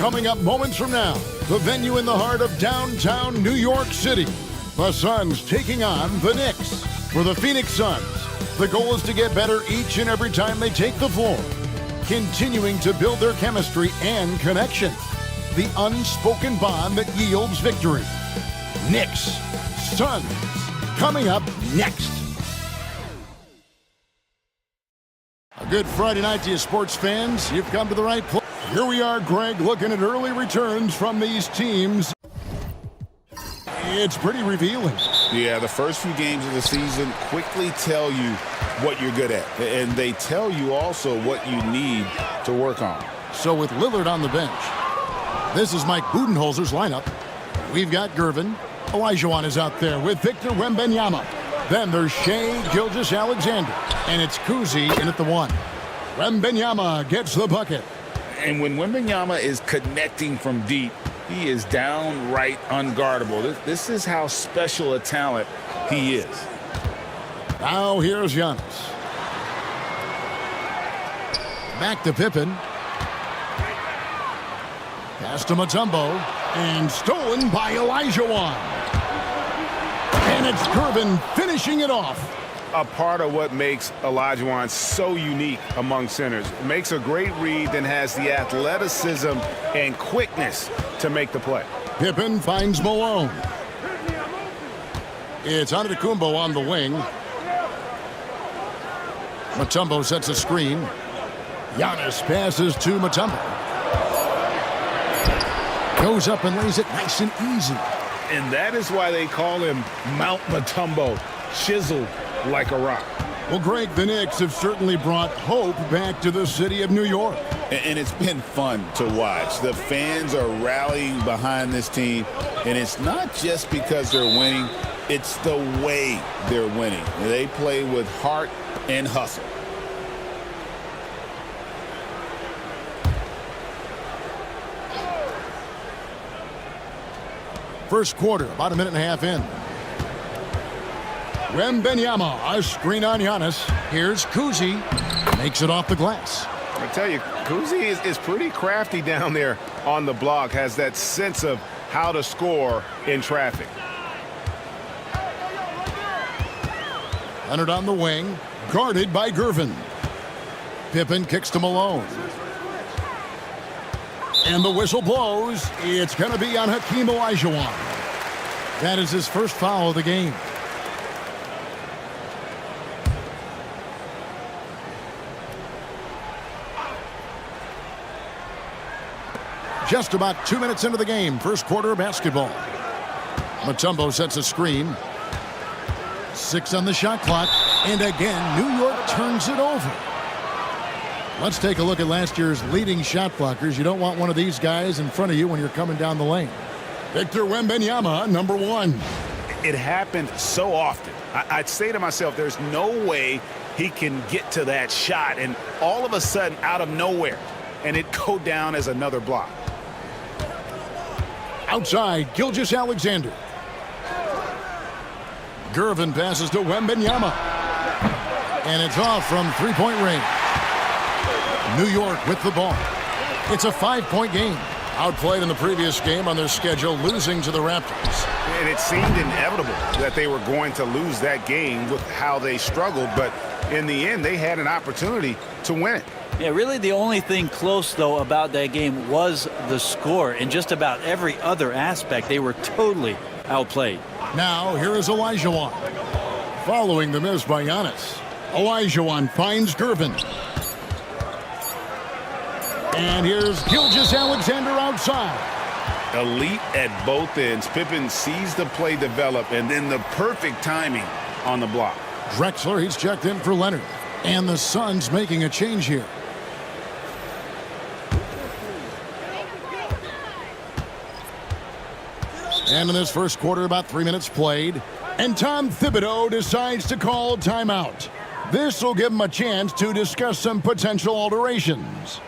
Coming up moments from now, the venue in the heart of downtown New York City. The Suns taking on the Knicks. For the Phoenix Suns, the goal is to get better each and every time they take the floor, continuing to build their chemistry and connection. The unspoken bond that yields victory. Knicks, Suns, coming up next. A good Friday night to you, sports fans. You've come to the right place. Here we are, Greg, looking at early returns from these teams. It's pretty revealing. Yeah, the first few games of the season quickly tell you what you're good at. And they tell you also what you need to work on. So with Lillard on the bench, this is Mike Budenholzer's lineup. We've got Gervin. Olajuwon is out there with Victor Wembanyama. Then there's Shai Gilgeous-Alexander. And it's Kuzi in at the 1. Wembanyama gets the bucket. And when Wembanyama is connecting from deep, he is downright unguardable. This is how special a talent he is. Now here's Giannis. Back to Pippen. Pass to Mutombo. And stolen by Olajuwon. And it's Gervin finishing it off. A part of what makes Olajuwon so unique among centers. Makes a great read, then has the athleticism and quickness to make the play. Pippen finds Malone. It's Antetokounmpo on the wing. Mutombo sets a screen. Giannis passes to Mutombo. Goes up and lays it nice and easy. And that is why they call him Mount Mutombo, chiseled like a rock. Well, Greg, the Knicks have certainly brought hope back to the city of New York. And it's been fun to watch. The fans are rallying behind this team. And it's not just because they're winning. It's the way they're winning. They play with heart and hustle. First quarter, about a minute and a half in. Wembanyama, a screen on Giannis. Here's Kuzi. Makes it off the glass. I tell you, Kuzi is pretty crafty down there on the block. Has that sense of how to score in traffic. Leonard on the wing. Guarded by Gervin. Pippen kicks to Malone. And the whistle blows. It's going to be on Hakeem Olajuwon. That is his first foul of the game. Just about 2 minutes into the game, first quarter of basketball. Mutombo sets a screen. 6 on the shot clock. And again, New York turns it over. Let's take a look at last year's leading shot blockers. You don't want one of these guys in front of you when you're coming down the lane. Victor Wembanyama, number 1. It happened so often. I'd say to myself, there's no way he can get to that shot. And all of a sudden, out of nowhere, and it go down as another block. Outside, Gilgeous-Alexander. Gervin passes to Wembanyama. And it's off from three-point range. New York with the ball. It's a 5-point game. Outplayed in the previous game on their schedule, losing to the Raptors. And it seemed inevitable that they were going to lose that game with how they struggled. But in the end, they had an opportunity to win it. Yeah, really the only thing close, though, about that game was the score. In just about every other aspect, they were totally outplayed. Now, here is Olajuwon. Following the miss by Giannis. Olajuwon finds Gervin. And here's Gilgeous-Alexander outside. Elite at both ends. Pippen sees the play develop, and then the perfect timing on the block. Drexler, he's checked in for Leonard. And the Suns making a change here. And in this first quarter, about 3 minutes played. And Tom Thibodeau decides to call timeout. This will give him a chance to discuss some potential alterations.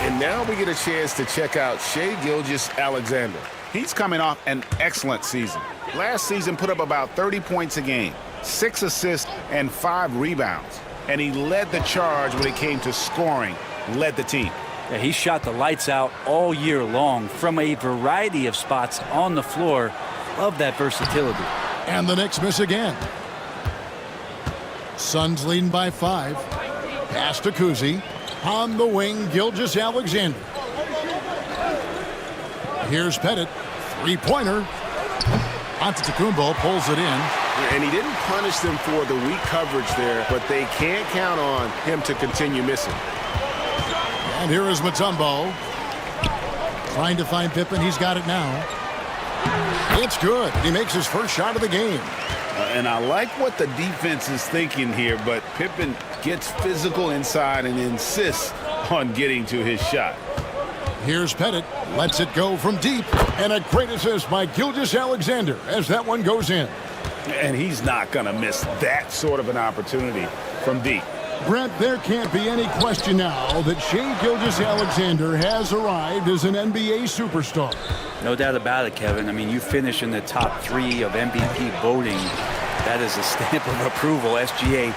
And now we get a chance to check out Shai Gilgeous-Alexander. He's coming off an excellent season. Last season put up about 30 points a game, 6 assists, and 5 rebounds. And he led the charge when it came to scoring, led the team. Yeah, he shot the lights out all year long from a variety of spots on the floor. Love that versatility. And the Knicks miss again. Suns leading by 5. Pass to Kuzi. On the wing, Gilgeous-Alexander. Here's Pettit. Three-pointer. Antetokounmpo pulls it in. And he didn't punish them for the weak coverage there, but they can't count on him to continue missing. And here is Mutombo. Trying to find Pippen. He's got it now. It's good. He makes his first shot of the game. And I like what the defense is thinking here, but Pippen gets physical inside and insists on getting to his shot. Here's Pettit. Lets it go from deep. And a great assist by Gilgeous-Alexander as that one goes in. And he's not going to miss that sort of an opportunity from deep. Brent, there can't be any question now that Shai Gilgeous-Alexander has arrived as an NBA superstar. No doubt about it, Kevin. I mean, you finish in the top 3 of MVP voting. That is a stamp of approval. SGA,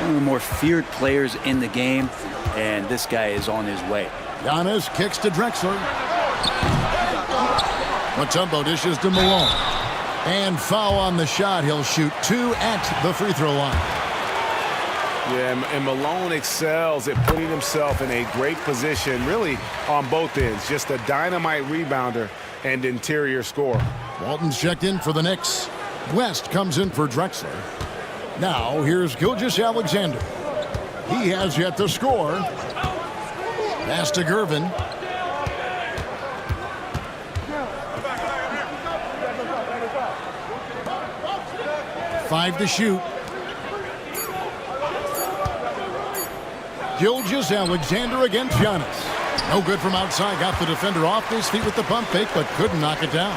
one of the more feared players in the game, and this guy is on his way. Giannis kicks to Drexler. Mutombo dishes to Malone. And foul on the shot. He'll shoot 2 at the free throw line. Yeah, and Malone excels at putting himself in a great position, really on both ends. Just a dynamite rebounder and interior scorer. Walton's checked in for the Knicks. West comes in for Drexler. Now here's Gilgeous-Alexander. He has yet to score. Pass to Gervin. Five to shoot. Gilgeous-Alexander against Giannis. No good from outside. Got the defender off his feet with the pump fake, but couldn't knock it down.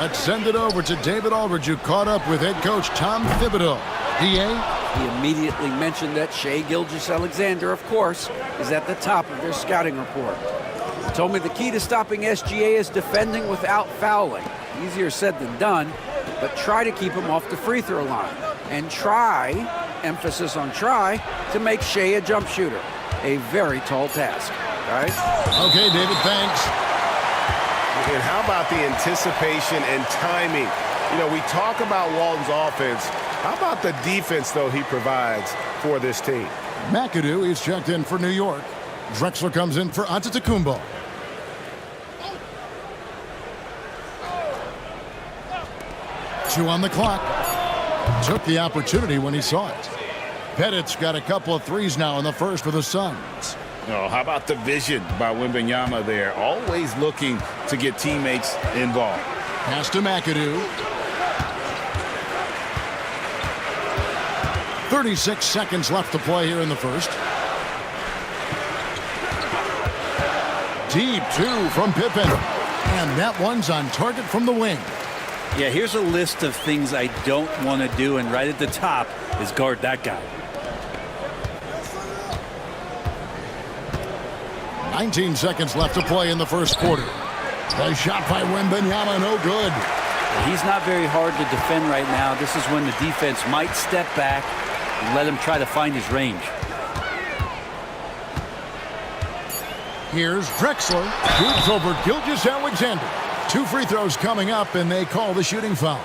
Let's send it over to David Aldridge, who caught up with head coach Tom Thibodeau. DA? He immediately mentioned that Shai Gilgeous-Alexander, of course, is at the top of their scouting report. He told me the key to stopping SGA is defending without fouling. Easier said than done, but try to keep him off the free throw line. And try, emphasis on try, to make Shai a jump shooter. A very tall task, right? Okay, David, thanks. And how about the anticipation and timing? You know, we talk about Walton's offense. How about the defense, though, he provides for this team? McAdoo is checked in for New York. Drexler comes in for Antetokounmpo. Two on the clock. Took the opportunity when he saw it. Pettit's got a couple of threes now in the first for the Suns. Oh, how about the vision by Wembanyama there? Always looking to get teammates involved. Pass to McAdoo. 36 seconds left to play here in the first. Deep 2 from Pippen. And that one's on target from the wing. Yeah, here's a list of things I don't want to do, and right at the top is guard that guy. 19 seconds left to play in the first quarter. The shot by Wembanyama, no good. He's not very hard to defend right now. This is when the defense might step back and let him try to find his range. Here's Drexler. Shoots over Gilgeous-Alexander. 2 free throws coming up, and they call the shooting foul.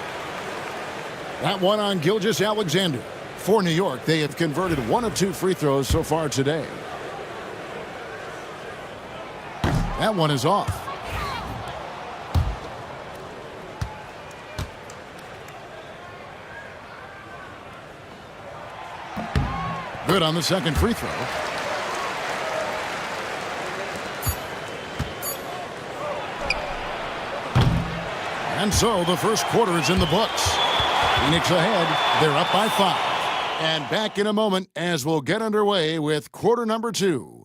That one on Gilgeous-Alexander. For New York, they have converted 1 of 2 free throws so far today. That one is off. Good on the second free throw. And so the first quarter is in the books. Phoenix ahead. They're up by 5. And back in a moment as we'll get underway with quarter number 2.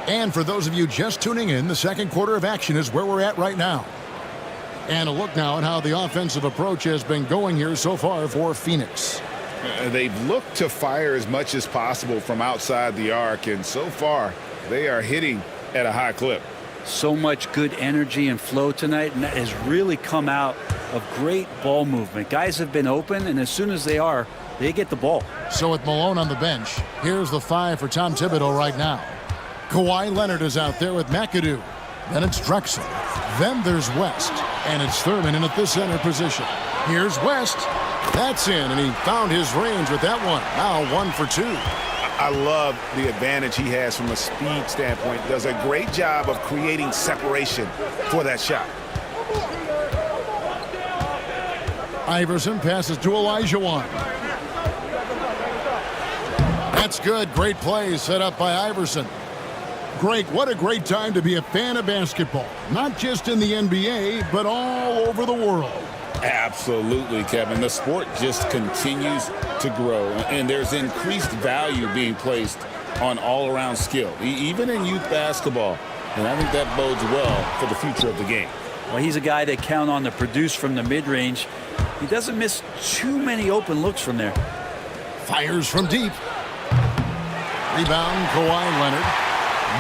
And for those of you just tuning in, the second quarter of action is where we're at right now. And a look now at how the offensive approach has been going here so far for Phoenix. They've looked to fire as much as possible from outside the arc, and so far they are hitting at a high clip. So much good energy and flow tonight, and that has really come out of great ball movement. Guys have been open, and as soon as they are, they get the ball. So with Malone on the bench, here's the 5 for Tom Thibodeau right now. Kawhi Leonard is out there with McAdoo. Then it's Drexler. Then there's West. And it's Thurman in at the center position. Here's West. That's in, and he found his range with that one. Now 1 for 2. I love the advantage he has from a speed standpoint. Does a great job of creating separation for that shot. Iverson passes to Olajuwon. That's good. Great play set up by Iverson. Greg, what a great time to be a fan of basketball. Not just in the NBA, but all over the world. Absolutely, Kevin. The sport just continues to grow, and there's increased value being placed on all-around skill, even in youth basketball. And I think that bodes well for the future of the game. Well, he's a guy they count on to produce from the mid-range. He doesn't miss too many open looks from there. Fires from deep. Rebound, Kawhi Leonard.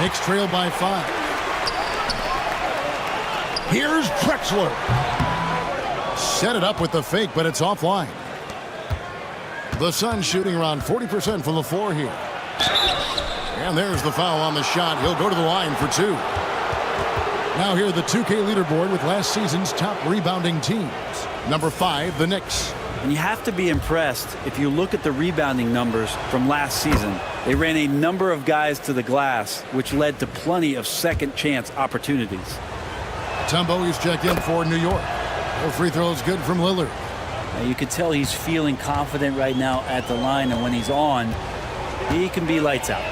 Knicks trail by 5. Here's Drexler. Set it up with the fake, but it's offline. The Suns shooting around 40% from the floor here. And there's the foul on the shot. He'll go to the line for 2. Now here the 2K leaderboard with last season's top rebounding teams. Number 5, the Knicks. And you have to be impressed if you look at the rebounding numbers from last season. They ran a number of guys to the glass, which led to plenty of second chance opportunities. Tumbo is checked in for New York. No free throws good from Lillard. Now you can tell he's feeling confident right now at the line, and when he's on, he can be lights out.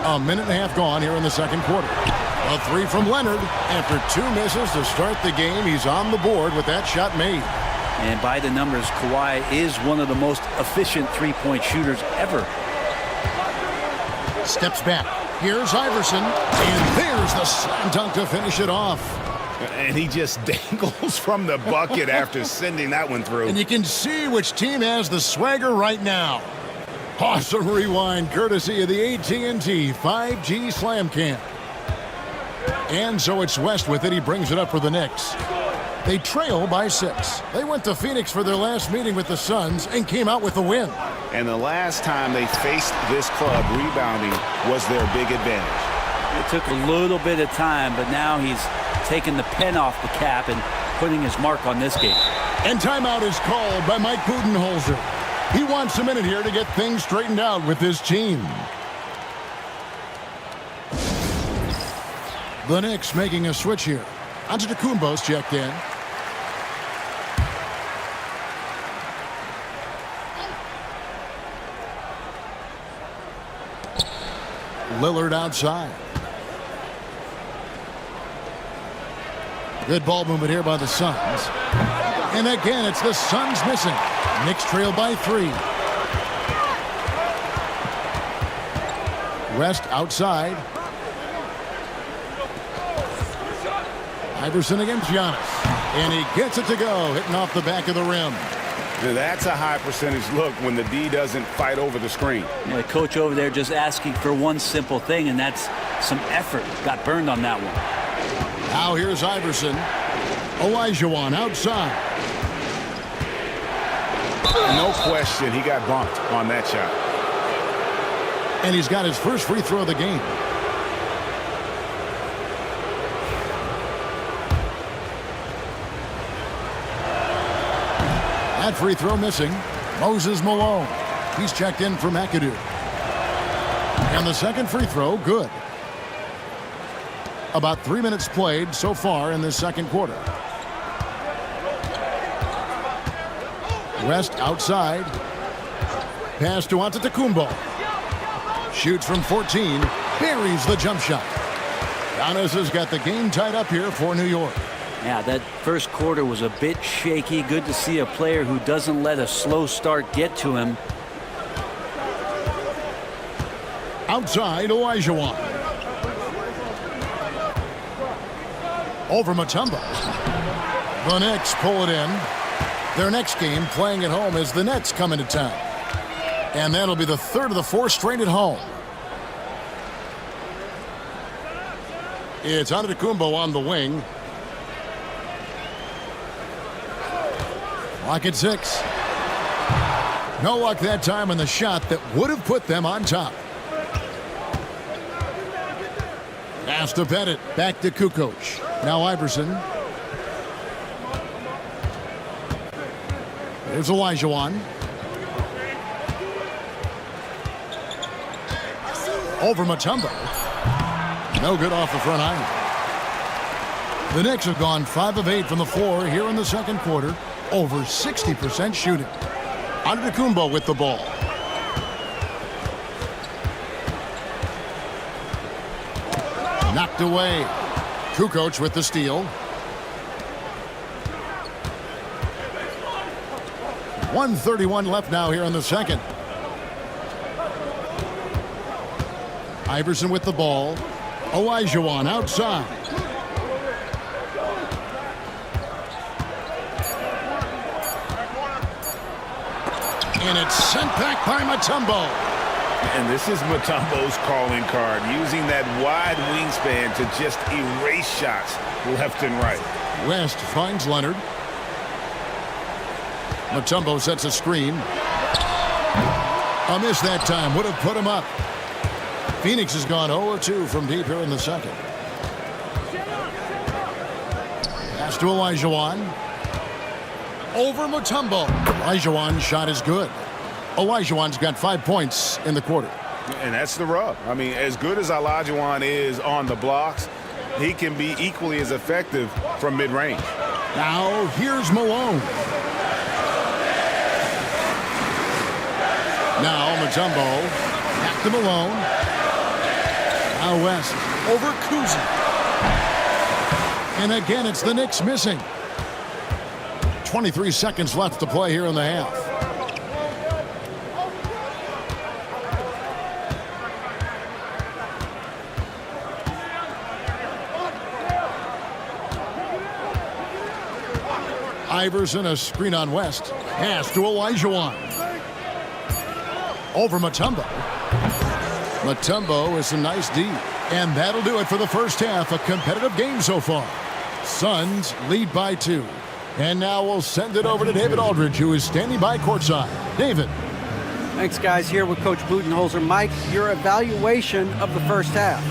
A minute and a half gone here in the second quarter. A 3 from Leonard. After 2 misses to start the game, he's on the board with that shot made. And by the numbers, Kawhi is one of the most efficient three-point shooters ever. Steps back. Here's Iverson. And there's the slam dunk to finish it off. And he just dangles from the bucket after sending that one through. And you can see which team has the swagger right now. Awesome rewind courtesy of the AT&T 5G Slam Cam. And so it's West with it. He brings it up for the Knicks. They trail by 6. They went to Phoenix for their last meeting with the Suns and came out with a win. And the last time they faced this club, rebounding was their big advantage. It took a little bit of time, but now he's taking the pen off the cap and putting his mark on this game. And timeout is called by Mike Budenholzer. He wants a minute here to get things straightened out with his team. The Knicks making a switch here. Antetokounmpo's checked in. Lillard outside. Good ball movement here by the Suns. And again, it's the Suns missing. Knicks trail by 3. West outside. Iverson against Giannis. And he gets it to go, hitting off the back of the rim. That's a high percentage look when the D doesn't fight over the screen. Yeah, the coach over there just asking for one simple thing, and that's some effort. Got burned on that one. Now here's Iverson. Olajuwon outside. No question, he got bumped on that shot. And he's got his first free throw of the game. That free throw missing. Moses Malone. He's checked in for McAdoo. And the second free throw, good. About 3 minutes played so far in this second quarter. West outside. Pass to Antetokounmpo. Shoots from 14. Buries the jump shot. Giannis has got the game tied up here for New York. Yeah, that first quarter was a bit shaky. Good to see a player who doesn't let a slow start get to him. Outside, Olajuwon. Over Mutombo. The Knicks pull it in. Their next game playing at home as the Nets come into town. And that'll be the third of the four straight at home. It's Antetokounmpo on the wing. Lock at 6. No luck that time on the shot that would have put them on top. Pass to Pettit. Back to Kukoc. Now Iverson. There's Olajuwon. Over Mutombo. No good off the front iron. The Knicks have gone 5 of 8 from the floor here in the second quarter. Over 60% shooting. Antetokounmpo with the ball. Knocked away. Kukoc with the steal. 1:31 left now here in the second. Iverson with the ball. Olajuwon outside. And it's sent back by Mutombo. And this is Mutombo's calling card, using that wide wingspan to just erase shots left and right. West finds Leonard. Mutombo sets a screen. A miss that time. Would have put him up. Phoenix has gone 0-2 from deep here in the second. Pass to Olajuwon. Over Mutombo. Olajuwon's shot is good. Olajuwon's got 5 points in the quarter. And that's the rub. I mean, as good as Olajuwon is on the blocks, he can be equally as effective from mid-range. Now, here's Malone. Now, Mutombo. Back to Malone. Now West. Over Kuzi. And again, it's the Knicks missing. 23 seconds left to play here in the half. Iverson, a screen on West. Pass to Olajuwon. Over Mutombo. Mutombo with some nice D. And that'll do it for the first half. A competitive game so far. Suns lead by 2. And now we'll send it over to David Aldridge, who is standing by courtside. David. Thanks, guys. Here with Coach Budenholzer. Mike, your evaluation of the first half.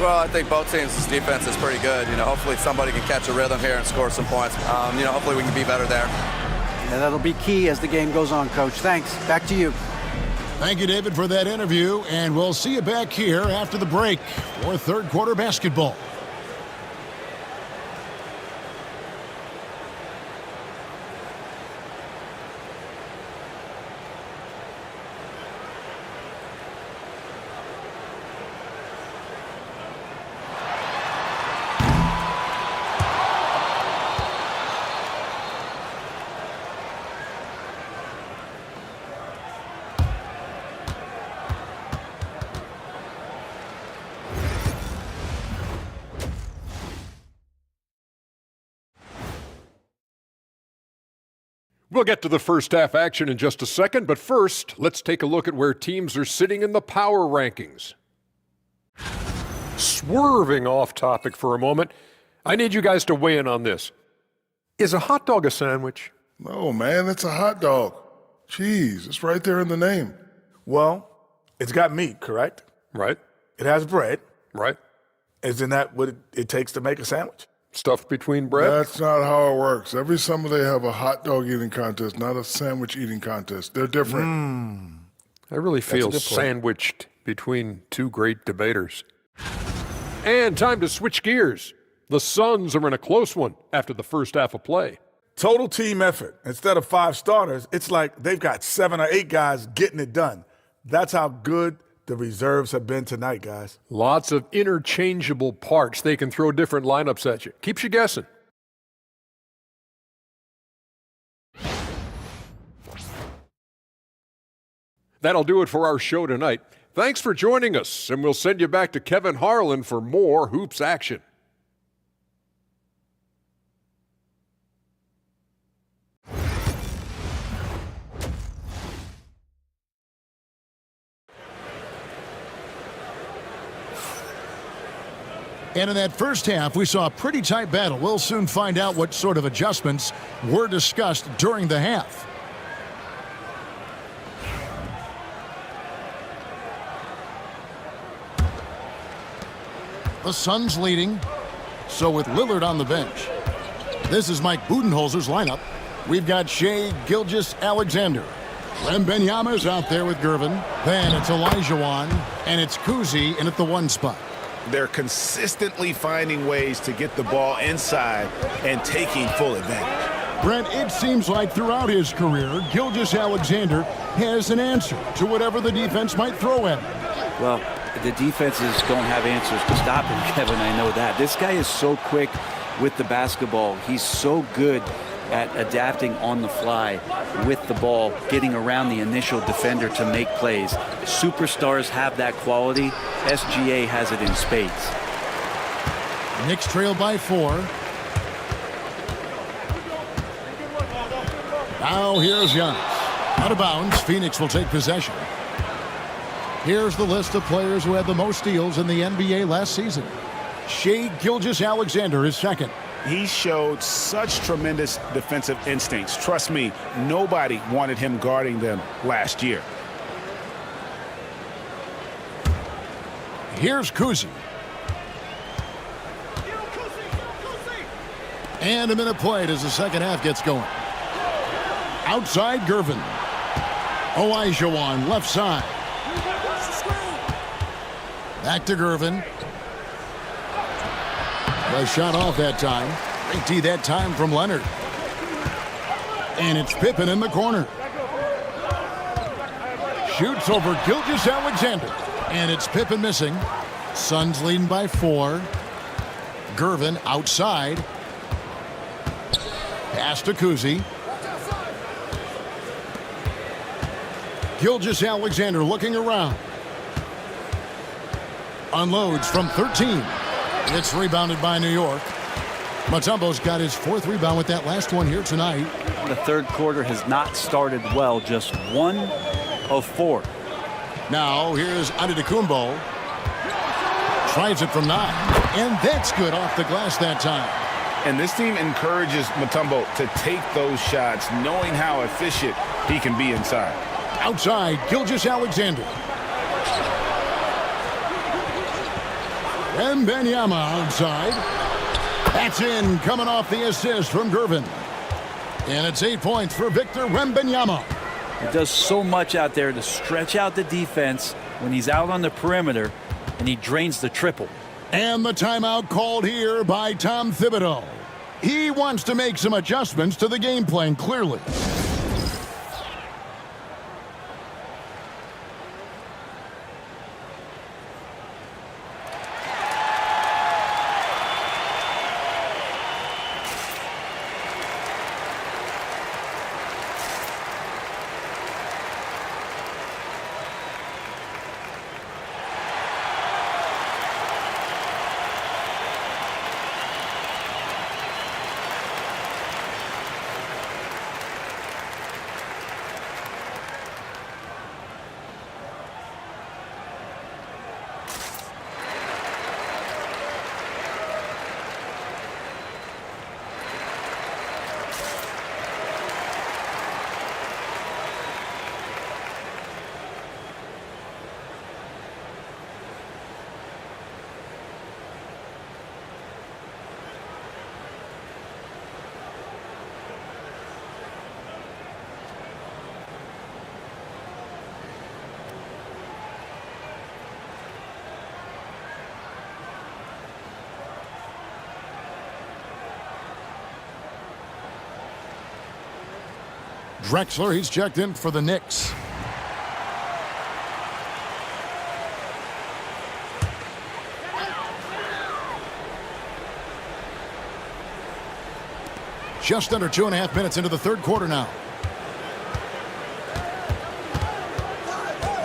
Well, I think both teams' defense is pretty good. Hopefully somebody can catch a rhythm here and score some points. Hopefully we can be better there. And that'll be key as the game goes on, Coach. Thanks. Back to you. Thank you, David, for that interview. And we'll see you back here after the break for third quarter basketball. We'll get to the first half action in just a second, but first, let's take a look at where teams are sitting in the power rankings. Swerving off topic for a moment, I need you guys to weigh in on this. Is a hot dog a sandwich? No, man, it's a hot dog. Cheese, it's right there in the name. Well, it's got meat, correct? Right. It has bread. Right. Isn't that what it takes to make a sandwich? Stuffed between bread? That's not how it works. Every summer they have a hot dog eating contest, not a sandwich eating contest. They're different. I really feel sandwiched between two great debaters. And time to switch gears. The Suns are in a close one after the first half of play. Total team effort. Instead of 5 starters, it's like they've got 7 or 8 guys getting it done. That's how good the reserves have been tonight, guys. Lots of interchangeable parts. They can throw different lineups at you. Keeps you guessing. That'll do it for our show tonight. Thanks for joining us, and we'll send you back to Kevin Harlan for more hoops action. And in that first half, we saw a pretty tight battle. We'll soon find out what sort of adjustments were discussed during the half. The Suns leading, so with Lillard on the bench. This is Mike Budenholzer's lineup. We've got Shai Gilgeous-Alexander. Wembanyama's out there with Gervin. Then it's Olajuwon, and it's Kuzi in at the 1 spot. They're consistently finding ways to get the ball inside and taking full advantage. Brent, it seems like throughout his career, Gilgeous-Alexander has an answer to whatever the defense might throw at him. Well, the defenses don't have answers to stop him, Kevin. I know that. This guy is so quick with the basketball. He's so good at adapting on the fly with the ball, getting around the initial defender to make plays. Superstars have that quality. SGA has it in spades. Knicks trail by 4. Now here's Giannis. Out of bounds, Phoenix will take possession. Here's the list of players who had the most steals in the NBA last season. Shai Gilgeous-Alexander is second. He showed such tremendous defensive instincts. Trust me, nobody wanted him guarding them last year. Here's Kuzi. And a minute played as the second half gets going. Outside Gervin. Olajuwon left side. Back to Gervin. The shot off that time. Great D that time from Leonard. And it's Pippen in the corner. Shoots over Gilgeous-Alexander. And it's Pippen missing. Suns leading by 4. Gervin outside. Pass to Kuzi. Gilgeous-Alexander looking around. Unloads from 13. It's rebounded by New York. Mutombo's got his 4th rebound with that last one here tonight. The third quarter has not started well, just 1 of 4. Now here's Antetokounmpo. Tries it from 9. And that's good off the glass that time. And this team encourages Mutombo to take those shots, knowing how efficient he can be inside. Outside, Gilgeous-Alexander. Wembanyama outside. That's in, coming off the assist from Gervin. And it's 8 points for Victor Wembanyama. He does so much out there to stretch out the defense when he's out on the perimeter, and he drains the triple. And the timeout called here by Tom Thibodeau. He wants to make some adjustments to the game plan, clearly. Drexler, he's checked in for the Knicks. Just under 2.5 minutes into the third quarter now.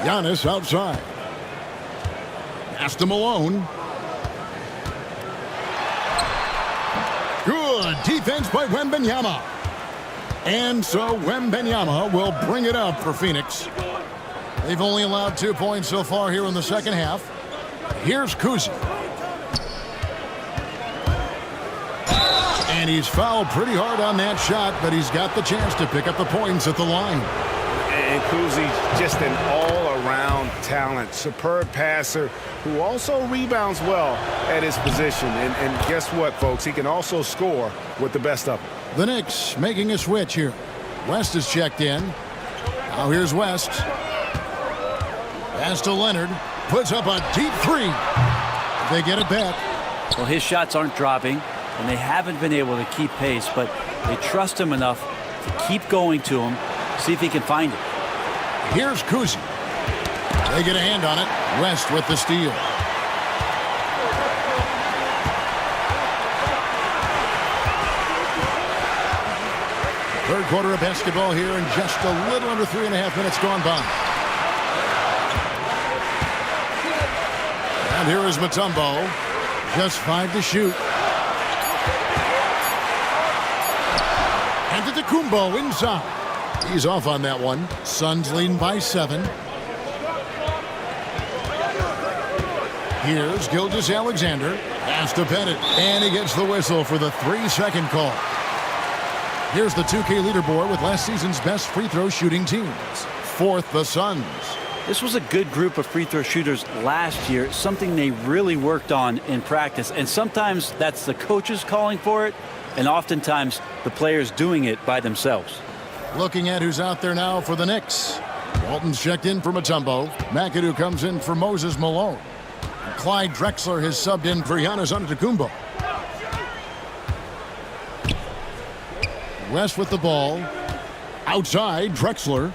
Giannis outside. Pass to Malone. Good defense by Wembanyama. And so Wembanyama will bring it up for Phoenix. They've only allowed 2 points so far here in the second half. Here's Kuzi. And he's fouled pretty hard on that shot, but he's got the chance to pick up the points at the line. And Kuzi, just an all-around talent, superb passer who also rebounds well at his position. And guess what, folks? He can also score with the best of them. The Knicks making a switch here. West is checked in. Now here's West. Pass to Leonard. Puts up a deep three. They get it back. Well, his shots aren't dropping, and they haven't been able to keep pace, but they trust him enough to keep going to him, see if he can find it. Here's Kuzi. They get a hand on it. West with the steal. Third quarter of basketball here, and just a little under 3.5 minutes gone by. And here is Mutombo. Just 5 to shoot. And to Kumbo inside. He's off on that one. Suns leading by 7. Here's Gilgeous-Alexander. Pass to Bennett. And he gets the whistle for the 3-second call. Here's the 2K leaderboard with last season's best free throw shooting teams. Fourth, the Suns. This was a good group of free throw shooters last year, something they really worked on in practice. And sometimes that's the coaches calling for it, and oftentimes the players doing it by themselves. Looking at who's out there now for the Knicks. Walton's checked in for Mutombo. McAdoo comes in for Moses Malone. Clyde Drexler has subbed in for Giannis Antetokounmpo. West with the ball. Outside, Drexler.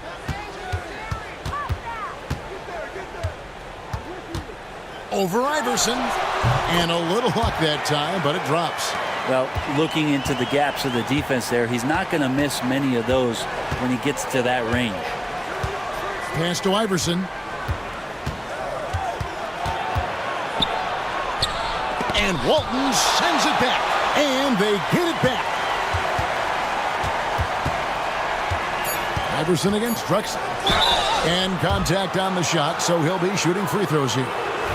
Over Iverson. And a little luck that time, but it drops. Well, looking into the gaps of the defense there, he's not going to miss many of those when he gets to that range. Pass to Iverson. And Walton sends it back. And they get it back. Iverson against Drexler. And contact on the shot, so he'll be shooting free throws here.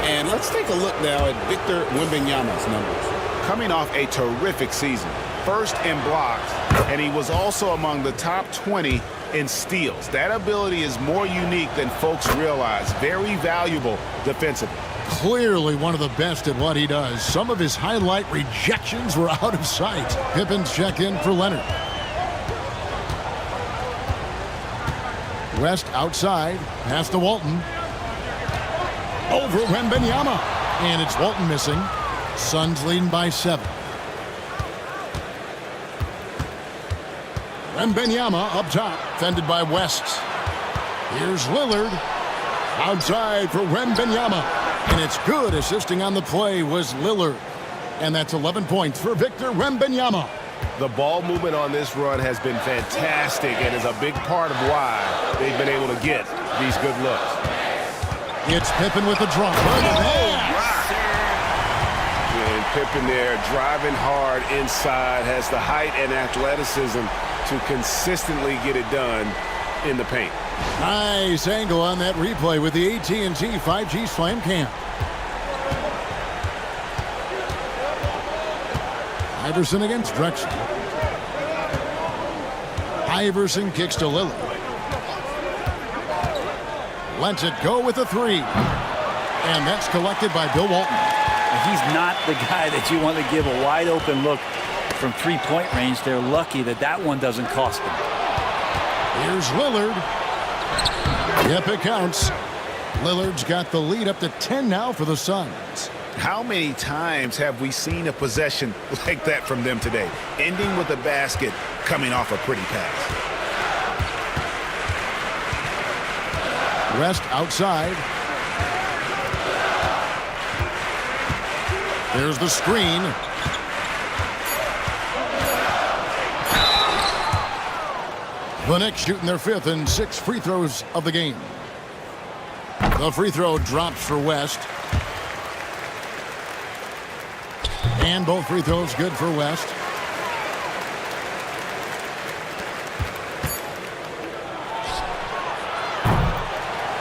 And let's take a look now at Victor Wembanyama's numbers. Coming off a terrific season. First in blocks, and he was also among the top 20 in steals. That ability is more unique than folks realize. Very valuable defensively. Clearly one of the best at what he does. Some of his highlight rejections were out of sight. Pippen's check in for Leonard. West outside. Pass to Walton. Over Wembanyama. And it's Walton missing. Suns leading by 7. Wembanyama up top. Fended by West. Here's Lillard. Outside for Wembanyama. And it's good. Assisting on the play was Lillard. And that's 11 points for Victor Wembanyama. The ball movement on this run has been fantastic and is a big part of why they've been able to get these good looks. It's Pippen with the drop. And Pippen there driving hard inside, has the height and athleticism to consistently get it done in the paint. Nice angle on that replay with the AT&T 5G Slam Cam. Iverson against Drexler. Iverson kicks to Lillard. Lets it go with a 3. And that's collected by Bill Walton. He's not the guy that you want to give a wide open look from three-point range. They're lucky that that one doesn't cost them. Here's Lillard. Yep, it counts. Lillard's got the lead up to 10 now for the Suns. How many times have we seen a possession like that from them today? Ending with a basket, coming off a pretty pass. West outside. There's the screen. The Knicks shooting their 5th and 6th free throws of the game. The free throw drops for West. And both free throws good for West.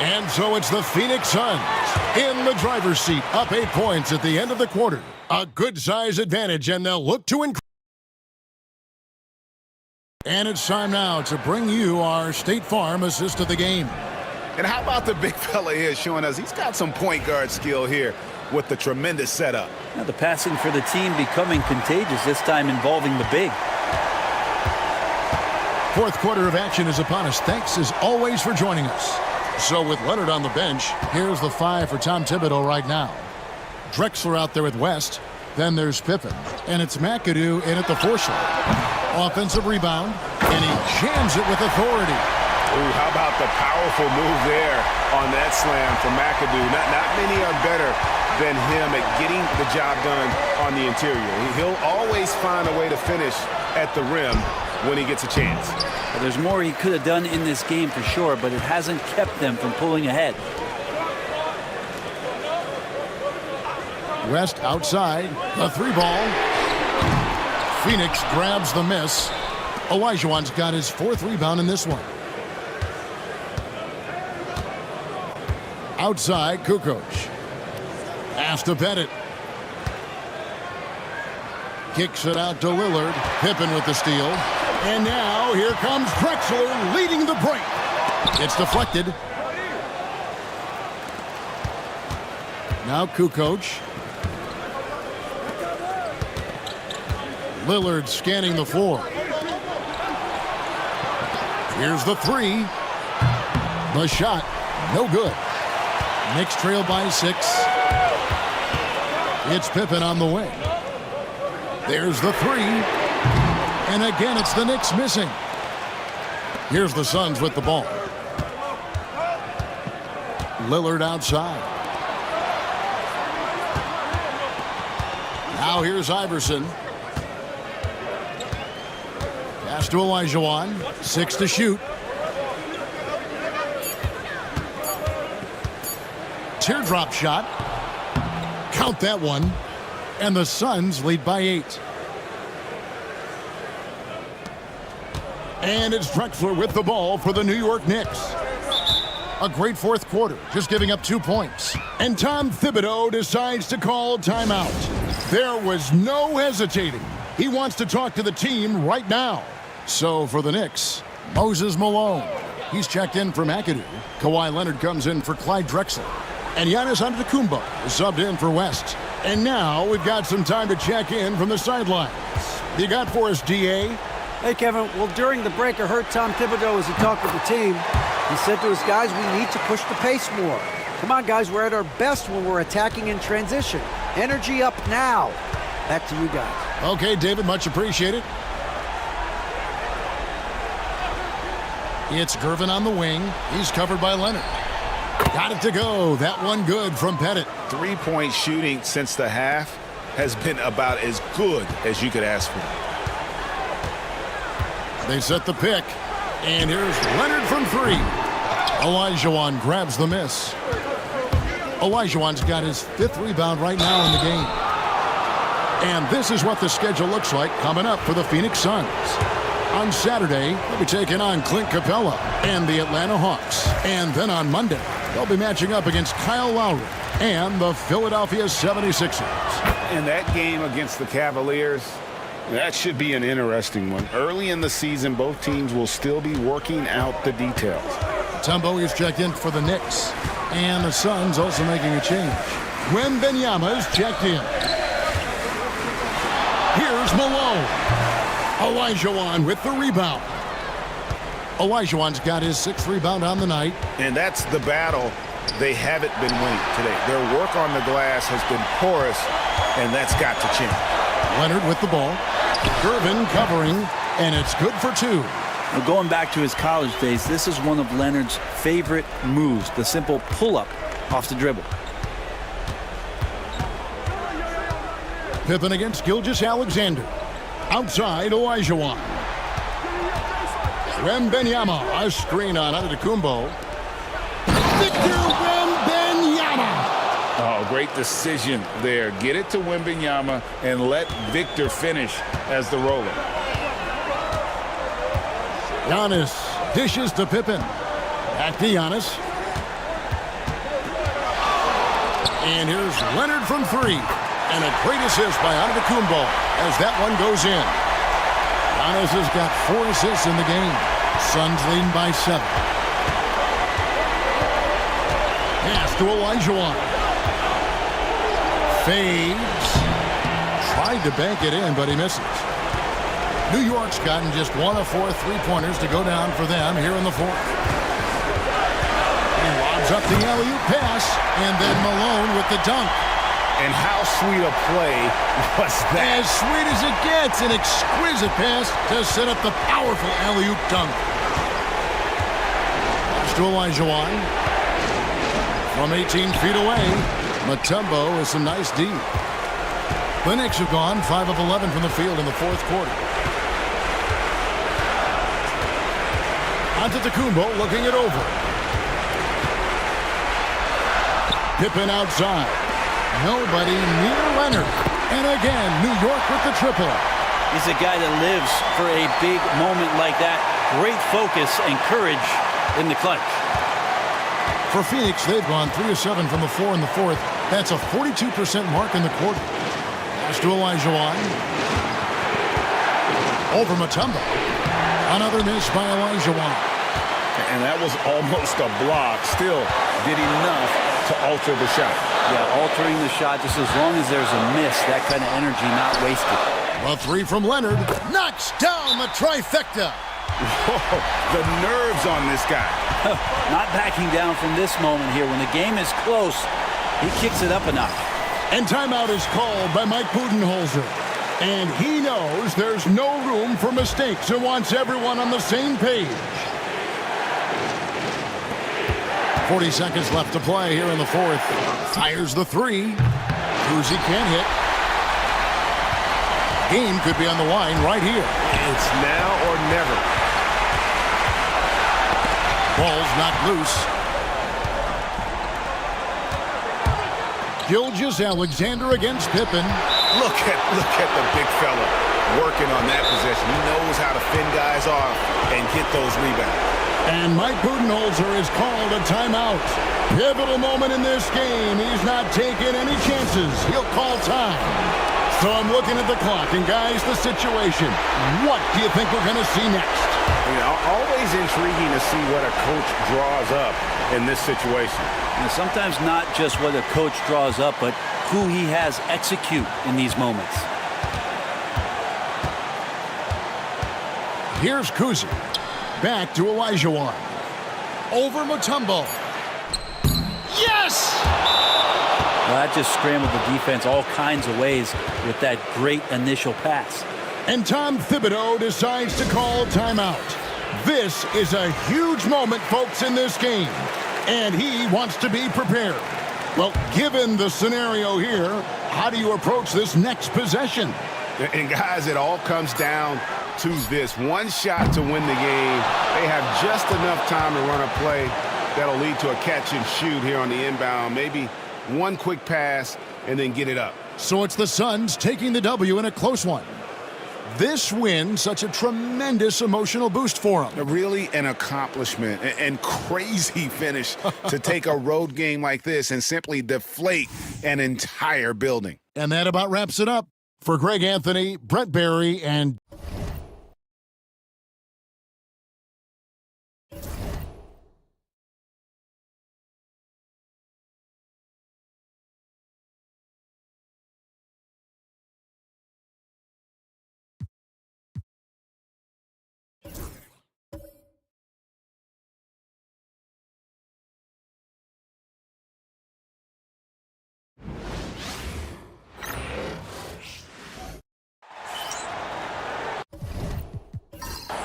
And so it's the Phoenix Suns in the driver's seat, up 8 points at the end of the quarter. A good size advantage, and they'll look to increase. And it's time now to bring you our State Farm assist of the game. And how about the big fella here showing us he's got some point guard skill here with the tremendous setup. Now the passing for the team becoming contagious, this time involving the big. Fourth quarter of action is upon us. Thanks as always for joining us. So with Leonard on the bench, here's the 5 for Tom Thibodeau right now. Drexler out there with West. Then there's Pippen. And it's McAdoo in at the 4 slot. Offensive rebound. And he jams it with authority. Ooh, how about the powerful move there on that slam from McAdoo. Not many are better than him at getting the job done on the interior. He'll always find a way to finish at the rim when he gets a chance. Well, there's more he could have done in this game for sure, but it hasn't kept them from pulling ahead. West outside, the 3 ball. Phoenix grabs the miss. Olajuwon's got his 4th rebound in this one. Outside, Kukoc. Pass to Pettit. Kicks it out to Lillard. Pippen with the steal. And now here comes Drexler leading the break. It's deflected. Now Kukoc. Lillard scanning the floor. Here's the 3. The shot, no good. Knicks trail by 6. It's Pippen on the way. There's the 3. And again, it's the Knicks missing. Here's the Suns with the ball. Lillard outside. Now here's Iverson. Pass to Olajuwon. 6 to shoot. Teardrop shot. Count that one. And the Suns lead by 8. And it's Drexler with the ball for the New York Knicks. A great fourth quarter, just giving up 2 points. And Tom Thibodeau decides to call timeout. There was no hesitating. He wants to talk to the team right now. So for the Knicks, Moses Malone. He's checked in for McAdoo. Kawhi Leonard comes in for Clyde Drexler. And Giannis Antetokounmpo is subbed in for West. And now we've got some time to check in from the sidelines. You got for us, D.A.? Hey, Kevin. Well, during the break, I heard Tom Thibodeau as he talked with the team. He said to his guys, we need to push the pace more. Come on, guys. We're at our best when we're attacking in transition. Energy up now. Back to you guys. Okay, David, much appreciated. It's Gervin on the wing. He's covered by Leonard. Got it to go. That one good from Pettit. 3-point shooting since the half has been about as good as you could ask for. They set the pick. And here's Leonard from 3. Olajuwon grabs the miss. Olajuwon's got his 5th rebound right now in the game. And this is what the schedule looks like coming up for the Phoenix Suns. On Saturday, they'll be taking on Clint Capella and the Atlanta Hawks. And then on Monday, they'll be matching up against Kyle Lowry and the Philadelphia 76ers. And that game against the Cavaliers, that should be an interesting one. Early in the season, both teams will still be working out the details. Tumbo is checked in for the Knicks. And the Suns also making a change. Wembanyama is checked in. Here's Malone. Olajuwon with the rebound. Olajuwon's got his 6th rebound on the night. And that's the battle they haven't been winning today. Their work on the glass has been porous, and that's got to change. Leonard with the ball. Gervin covering, and it's good for 2. Now going back to his college days, this is one of Leonard's favorite moves, the simple pull-up off the dribble. Pippen against Gilgeous-Alexander. Outside, Olajuwon. Wembanyama, a screen on Antetokounmpo. Victor Wembanyama Oh, great decision there. Get it to Wembanyama and let Victor finish as the roller. Giannis dishes to Pippen. Back to Giannis. And here's Leonard from 3. And a great assist by Antetokounmpo as that one goes in. Giannis has got 4 assists in the game. Suns leading by 7. Pass to Olajuwon. Fades. Tried to bank it in, but he misses. New York's gotten just 1 of 4 3-pointers to go down for them here in the 4th. He lobs up the alley-oop pass, and then Malone with the dunk. And how sweet a play was that? As sweet as it gets, an exquisite pass to set up the powerful alley-oop dunk. Pass to Olajuwon. From 18 feet away, Mutombo with some nice D. The Knicks have gone 5 of 11 from the field in the 4th quarter. Antetokounmpo looking it over. Pippen outside. Nobody near Leonard. And again, New York with the triple. He's a guy that lives for a big moment like that. Great focus and courage in the clutch. For Phoenix, they've gone 3 of 7 from the floor in the 4th. That's a 42% mark in the quarter. Pass to Olajuwon. Over Mutombo. Another miss by Olajuwon. And that was almost a block. Still did enough to alter the shot. Yeah, altering the shot just as long as there's a miss. That kind of energy not wasted. A 3 from Leonard. Knocks down the trifecta. Whoa, the nerves on this guy. Not backing down from this moment here. When the game is close, he kicks it up a notch. And timeout is called by Mike Budenholzer. And he knows there's no room for mistakes and wants everyone on the same page. 40 seconds left to play here in the 4th. Fires the 3. Kuzi can't hit. Game could be on the line right here. It's now or never. Ball's knocked loose. Gilgeous-Alexander against Pippen. Look at the big fella working on that possession. He knows how to fend guys off and get those rebounds. And Mike Budenholzer has called a timeout. Pivotal moment in this game. He's not taking any chances. He'll call time. So I'm looking at the clock, and guys, the situation. What do you think we're going to see next? Always intriguing to see what a coach draws up in this situation. And sometimes not just what a coach draws up, but who he has execute in these moments. Here's Kuzi. Back to Olajuwon. Over Mutombo. Yes! Well, that just scrambled the defense all kinds of ways with that great initial pass. And Tom Thibodeau decides to call timeout. This is a huge moment, folks, in this game. And he wants to be prepared. Well, given the scenario here, how do you approach this next possession? And guys, it all comes down to this. One shot to win the game. They have just enough time to run a play that'll lead to a catch and shoot here on the inbound. Maybe one quick pass and then get it up. So it's the Suns taking the W in a close one. This win, such a tremendous emotional boost for them. Really an accomplishment and crazy finish to take a road game like this and simply deflate an entire building. And that about wraps it up. For Greg Anthony, Brett Barry, and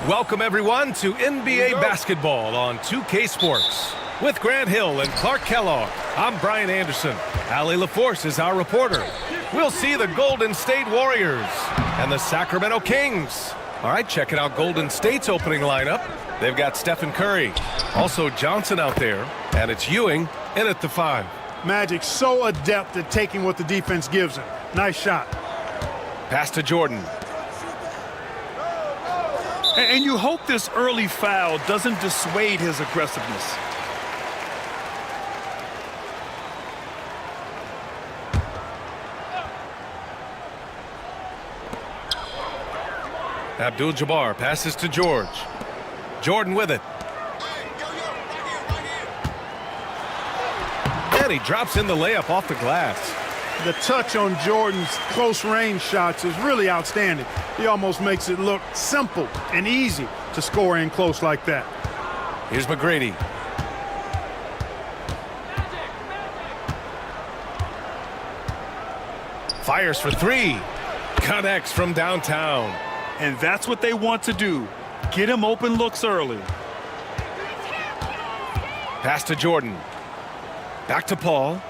Welcome, everyone, to NBA basketball on 2K Sports. With Grant Hill and Clark Kellogg, I'm Brian Anderson. Allie LaForce is our reporter. We'll see the Golden State Warriors and the Sacramento Kings. All right, checking out Golden State's opening lineup. They've got Stephen Curry, also Johnson out there, and it's Ewing in at the 5. Magic so adept at taking what the defense gives him. Nice shot. Pass to Jordan. And you hope this early foul doesn't dissuade his aggressiveness. Abdul-Jabbar passes to George. Jordan with it. And he drops in the layup off the glass. The touch on Jordan's close-range shots is really outstanding. He almost makes it look simple and easy to score in close like that. Here's McGrady. Fires for three. Connects from downtown. And that's what they want to do. Get him open looks early. Pass to Jordan. Back to Paul.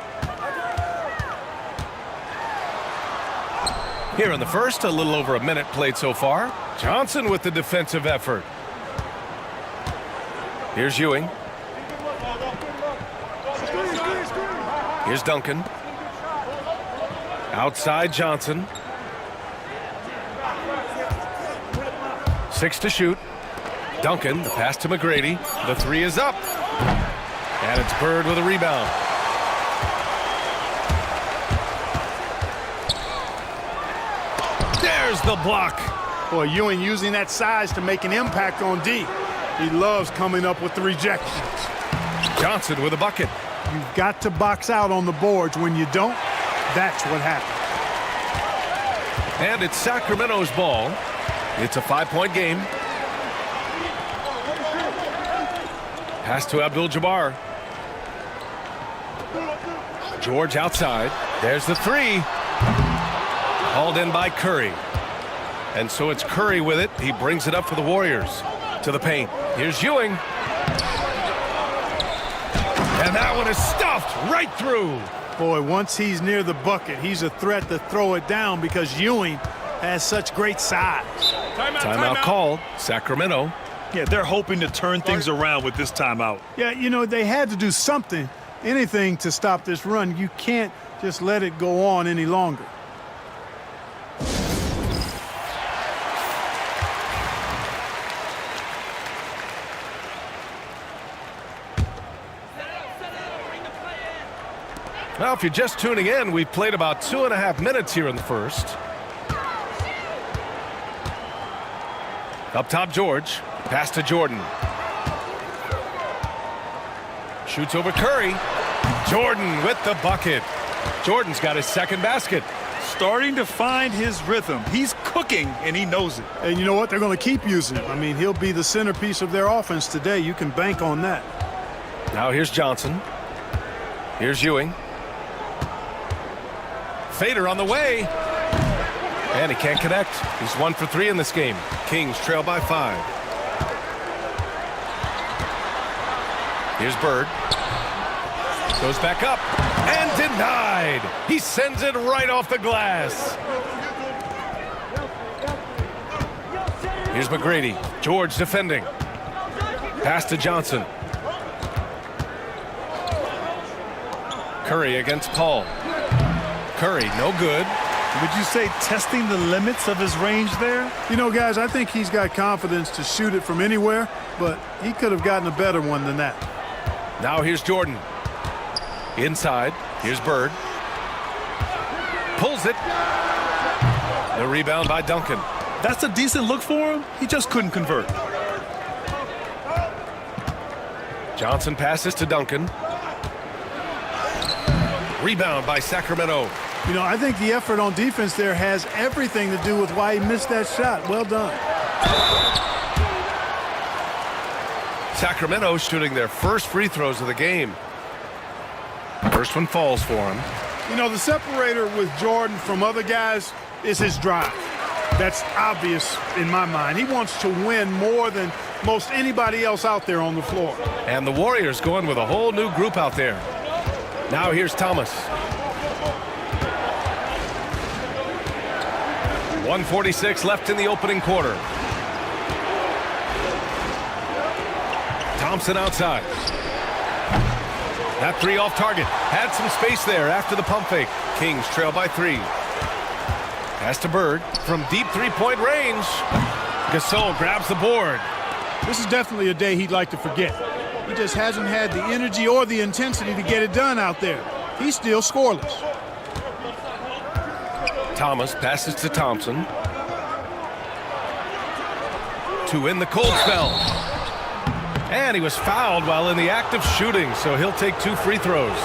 Here in the first, a little over a minute played so far. Johnson with the defensive effort. Here's Ewing. Here's Duncan. Outside Johnson. 6 to shoot. Duncan, the pass to McGrady. The three is up. And it's Bird with a rebound. There's the block. Boy, Ewing using that size to make an impact on D. He loves coming up with the rejections. Johnson with a bucket. You've got to box out on the boards. When you don't, that's what happens. And it's Sacramento's ball. It's a 5-point game. Pass to Abdul-Jabbar. George outside. There's the three. Hauled in by Curry. And so it's Curry with it. He brings it up for the Warriors. To the paint. Here's Ewing. And that one is stuffed right through. Boy, once he's near the bucket, he's a threat to throw it down because Ewing has such great size. Timeout called. Sacramento. Yeah, they're hoping to turn things around with this timeout. Yeah, you know, they had to do something, anything to stop this run. You can't just let it go on any longer. Well, if you're just tuning in, we've played about 2.5 minutes here in the first. Up top, George. Pass to Jordan. Shoots over Curry. Jordan with the bucket. Jordan's got his second basket. Starting to find his rhythm. He's cooking, and he knows it. And you know what? They're going to keep using him. I mean, he'll be the centerpiece of their offense today. You can bank on that. Now here's Johnson. Here's Ewing. Fader on the way. And he can't connect. He's 1 for 3 in this game. Kings trail by 5. Here's Bird. Goes back up. And denied. He sends it right off the glass. Here's McGrady. George defending. Pass to Johnson. Curry against Paul. Curry, no good. Would you say testing the limits of his range there? You know, guys, I think he's got confidence to shoot it from anywhere, but he could have gotten a better one than that. Now here's Jordan. Inside. Here's Bird. Pulls it. The rebound by Duncan. That's a decent look for him. He just couldn't convert. Johnson passes to Duncan. Rebound by Sacramento. You know, I think the effort on defense there has everything to do with why he missed that shot. Well done. Sacramento shooting their first free throws of the game. First one falls for him. You know, the separator with Jordan from other guys is his drive. That's obvious in my mind. He wants to win more than most anybody else out there on the floor. And the Warriors going with a whole new group out there. Now here's Thomas. 1:46 left in the opening quarter. Thompson outside. That three off target. Had some space there after the pump fake. Kings trail by 3. Pass to Bird from deep three-point range. Gasol grabs the board. This is definitely a day he'd like to forget. He just hasn't had the energy or the intensity to get it done out there. He's still scoreless. Thomas passes to Thompson. To end the cold spell. And he was fouled while in the act of shooting, so he'll take 2 free throws.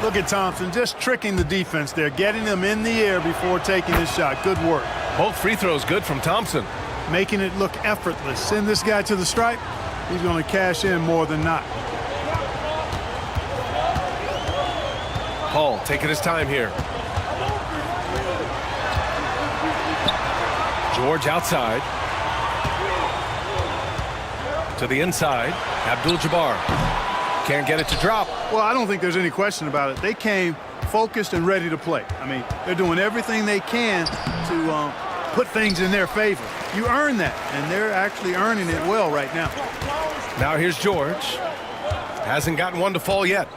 Look at Thompson just tricking the defense there, getting them in the air before taking his shot. Good work. Both free throws good from Thompson. Making it look effortless. Send this guy to the stripe. He's going to cash in more than not. Paul taking his time here. George outside. To the inside. Abdul-Jabbar. Can't get it to drop. Well, I don't think there's any question about it. They came focused and ready to play. I mean, they're doing everything they can to put things in their favor. You earn that, and they're actually earning it well right now. Now here's George. Hasn't gotten one to fall yet.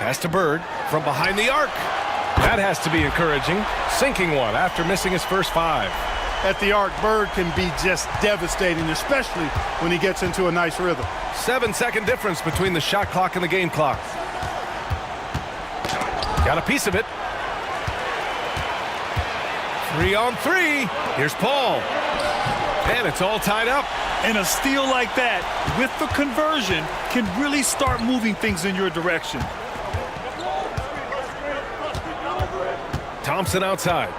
Pass to Bird from behind the arc. That has to be encouraging. Sinking one after missing his first 5. At the arc, Bird can be just devastating, especially when he gets into a nice rhythm. 7-second difference between the shot clock and the game clock. Got a piece of it. 3 on 3. Here's Paul. And it's all tied up. And a steal like that, with the conversion, can really start moving things in your direction. Thompson outside.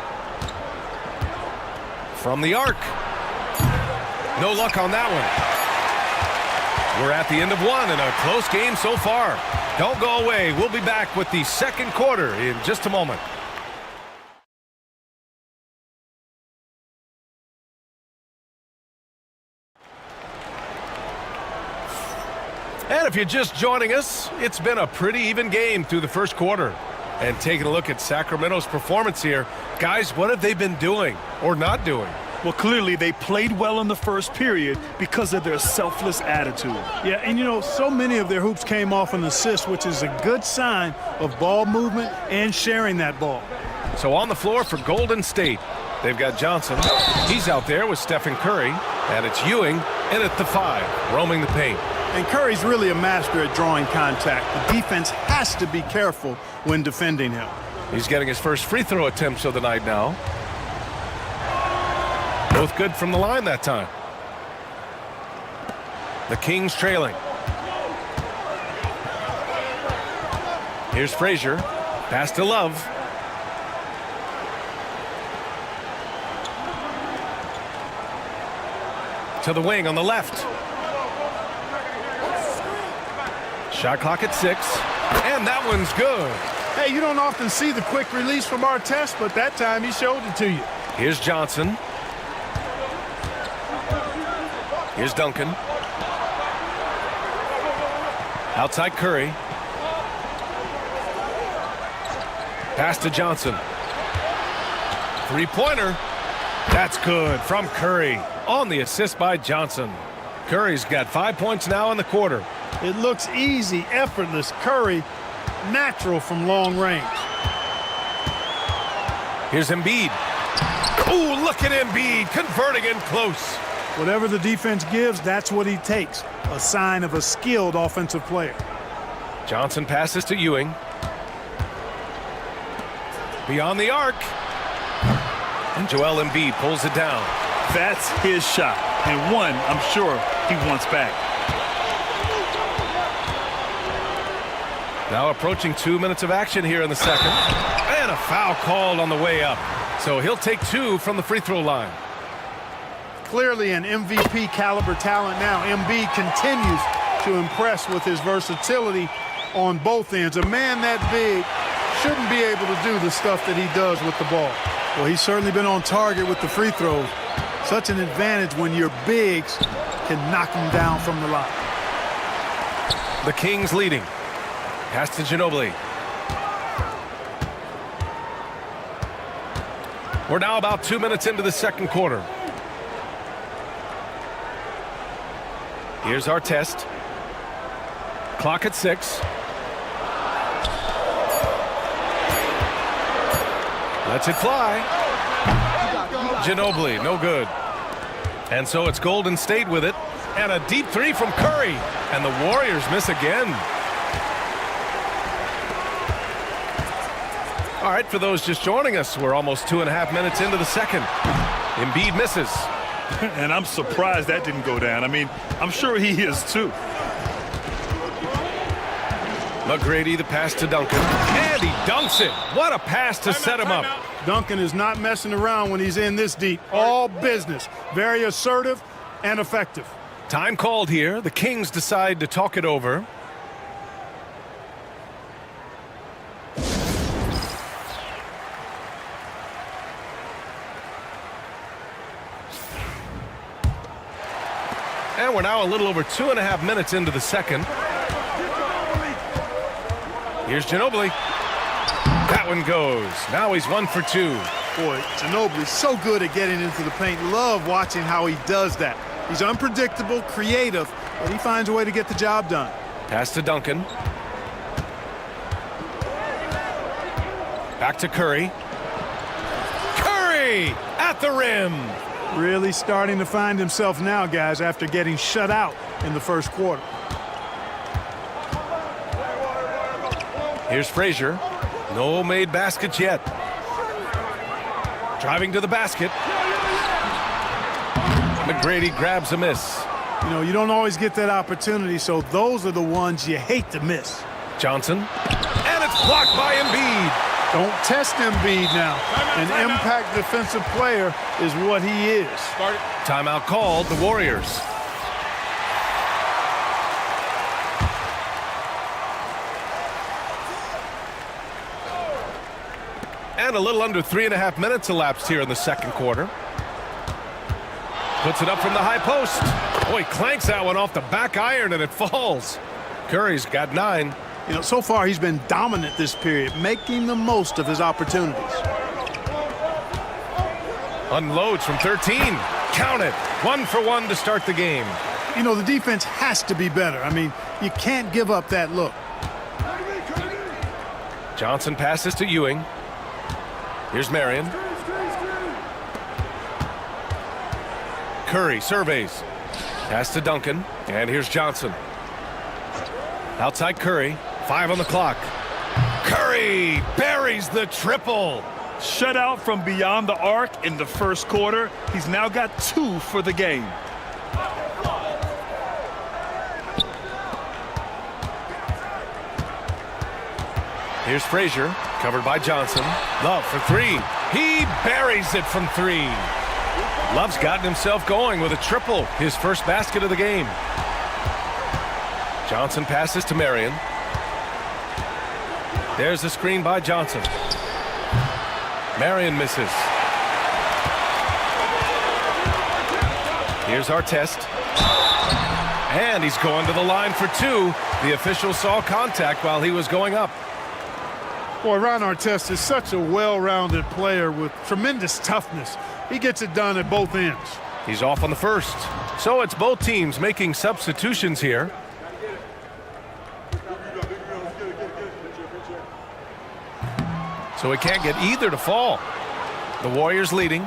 From the arc. No luck on that one. We're at the end of one and a close game so far. Don't go away. We'll be back with the second quarter in just a moment. And if you're just joining us, it's been a pretty even game through the first quarter. And taking a look at Sacramento's performance here, guys, what have they been doing or not doing? Well, clearly they played well in the first period because of their selfless attitude. Yeah, and you know, so many of their hoops came off an assist, which is a good sign of ball movement and sharing that ball. So on the floor for Golden State, they've got Johnson. He's out there with Stephen Curry, and it's Ewing in at the 5, roaming the paint. And Curry's really a master at drawing contact. The defense has to be careful when defending him. He's getting his first free throw attempts of the night now. Both good from the line that time. The Kings trailing. Here's Frazier. Pass to Love. To the wing on the left. Shot clock at 6. And that one's good. Hey, you don't often see the quick release from Artest, but that time he showed it to you. Here's Johnson. Here's Duncan. Outside Curry. Pass to Johnson. Three-pointer. That's good from Curry on the assist by Johnson. Curry's got 5 points now in the quarter. It looks easy, effortless. Curry, natural from long range. Here's Embiid. Oh, look at Embiid converting in close. Whatever the defense gives, that's what he takes. A sign of a skilled offensive player. Johnson passes to Ewing. Beyond the arc. And Joel Embiid pulls it down. That's his shot. And one, I'm sure, he wants back. Now approaching 2 minutes of action here in the second. And a foul called on the way up. So he'll take 2 from the free throw line. Clearly an MVP caliber talent now. Embiid continues to impress with his versatility on both ends. A man that big shouldn't be able to do the stuff that he does with the ball. Well, he's certainly been on target with the free throws. Such an advantage when your bigs can knock them down from the line. The Kings leading. Pass to Ginobili. We're now about 2 minutes into the second quarter. Here's Artest. Clock at 6. Lets it fly. Ginobili, no good. And so it's Golden State with it. And a deep three from Curry. And the Warriors miss again. All right, for those just joining us, we're almost 2.5 minutes into the second. Embiid misses. And I'm surprised that didn't go down. I mean, I'm sure he is too. McGrady, the pass to Duncan. And he dunks it. What a pass to set him up. Duncan is not messing around when he's in this deep. All business. Very assertive and effective. Time called here. The Kings decide to talk it over. And we're now a little over 2.5 minutes into the second. Here's Ginobili. That one goes. Now he's 1 for 2. Boy, Ginobili's so good at getting into the paint. Love watching how he does that. He's unpredictable, creative, but he finds a way to get the job done. Pass to Duncan. Back to Curry. Curry at the rim. Really starting to find himself now, guys, after getting shut out in the first quarter. Here's Frazier. No made baskets yet. Driving to the basket. McGrady grabs a miss. You know, you don't always get that opportunity, so those are the ones you hate to miss. Johnson. And it's blocked by Embiid. Don't test Embiid now. An impact defensive player is what he is. Timeout called, the Warriors. And a little under 3.5 minutes elapsed here in the second quarter. Puts it up from the high post. Oh, he clanks that one off the back iron and it falls. Curry's got 9. You know, so far he's been dominant this period, making the most of his opportunities. Unloads from 13. Count it. 1 for 1 to start the game. You know, the defense has to be better. I mean, you can't give up that look. Johnson passes to Ewing. Here's Marion. Curry surveys. Pass to Duncan. And here's Johnson. Outside Curry. 5 on the clock. Curry buries the triple. Shut out from beyond the arc in the first quarter. He's now got 2 for the game. Here's Frazier, covered by Johnson. Love for 3. He buries it from 3. Love's gotten himself going with a triple, his first basket of the game. Johnson passes to Marion. There's the screen by Johnson. Marion misses. Here's Artest. And he's going to the line for 2. The official saw contact while he was going up. Boy, Ron Artest is such a well-rounded player with tremendous toughness. He gets it done at both ends. He's off on the first. So it's both teams making substitutions here. So he can't get either to fall. The Warriors leading.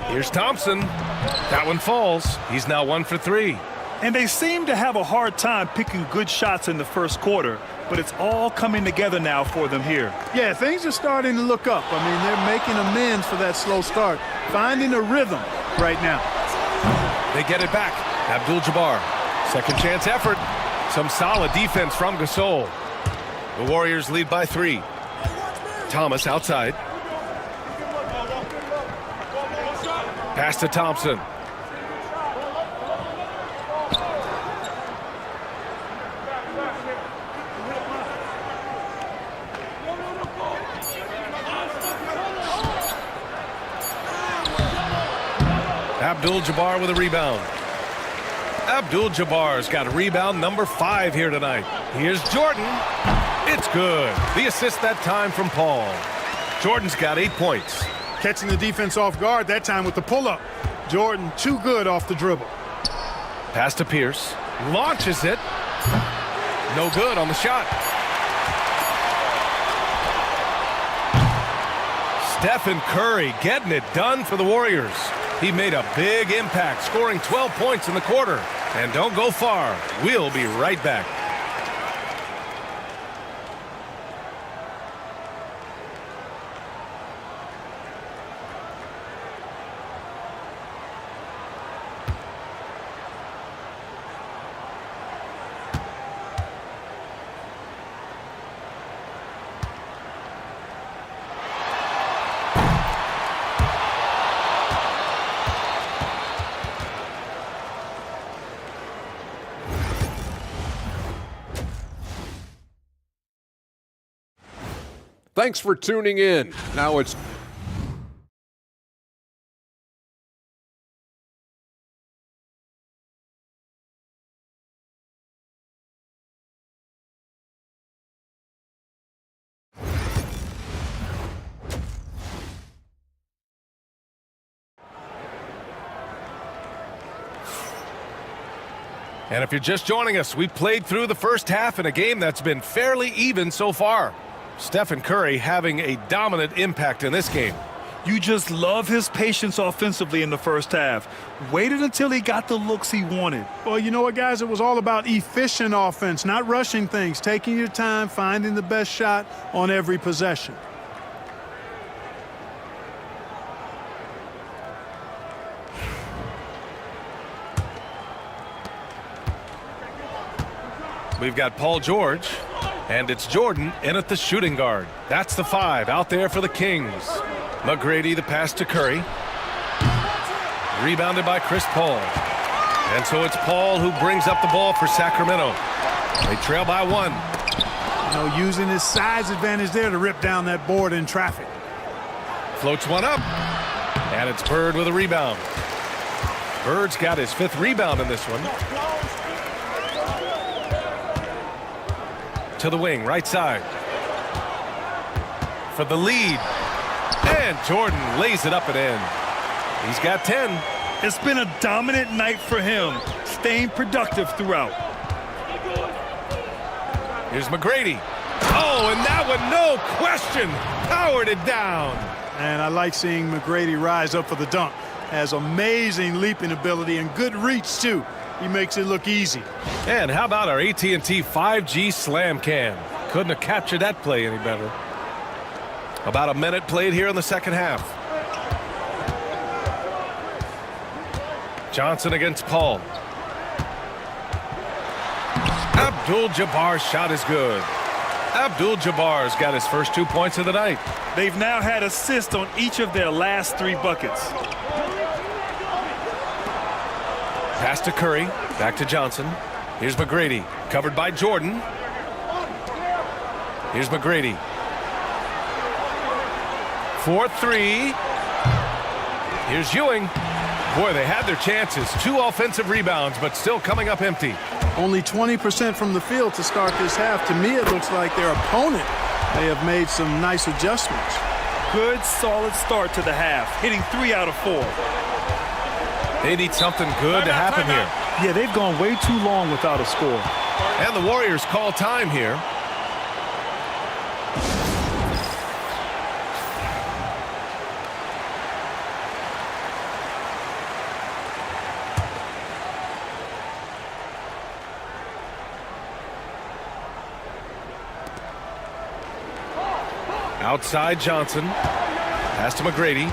Here's Thompson. That one falls. He's now 1 for 3. And they seem to have a hard time picking good shots in the first quarter, but it's all coming together now for them here. Yeah, things are starting to look up. I mean, they're making amends for that slow start, finding a rhythm right now. They get it back. Abdul-Jabbar. Second chance effort. Some solid defense from Gasol. The Warriors lead by 3. Thomas outside. Pass to Thompson. Abdul-Jabbar with a rebound. Abdul-Jabbar's got a rebound number 5 here tonight. Here's Jordan. It's good. The assist that time from Paul. Jordan's got 8 points. Catching the defense off guard that time with the pull-up. Jordan too good off the dribble. Pass to Pierce. Launches it. No good on the shot. Stephen Curry getting it done for the Warriors. He made a big impact, scoring 12 points in the quarter. And don't go far. We'll be right back. Thanks for tuning in. Now it's And if you're just joining us, we played through the first half in a game that's been fairly even so far. Stephen Curry having a dominant impact in this game. You just love his patience offensively in the first half. Waited until he got the looks he wanted. Well, you know what, guys? It was all about efficient offense, not rushing things, taking your time, finding the best shot on every possession. We've got Paul George, and it's Jordan in at the shooting guard. That's the 5 out there for the Kings. McGrady, the pass to Curry. Rebounded by Chris Paul. And so it's Paul who brings up the ball for Sacramento. They trail by 1. You know, using his size advantage there to rip down that board in traffic. Floats one up. And it's Bird with a rebound. Bird's got his 5th rebound in this one. To the wing, right side. For the lead. And Jordan lays it up and in. He's got 10. It's been a dominant night for him, staying productive throughout. Here's McGrady. Oh, and that one, no question, powered it down. And I like seeing McGrady rise up for the dunk. Has amazing leaping ability and good reach, too. He makes it look easy. And how about our AT&T 5G Slam Cam? Couldn't have captured that play any better. About a minute played here in the second half. Johnson against Paul. Abdul-Jabbar's shot is good. Abdul-Jabbar's got his first 2 points of the night. They've now had assists on each of their last 3 buckets. Pass to Curry, back to Johnson. Here's McGrady, covered by Jordan. Here's McGrady. 4-3. Here's Ewing. Boy, they had their chances. 2 offensive rebounds, but still coming up empty. Only 20% from the field to start this half. To me, it looks like their opponent may have made some nice adjustments. Good, solid start to the half, hitting 3 out of 4. They need something good to happen here. Yeah, they've gone way too long without a score. And the Warriors call time here. Outside Johnson. Pass to McGrady.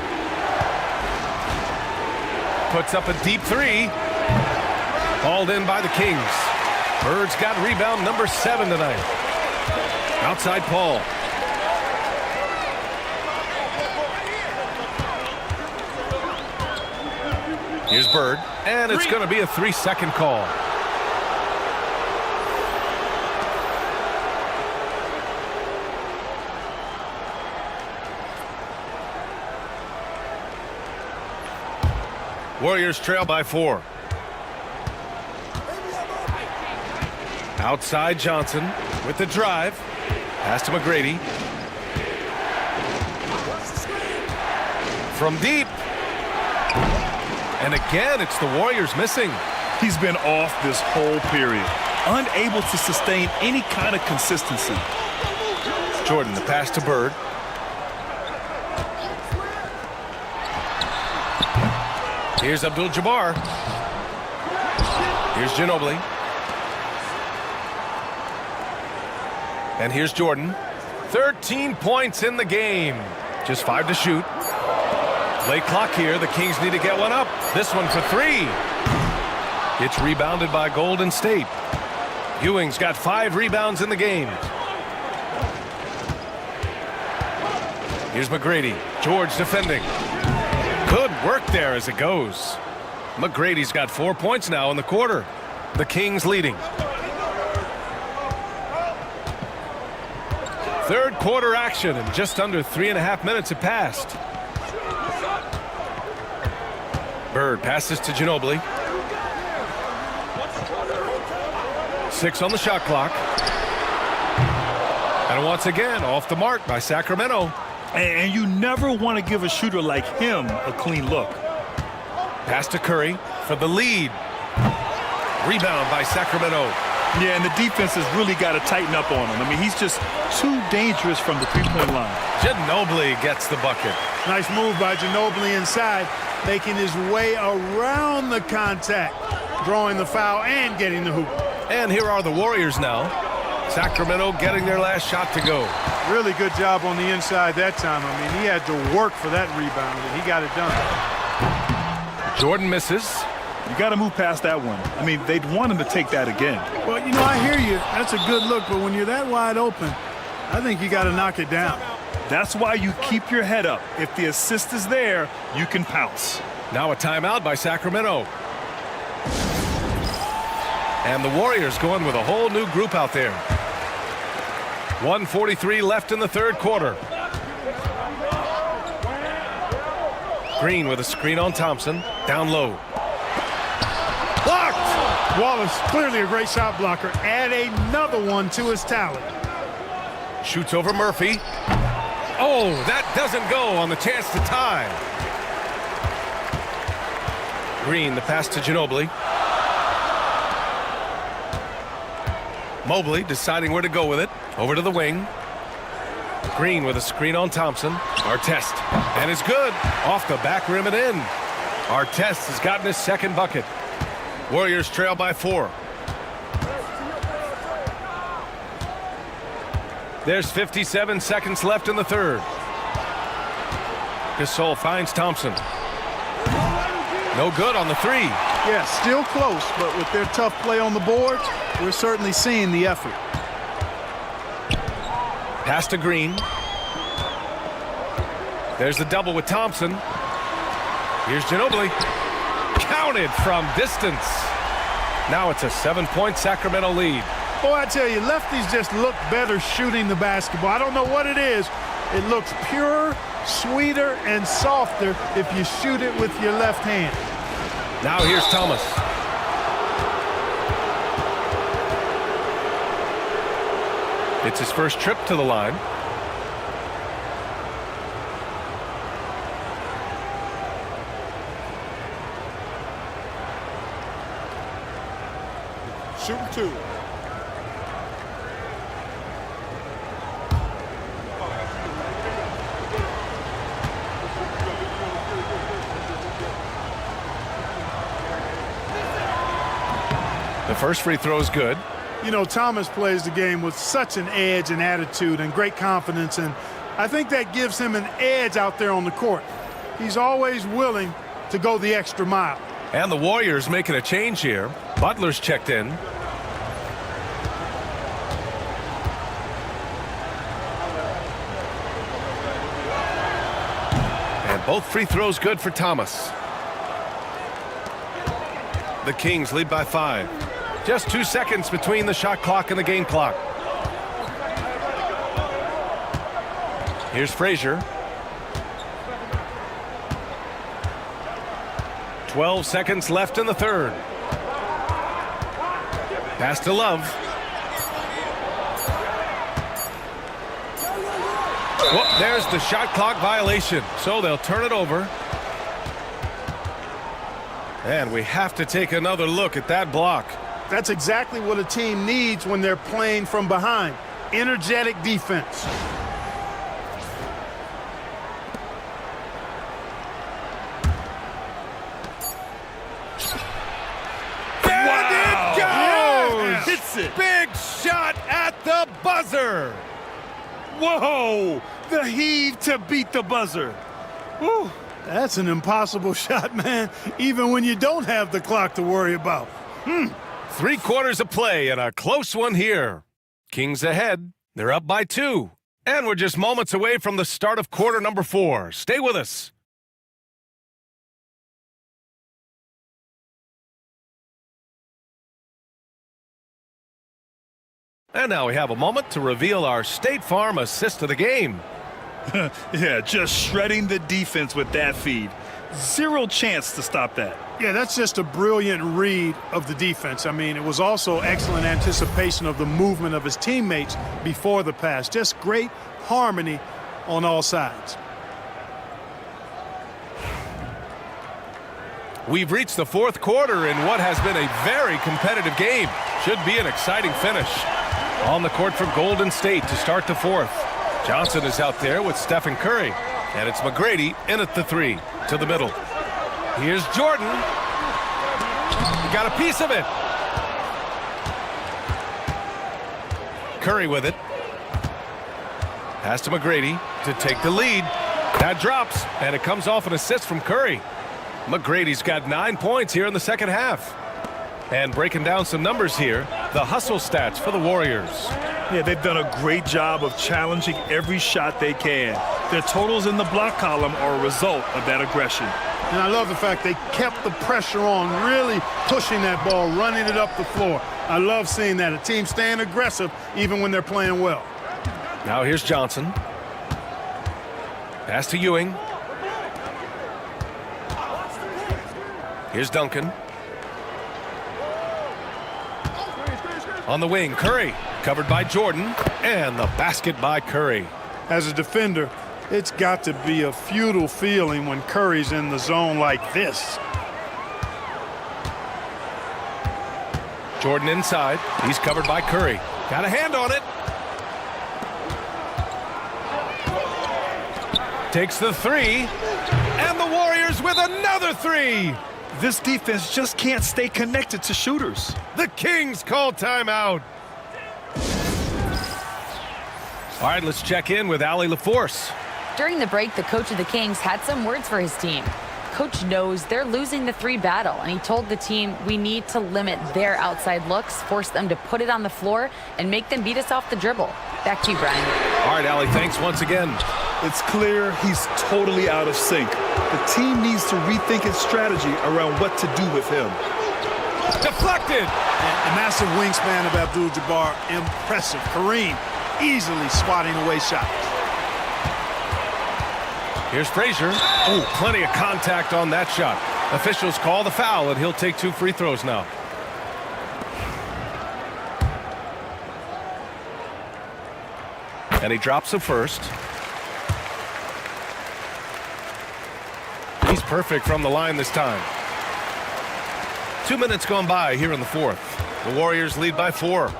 Puts up a deep 3. Hauled in by the Kings. Bird's got rebound number 7 tonight. Outside Paul. Here's Bird. And it's going to be a 3-second call. Warriors trail by 4. Outside Johnson with the drive. Pass to McGrady. From deep. And again, it's the Warriors missing. He's been off this whole period, unable to sustain any kind of consistency. Jordan, the pass to Bird. Here's Abdul-Jabbar. Here's Ginobili. And here's Jordan. 13 points in the game. Just 5 to shoot. Late clock here. The Kings need to get one up. This one for 3. It's rebounded by Golden State. Ewing's got 5 rebounds in the game. Here's McGrady. George defending. Good work there as it goes. McGrady's got 4 points now in the quarter. The Kings leading. Third quarter action, and just under 3.5 minutes have passed. Bird passes to Ginobili. 6 on the shot clock. And once again, off the mark by Sacramento. And you never want to give a shooter like him a clean look. Pass to Curry for the lead. Rebound by Sacramento. Yeah, and the defense has really got to tighten up on him. I mean, he's just too dangerous from the three-point line. Ginobili gets the bucket. Nice move by Ginobili inside, making his way around the contact, drawing the foul and getting the hoop. And here are the Warriors now. Sacramento getting their last shot to go. Really good job on the inside that time. I mean, he had to work for that rebound, and he got it done. Jordan misses. You got to move past that one. I mean, they'd want him to take that again. Well, you know, I hear you. That's a good look, but when you're that wide open, I think you got to knock it down. That's why you keep your head up. If the assist is there, you can pounce. Now a timeout by Sacramento. And the Warriors going with a whole new group out there. 1:43 left in the third quarter. Green with a screen on Thompson. Down low. Blocked! Wallace, clearly a great shot blocker. Add another one to his talent. Shoots over Murphy. Oh, that doesn't go on the chance to tie. Green, the pass to Ginobili. Mobley deciding where to go with it. Over to the wing. Green with a screen on Thompson. Artest. And it's good. Off the back rim and in. Artest has gotten his second bucket. Warriors trail by 4. There's 57 seconds left in the third. Gasol finds Thompson. No good on the 3. Yeah, still close, but with their tough play on the boards, we're certainly seeing the effort. Pass to Green. There's the double with Thompson. Here's Ginobili. Counted from distance. Now it's a 7-point Sacramento lead. Boy, I tell you, lefties just look better shooting the basketball. I don't know what it is. It looks purer, sweeter, and softer if you shoot it with your left hand. Now here's Thomas. It's his first trip to the line. Shooting 2. The first free throw is good. You know, Thomas plays the game with such an edge and attitude and great confidence, and I think that gives him an edge out there on the court. He's always willing to go the extra mile. And the Warriors making a change here. Butler's checked in. And both free throws good for Thomas. The Kings lead by 5. Just 2 seconds between the shot clock and the game clock. Here's Frazier. 12 seconds left in the third. Pass to Love. Well, there's the shot clock violation, so they'll turn it over. And we have to take another look at that block. That's exactly what a team needs when they're playing from behind. Energetic defense. Hits it. Big shot at the buzzer. Whoa! The heave to beat the buzzer. Whew, that's an impossible shot, man, even when you don't have the clock to worry about. 3/4 of play and a close one here. Kings ahead. They're up by 2. And we're just moments away from the start of quarter number 4. Stay with us. And now we have a moment to reveal our State Farm assist of the game. Yeah, just shredding the defense with that feed. Zero chance to stop that. Yeah, that's just a brilliant read of the defense. I mean, it was also excellent anticipation of the movement of his teammates before the pass. Just great harmony on all sides. We've reached the 4th quarter in what has been a very competitive game. Should be an exciting finish. On the court for Golden State to start the 4th. Johnson is out there with Stephen Curry. And it's McGrady in at the 3 to the middle. Here's Jordan. He got a piece of it. Curry with it. Pass to McGrady to take the lead. That drops, and it comes off an assist from Curry. McGrady's got 9 points here in the second half. And breaking down some numbers here, the hustle stats for the Warriors. Yeah, they've done a great job of challenging every shot they can. Their totals in the block column are a result of that aggression. And I love the fact they kept the pressure on, really pushing that ball, running it up the floor. I love seeing that. A team staying aggressive even when they're playing well. Now here's Johnson. Pass to Ewing. Here's Duncan. On the wing, Curry, covered by Jordan, and the basket by Curry. As a defender, it's got to be a futile feeling when Curry's in the zone like this. Jordan inside. He's covered by Curry. Got a hand on it. Takes the 3. And the Warriors with another 3. This defense just can't stay connected to shooters. The Kings call timeout. All right, let's check in with Allie LaForce. During the break, the coach of the Kings had some words for his team. Coach knows they're losing the 3 battle, and he told the team, we need to limit their outside looks, force them to put it on the floor, and make them beat us off the dribble. Back to you, Brian. All right, Allie, thanks once again. It's clear he's totally out of sync. The team needs to rethink its strategy around what to do with him. Deflected! The massive wingspan of Abdul-Jabbar, impressive. Kareem easily swatting away shots. Here's Frazier. Oh, plenty of contact on that shot. Officials call the foul, and he'll take 2 free throws now. And he drops the first. He's perfect from the line this time. 2 minutes gone by here in the 4th. The Warriors lead by 4.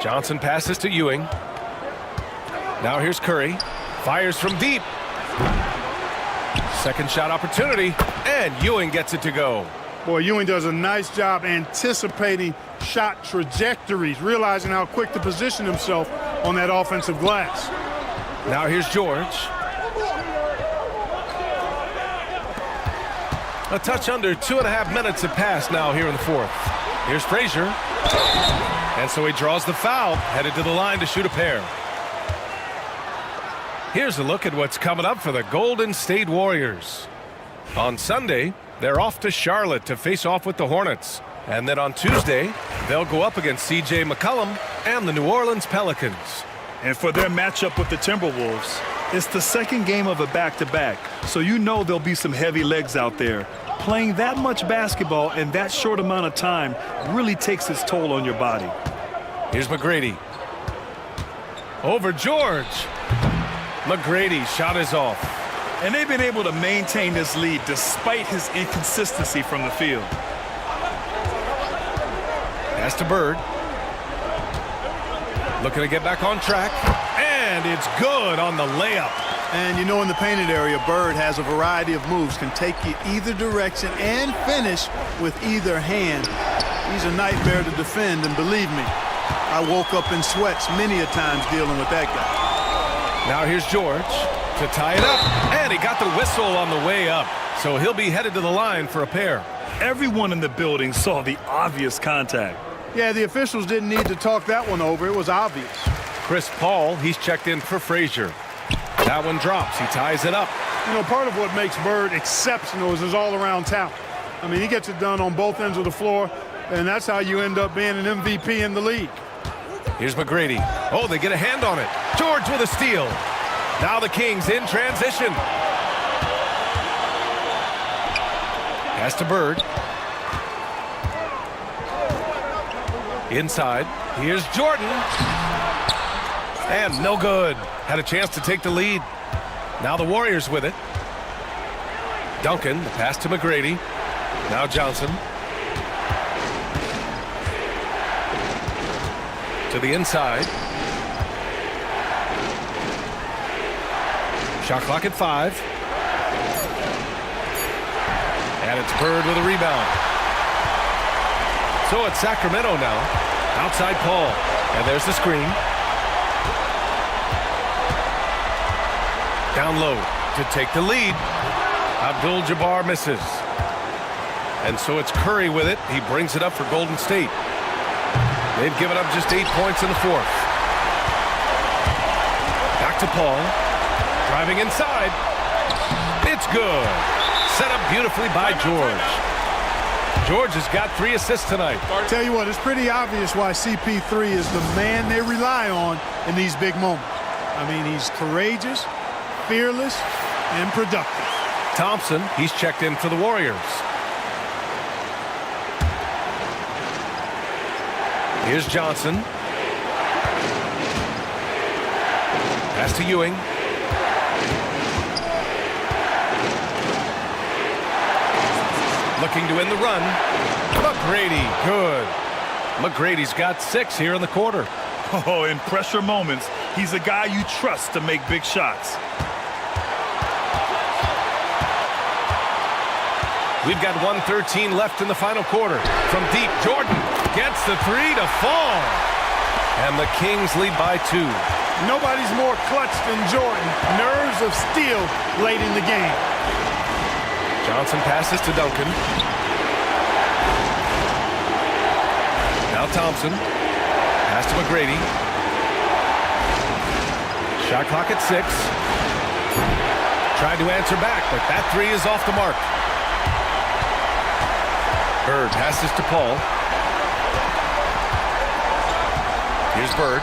Johnson passes to Ewing. Now here's Curry. Fires from deep. Second shot opportunity, and Ewing gets it to go. Boy, Ewing does a nice job anticipating shot trajectories, realizing how quick to position himself on that offensive glass. Now here's George. A touch under 2.5 minutes have passed now here in the 4th. Here's Frazier. And so he draws the foul, headed to the line to shoot a pair. Here's a look at what's coming up for the Golden State Warriors. On Sunday, they're off to Charlotte to face off with the Hornets. And then on Tuesday, they'll go up against C.J. McCollum and the New Orleans Pelicans. And for their matchup with the Timberwolves, it's the second game of a back-to-back, so you know there'll be some heavy legs out there. Playing that much basketball in that short amount of time really takes its toll on your body. Here's McGrady. Over George. McGrady's shot is off. And they've been able to maintain this lead despite his inconsistency from the field. Pass to Bird. Looking to get back on track. And it's good on the layup. And you know, in the painted area, Bird has a variety of moves, can take you either direction and finish with either hand. He's a nightmare to defend, and believe me, I woke up in sweats many a times dealing with that guy. Now here's George to tie it up, and he got the whistle on the way up, so he'll be headed to the line for a pair. Everyone in the building saw the obvious contact. Yeah, the officials didn't need to talk that one over. It was obvious. Chris Paul, he's checked in for Frazier. That one drops. He ties it up. You know, part of what makes Bird exceptional is his all-around talent. I mean, he gets it done on both ends of the floor, and that's how you end up being an MVP in the league. Here's McGrady. Oh, they get a hand on it. George with a steal. Now the Kings in transition. Pass to Bird. Inside. Here's Jordan. And no good. Had a chance to take the lead. Now the Warriors with it. Duncan, the pass to McGrady. Now Johnson. To the inside. Shot clock at 5. And it's Bird with a rebound. So it's Sacramento now. Outside Paul. And there's the screen. Down low to take the lead. Abdul-Jabbar misses. And so it's Curry with it. He brings it up for Golden State. They've given up just 8 points in the fourth. Back to Paul. Driving inside. It's good. Set up beautifully by George. George has got 3 assists tonight. Tell you what, it's pretty obvious why CP3 is the man they rely on in these big moments. I mean, he's courageous, fearless, and productive. Thompson, he's checked in for the Warriors. Here's Johnson. Pass to Ewing. Looking to win the run. McGrady, good. McGrady's got 6 here in the quarter. Oh, in pressure moments, he's a guy you trust to make big shots. We've got 1:13 left in the final quarter. From deep, Jordan gets the 3 to fall. And the Kings lead by 2. Nobody's more clutch than Jordan. Nerves of steel late in the game. Johnson passes to Duncan. Now Thompson. Pass to McGrady. Shot clock at 6. Tried to answer back, but that 3 is off the mark. Bird passes to Paul. Here's Bird.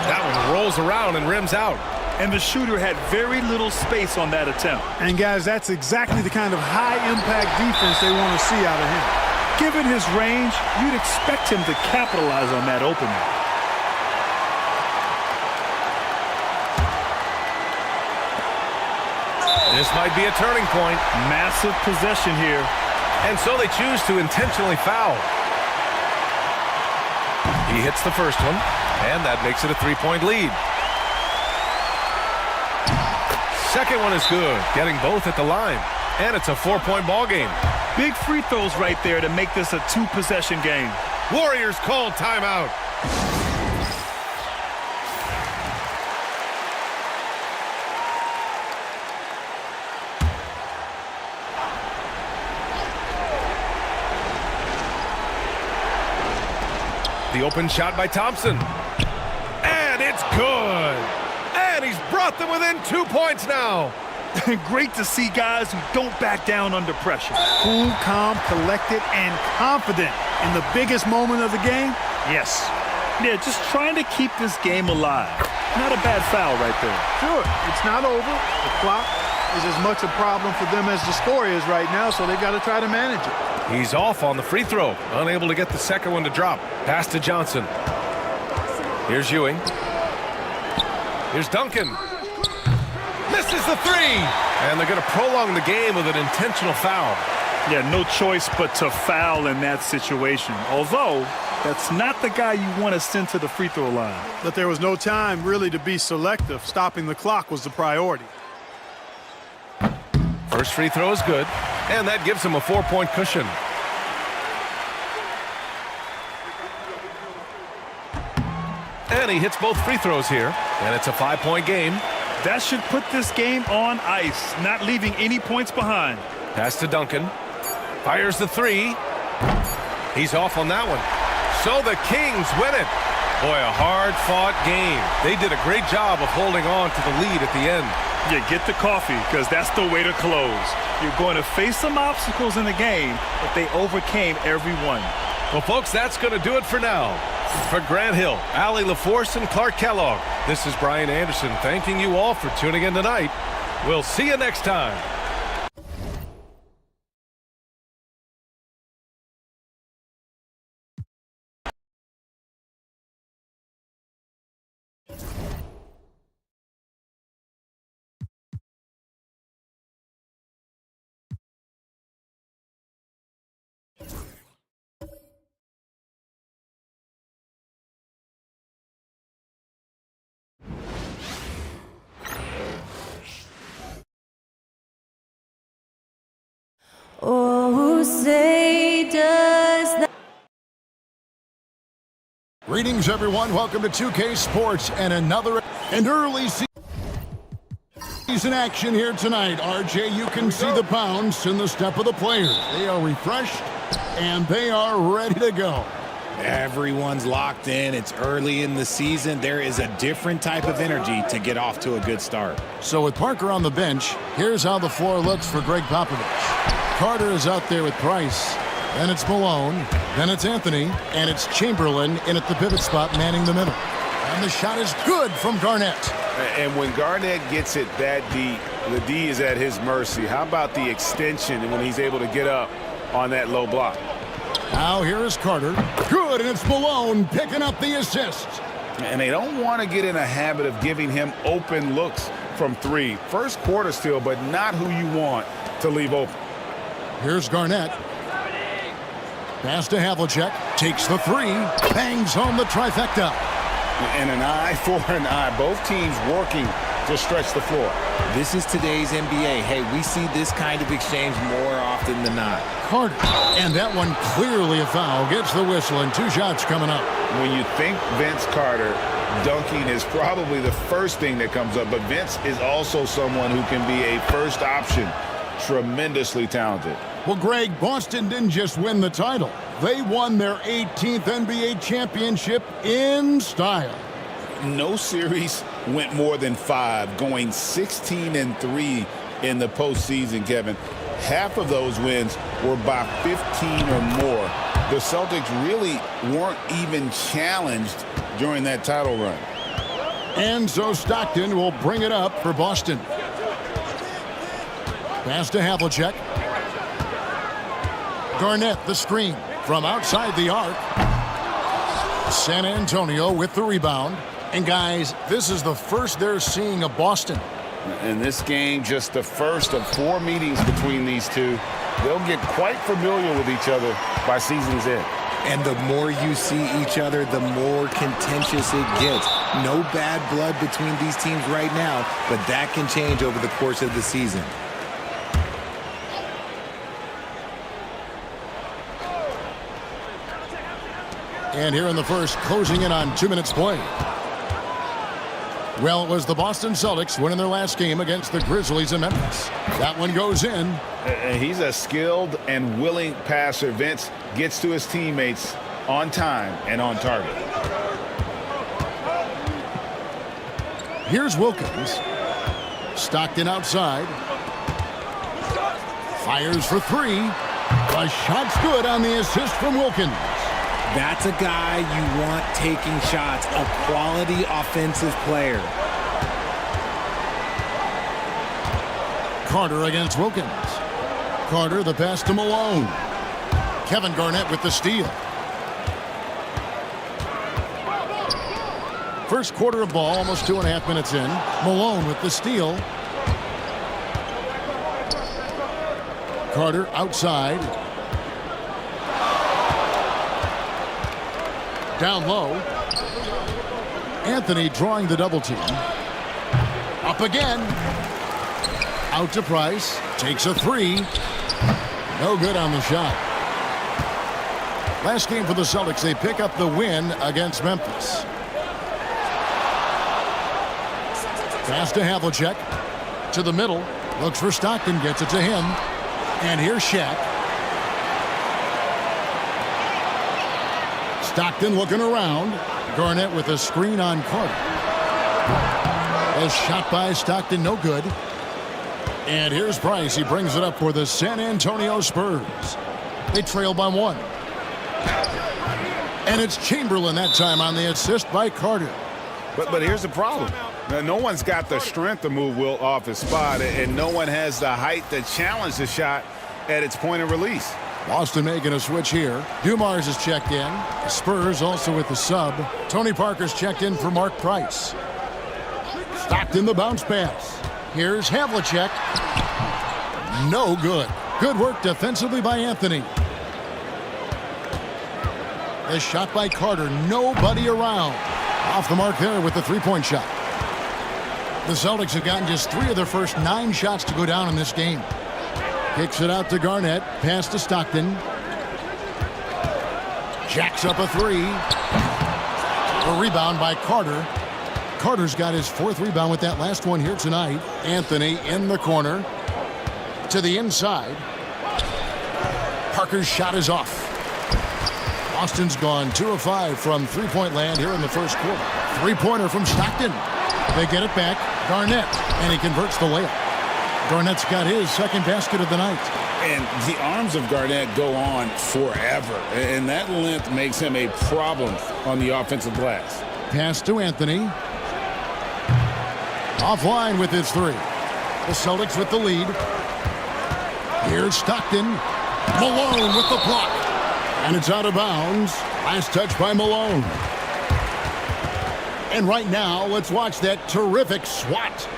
That one rolls around and rims out. And the shooter had very little space on that attempt. And guys, that's exactly the kind of high-impact defense they want to see out of him. Given his range, you'd expect him to capitalize on that opening. This might be a turning point. Massive possession here. And so they choose to intentionally foul. He hits the first one, and that makes it a 3-point lead. Second one is good, getting both at the line. And it's a 4-point ball game. Big free throws right there to make this a 2-possession game. Warriors call timeout. The open shot by Thompson. And it's good. And he's brought them within 2 points now. Great to see guys who don't back down under pressure. Cool, calm, collected, and confident in the biggest moment of the game. Yes. Yeah, just trying to keep this game alive. Not a bad foul right there. Sure, it's not over. The clock is as much a problem for them as the score is right now, so they've got to try to manage it. He's off on the free throw, unable to get the second one to drop. Pass to Johnson. Here's Ewing. Here's Duncan. Misses the three. And they're going to prolong the game with an intentional foul. Yeah, no choice but to foul in that situation. Although, that's not the guy you want to send to the free throw line. But there was no time really to be selective. Stopping the clock was the priority. First free throw is good, and that gives him a 4-point cushion. And he hits both free throws here, and it's a 5-point game. That should put this game on ice, not leaving any points behind. Pass to Duncan. Fires the three. He's off on that one. So the Kings win it. Boy, a hard-fought game. They did a great job of holding on to the lead at the end. Yeah, get the coffee, because that's the way to close. You're going to face some obstacles in the game, but they overcame every one. Well, folks, that's going to do it for now. For Grant Hill, Allie LaForce, and Clark Kellogg, this is Brian Anderson thanking you all for tuning in tonight. We'll see you next time. Oh, say does that. Greetings, everyone. Welcome to 2K Sports and another early season action here tonight. RJ, you can see the bounce in the step of the players. They are refreshed and they are ready to go. Everyone's locked in. It's early in the season. There is a different type of energy to get off to a good start. So with Parker on the bench, here's how the floor looks for Greg Popovich. Carter is out there with Price. Then it's Malone. Then it's Anthony. And it's Chamberlain in at the pivot spot, manning the middle. And the shot is good from Garnett. And when Garnett gets it that deep, the D is at his mercy. How about the extension when he's able to get up on that low block? Now here is Carter. Good, and it's Malone picking up the assist. And they don't want to get in a habit of giving him open looks from three. First quarter still, but not who you want to leave open. Here's Garnett. Pass to Havlicek. Takes the three. Bangs home the trifecta. And an eye for an eye. Both teams working to stretch the floor. This is today's NBA. Hey, we see this kind of exchange more often than not. Carter. And that one clearly a foul. Gets the whistle and 2 shots coming up. When you think Vince Carter, dunking is probably the first thing that comes up. But Vince is also someone who can be a first option. Tremendously talented. Well, Greg, Boston didn't just win the title. They won their 18th NBA championship in style. No series went more than 5, going 16-3 in the postseason, Kevin. Half of those wins were by 15 or more. The Celtics really weren't even challenged during that title run. And so Stockton will bring it up for Boston. Pass to Havlicek. Garnett, the screen from outside the arc. San Antonio with the rebound. And guys, this is the first they're seeing of Boston. In this game, just the first of 4 meetings between these two. They'll get quite familiar with each other by season's end. And the more you see each other, the more contentious it gets. No bad blood between these teams right now, but that can change over the course of the season. And here in the first, closing in on 2 minutes play. Well, it was the Boston Celtics winning their last game against the Grizzlies in Memphis. That one goes in. He's a skilled and willing passer. Vince gets to his teammates on time and on target. Here's Wilkins. Stockton outside. Fires for 3. The shot's good on the assist from Wilkins. That's a guy you want taking shots, a quality offensive player. Carter against Wilkins. Carter, the pass to Malone. Kevin Garnett with the steal. First quarter of ball, almost 2.5 minutes in. Malone with the steal. Carter outside. Down low. Anthony drawing the double team. Up again. Out to Price. Takes a three. No good on the shot. Last game for the Celtics, they pick up the win against Memphis. Pass to Havlicek. To the middle. Looks for Stockton. Gets it to him. And here's Shaq. Stockton looking around. Garnett with a screen on Carter. A shot by Stockton, no good. And here's Price. He brings it up for the San Antonio Spurs. They trail by 1. And it's Chamberlain that time on the assist by Carter. But here's the problem. Now, no one's got the strength to move Wilt off his spot, and no one has the height to challenge the shot at its point of release. Boston making a switch here. Dumars is checked in. The Spurs also with the sub. Tony Parker's checked in for Mark Price. Stockton the bounce pass. Here's Havlicek. No good. Good work defensively by Anthony. The shot by Carter. Nobody around. Off the mark there with the three-point shot. The Celtics have gotten just 3 of their first 9 shots to go down in this game. Kicks it out to Garnett. Pass to Stockton. Jacks up a 3. A rebound by Carter. Carter's got his 4th rebound with that last one here tonight. Anthony in the corner. To the inside. Parker's shot is off. Boston's gone 2 of 5 from three-point land here in the first quarter. Three-pointer from Stockton. They get it back. Garnett. And he converts the layup. Garnett's got his 2nd basket of the night. And the arms of Garnett go on forever. And that length makes him a problem on the offensive glass. Pass to Anthony. Offline with his 3. The Celtics with the lead. Here's Stockton. Malone with the block. And it's out of bounds. Last touch by Malone. And right now, let's watch that terrific swat.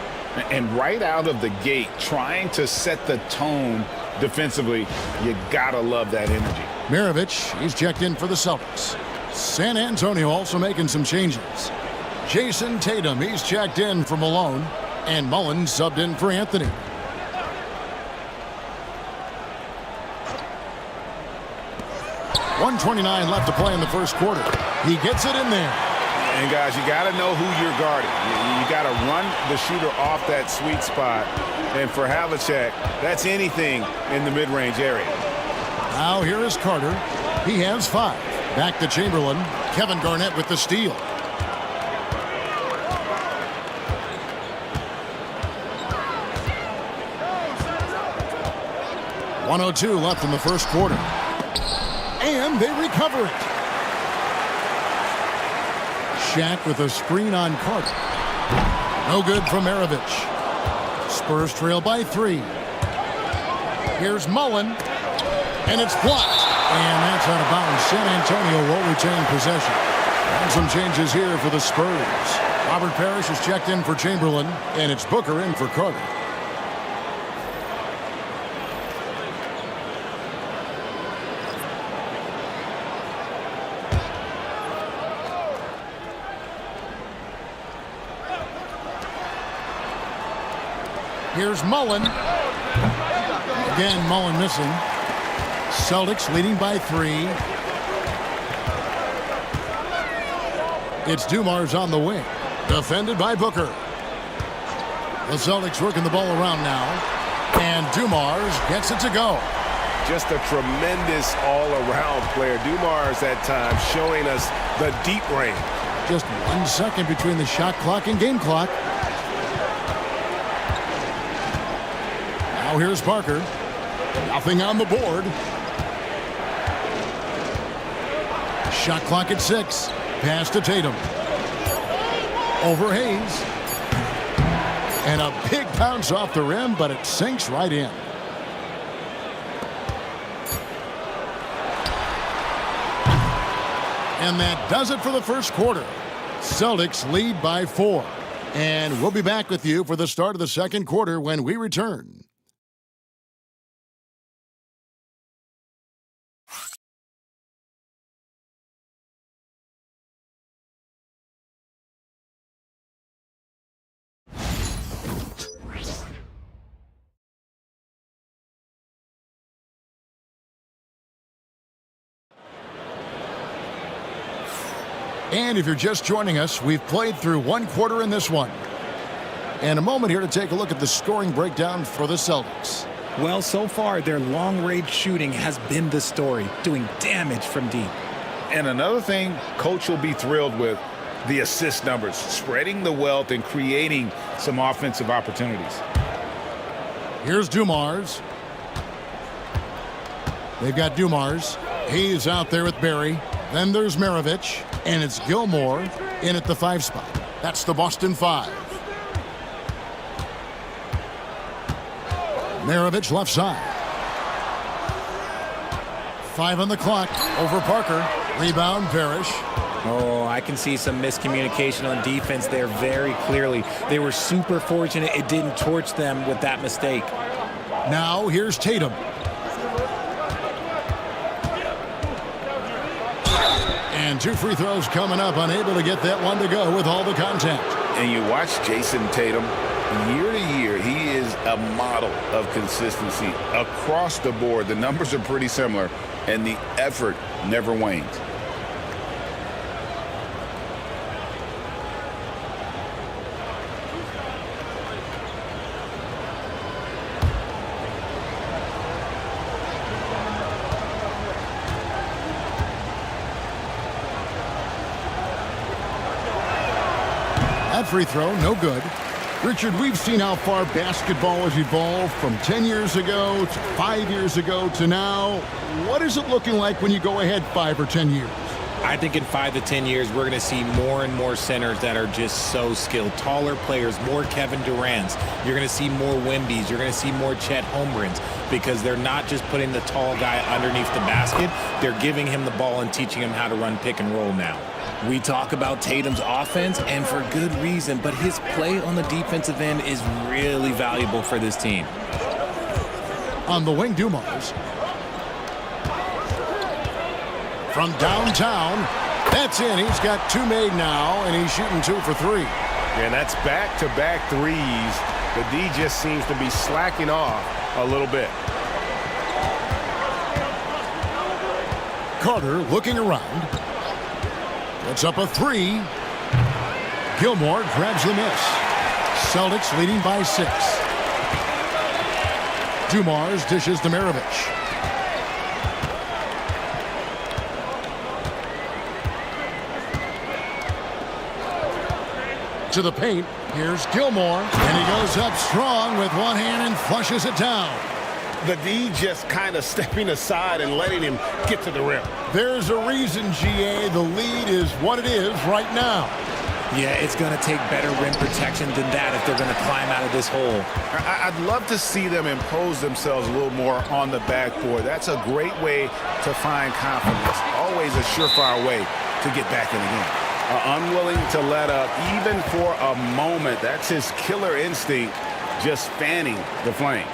And right out of the gate, trying to set the tone defensively, you gotta love that energy. Maravich, he's checked in for the Celtics. San Antonio also making some changes. Jason Tatum, he's checked in for Malone. And Mullen subbed in for Anthony. .129 left to play in the first quarter. He gets it in there. And guys, you got to know who you're guarding. You got to run the shooter off that sweet spot. And for Havlicek, that's anything in the mid-range area. Now here is Carter. He has 5. Back to Chamberlain. Kevin Garnett with the steal. .102 left in the first quarter. And they recover it. Shaq with a screen on Carter. No good from Maravich. Spurs trail by 3. Here's Mullen. And it's blocked. And that's out of bounds. San Antonio will retain possession. And some changes here for the Spurs. Robert Parrish is checked in for Chamberlain. And it's Booker in for Carter. Here's Mullen. Again, Mullen missing. Celtics leading by 3. It's Dumars on the wing. Defended by Booker. The Celtics working the ball around now. And Dumars gets it to go. Just a tremendous all-around player. Dumars at times showing us the deep range. Just 1 second between the shot clock and game clock. Now here's Parker. Nothing on the board. Shot clock at 6. Pass to Tatum. Over Hayes. And a big bounce off the rim, but it sinks right in. And that does it for the first quarter. Celtics lead by 4. And we'll be back with you for the start of the second quarter when we return. And if you're just joining us, we've played through one quarter in this one. And a moment here to take a look at the scoring breakdown for the Celtics. Well, so far, their long-range shooting has been the story, doing damage from deep. And another thing coach will be thrilled with, the assist numbers, spreading the wealth and creating some offensive opportunities. Here's Dumars. They've got Dumars. He's out there with Barry. Then there's Maravich. And it's Gilmore in at the 5 spot. That's the Boston 5. Maravich left side. 5 on the clock. Over Parker. Rebound, Parrish. Oh, I can see some miscommunication on defense there very clearly. They were super fortunate it didn't torch them with that mistake. Now here's Tatum. And 2 free throws coming up, unable to get that one to go with all the contact. And you watch Jason Tatum, year to year, he is a model of consistency across the board. The numbers are pretty similar, and the effort never wanes. That free throw, no good. Richard, we've seen how far basketball has evolved from 10 years ago to 5 years ago to now. What is it looking like when you go ahead 5 or 10 years? I think in 5 to 10 years, we're going to see more and more centers that are just so skilled. Taller players, more Kevin Durant's. You're going to see more Wemby's. You're going to see more Chet Holmgrens because they're not just putting the tall guy underneath the basket. They're giving him the ball and teaching him how to run pick and roll now. We talk about Tatum's offense, and for good reason, but his play on the defensive end is really valuable for this team. On the wing, Dumars. From downtown, that's in. He's got 2 made now, and he's shooting 2 for 3. And that's back-to-back threes. The D just seems to be slacking off a little bit. Carter looking around. Puts up a 3. Gilmore grabs the miss. Celtics leading by 6. Dumars dishes to Maravich. To the paint. Here's Gilmore. And he goes up strong with one hand and flushes it down. The D just kind of stepping aside and letting him get to the rim. There's a reason, GA, the lead is what it is right now. Yeah, it's going to take better rim protection than that if they're going to climb out of this hole. I'd love to see them impose themselves a little more on the backboard. That's a great way to find confidence. Always a surefire way to get back in the game. Unwilling to let up even for a moment. That's his killer instinct, just fanning the flames.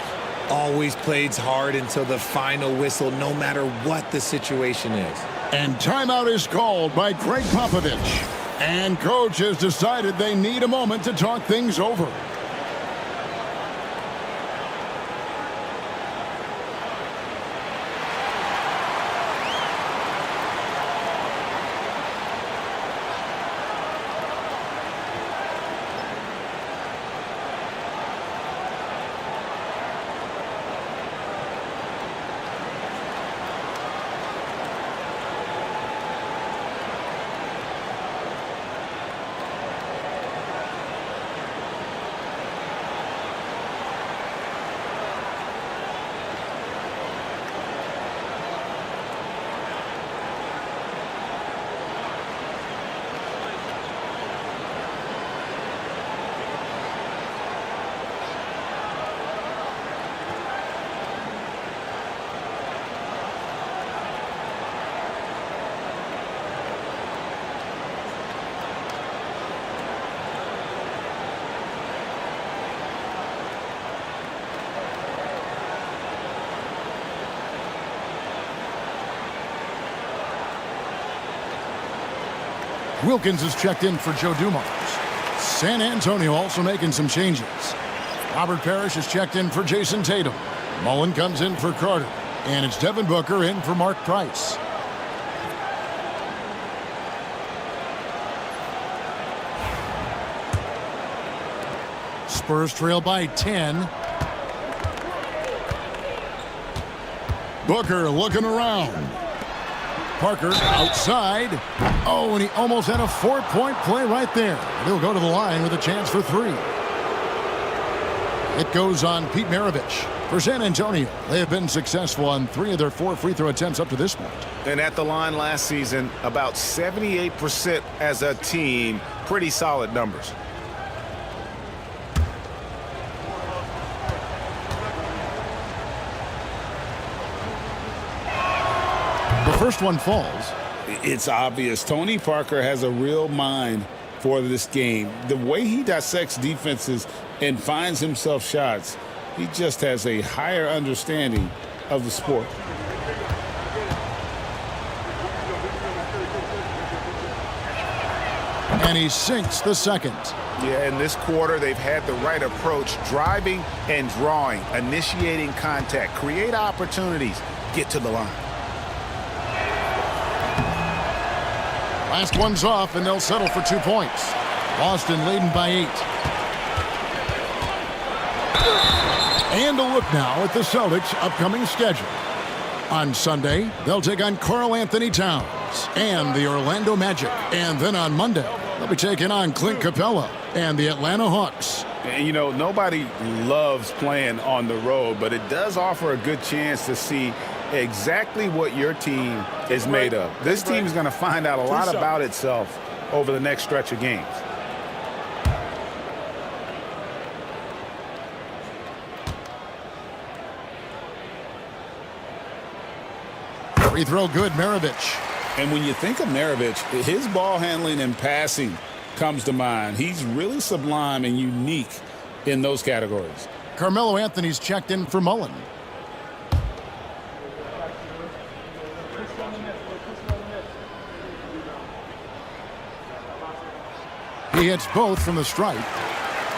Always plays hard until the final whistle, no matter what the situation is. And timeout is called by Greg Popovich. And coach has decided they need a moment to talk things over. Wilkins is checked in for Joe Dumars. San Antonio also making some changes. Robert Parrish is checked in for Jason Tatum. Mullen comes in for Carter. And it's Devin Booker in for Mark Price. Spurs trail by 10. Booker looking around. Parker outside. Oh, and he almost had a 4-point play right there. He'll go to the line with a chance for 3. It goes on Pete Maravich. For San Antonio, they have been successful on 3 of their 4 free throw attempts up to this point. And at the line last season, about 78% as a team. Pretty solid numbers. The first one falls. It's obvious. Tony Parker has a real mind for this game. The way he dissects defenses and finds himself shots, he just has a higher understanding of the sport. And he sinks the second. Yeah, in this quarter, they've had the right approach, driving and drawing, initiating contact, create opportunities, get to the line. Last one's off, and they'll settle for 2 points. Boston leading by 8. And a look now at the Celtics' upcoming schedule. On Sunday, they'll take on Karl Anthony Towns and the Orlando Magic. And then on Monday, they'll be taking on Clint Capella and the Atlanta Hawks. And, you know, nobody loves playing on the road, but it does offer a good chance to see exactly what your team is made of. This team is going to find out a lot about itself over the next stretch of games. Free throw good, Maravich. And when you think of Maravich, his ball handling and passing comes to mind. He's really sublime and unique in those categories. Carmelo Anthony's checked in for Mullen. He hits both from the stripe.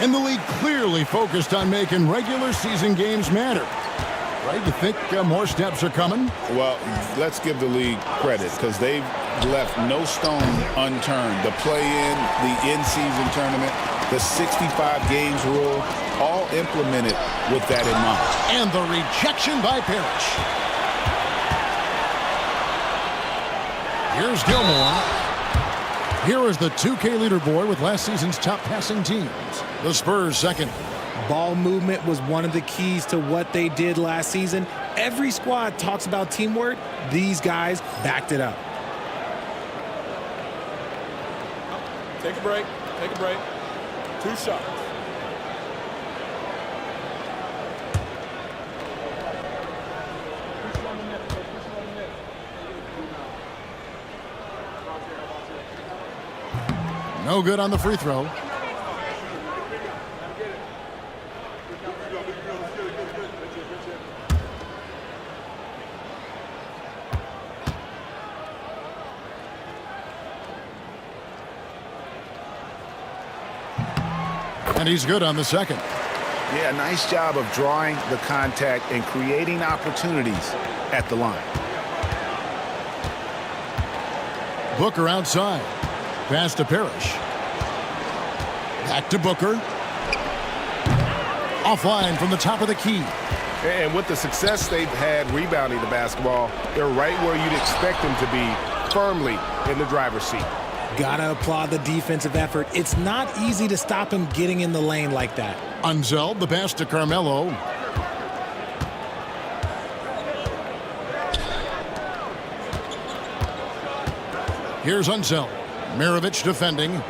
And the league clearly focused on making regular season games matter. Right? You think more steps are coming? Well, let's give the league credit because they've left no stone unturned. The play-in, the in-season tournament, the 65 games rule, all implemented with that in mind. And the rejection by Parrish. Here's Gilmore. Here is the 2K leaderboard with last season's top passing teams. The Spurs second. Ball movement was one of the keys to what they did last season. Every squad talks about teamwork. These guys backed it up. Take a break. Take a break. 2 shots. No good on the free throw. And he's good on the second. Yeah, nice job of drawing the contact and creating opportunities at the line. Booker outside. Pass to Parrish. Back to Booker. Offline from the top of the key. And with the success they've had rebounding the basketball, they're right where you'd expect them to be, firmly in the driver's seat. Gotta applaud the defensive effort. It's not easy to stop him getting in the lane like that. Unzeld, the pass to Carmelo. Here's Unzeld. Maravich defending.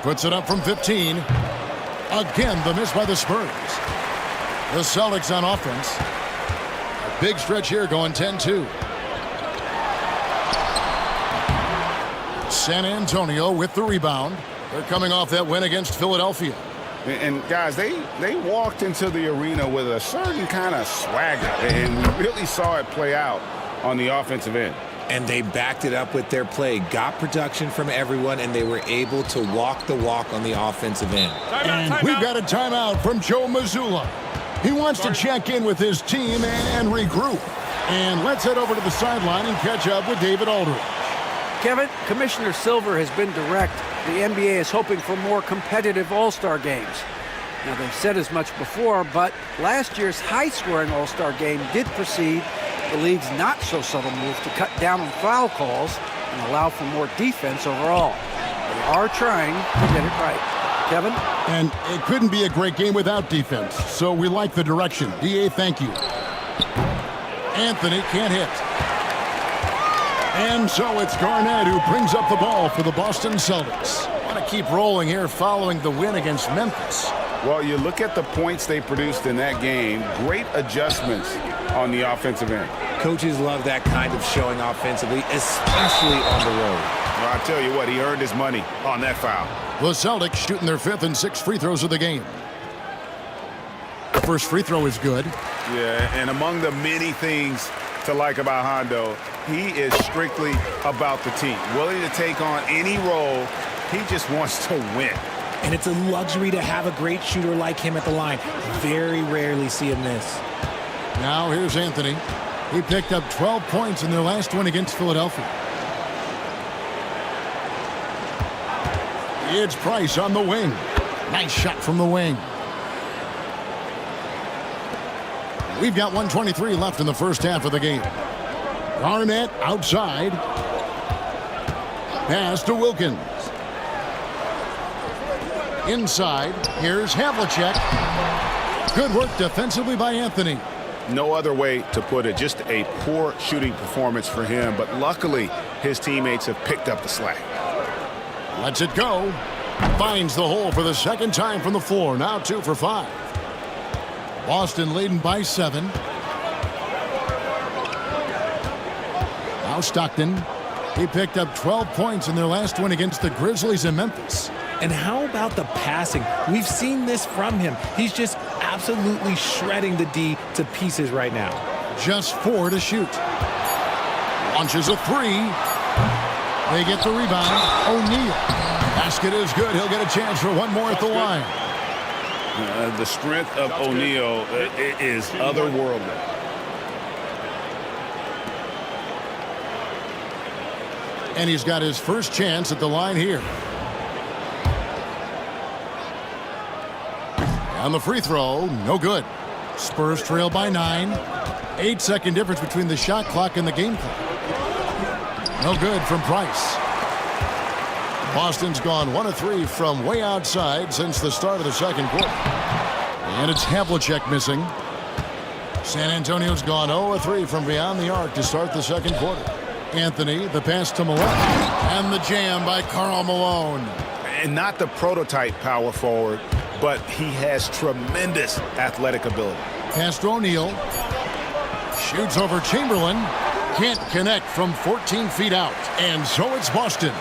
Puts it up from 15. Again, the miss by the Spurs. The Celtics on offense. A big stretch here going 10-2. San Antonio with the rebound. They're coming off that win against Philadelphia. And guys, they walked into the arena with a certain kind of swagger, and we really saw it play out on the offensive end. And they backed it up with their play, got production from everyone, and they were able to walk the walk on the offensive end. And we've got a timeout from Joe Mazzulla. He wants to check in with his team and regroup. And let's head over to the sideline and catch up with David Aldridge. Kevin, Commissioner Silver has been direct. The NBA is hoping for more competitive All-Star games. Now, they've said as much before, but last year's high-scoring All-Star game did precede the league's not-so-subtle move to cut down on foul calls and allow for more defense overall. They are trying to get it right. Kevin? And it couldn't be a great game without defense, so we like the direction. DA, thank you. Anthony can't hit. And so it's Garnett who brings up the ball for the Boston Celtics. Want to keep rolling here following the win against Memphis. Well, you look at the points they produced in that game. Great adjustments on the offensive end. Coaches love that kind of showing offensively, especially on the road. Well, I'll tell you what, he earned his money on that foul. The Celtics shooting their 5th and 6th free throws of the game. The first free throw is good. Yeah, and among the many things to like about Hondo, he is strictly about the team. Willing to take on any role. He just wants to win. And it's a luxury to have a great shooter like him at the line. Very rarely see him miss. Now here's Anthony. He picked up 12 points in their last win against Philadelphia. It's Price on the wing. Nice shot from the wing. We've got 1:23 left in the first half of the game. Garnett outside. Pass to Wilkins. Inside, here's Havlicek. Good work defensively by Anthony. No other way to put it. Just a poor shooting performance for him, but luckily his teammates have picked up the slack. Lets it go. Finds the hole for the second time from the floor. Now 2 for 5. Boston leading by 7. Now Stockton. He picked up 12 points in their last win against the Grizzlies in Memphis. And how about the passing? We've seen this from him. He's just absolutely shredding the D to pieces right now. Just 4 to shoot. Launches a 3. They get the rebound. O'Neal. Basket is good. He'll get a chance for one more at the line. The strength of O'Neal is otherworldly. And he's got his first chance at the line here. On the free throw, no good. Spurs trail by 9. 8-second difference between the shot clock and the game clock. No good from Price. Boston's gone 1 of 3 from way outside since the start of the second quarter. And it's Havlicek missing. San Antonio's gone 0 of 3 from beyond the arc to start the second quarter. Anthony, the pass to Malone. And the jam by Karl Malone. And not the prototype power forward, but he has tremendous athletic ability. Pass to O'Neal. Shoots over Chamberlain. Can't connect from 14 feet out. And so it's Boston,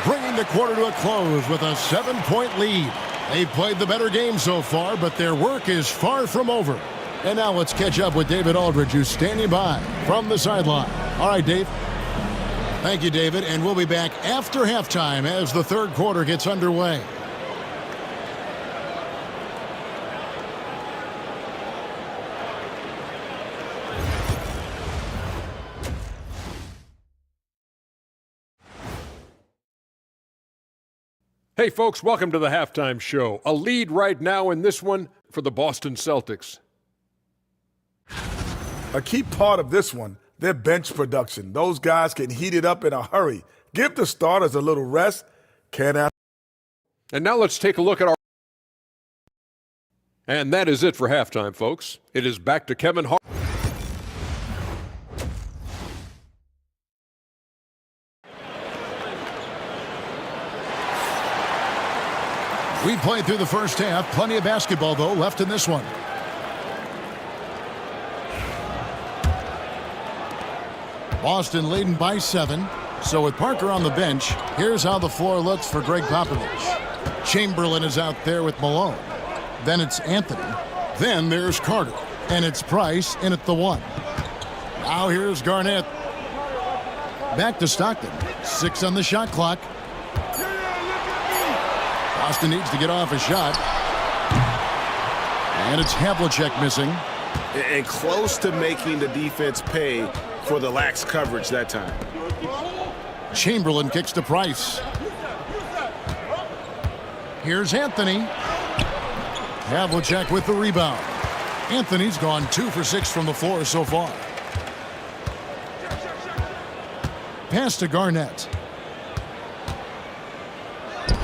bringing the quarter to a close with a 7-point lead. They've played the better game so far, but their work is far from over. And now let's catch up with David Aldridge, who's standing by from the sideline. All right, Dave. Thank you, David. And we'll be back after halftime as the third quarter gets underway. Hey, folks, welcome to the halftime show. A lead right now in this one for the Boston Celtics. A key part of this one, their bench production. Those guys can heat it up in a hurry. Give the starters a little rest. Can't ask. And now let's take a look at our... And that is it for halftime, folks. It is back to Kevin Hart. We played through the first half. Plenty of basketball, though, left in this one. Boston leading by 7. So with Parker on the bench, here's how the floor looks for Greg Popovich. Chamberlain is out there with Malone. Then it's Anthony. Then there's Carter. And it's Price in at the 1. Now here's Garnett. Back to Stockton. 6 on the shot clock. Boston needs to get off a shot. And it's Havlicek missing. And close to making the defense pay for the lax coverage that time. Chamberlain kicks to Price. Here's Anthony. Havlicek with the rebound. Anthony's gone 2 for 6 from the floor so far. Pass to Garnett.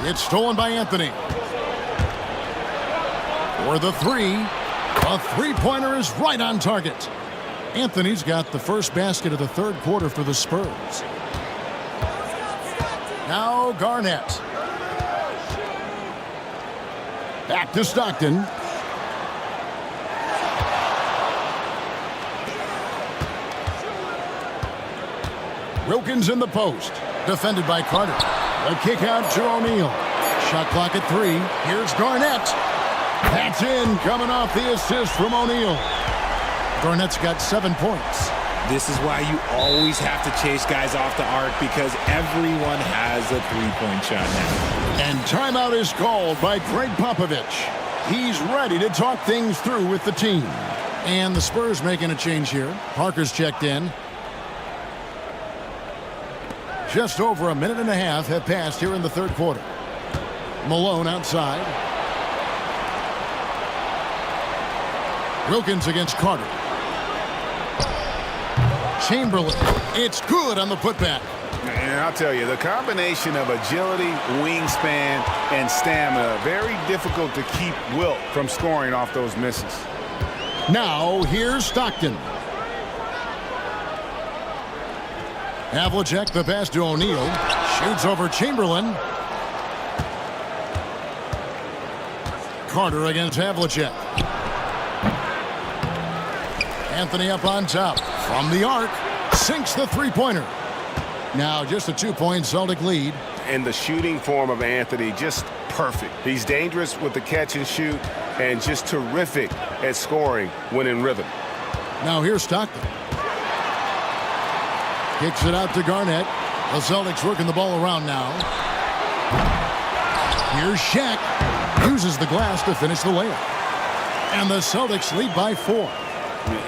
It's stolen by Anthony. For the three. A three-pointer is right on target. Anthony's got the first basket of the third quarter for the Spurs. Now Garnett. Back to Stockton. Wilkins in the post. Defended by Carter. A kick out to O'Neal. Shot clock at 3. Here's Garnett. That's in, coming off the assist from O'Neal. Garnett's got 7 points. This is why you always have to chase guys off the arc, because everyone has a three-point shot now. And timeout is called by Greg Popovich. He's ready to talk things through with the team. And the Spurs making a change here. Parker's checked in. Just over a minute and a half have passed here in the third quarter. Malone outside. Wilkins against Carter. Chamberlain. It's good on the putback. And I'll tell you, the combination of agility, wingspan, and stamina, very difficult to keep Wilt from scoring off those misses. Now, here's Stockton. Havlicek, the pass to O'Neal. Shoots over Chamberlain. Carter against Havlicek. Anthony up on top. From the arc. Sinks the three-pointer. Now just a 2-point Celtic lead. And the shooting form of Anthony, just perfect. He's dangerous with the catch and shoot and just terrific at scoring when in rhythm. Now here's Stockton. Kicks it out to Garnett. The Celtics working the ball around now. Here's Shaq. Uses the glass to finish the layup. And the Celtics lead by 4.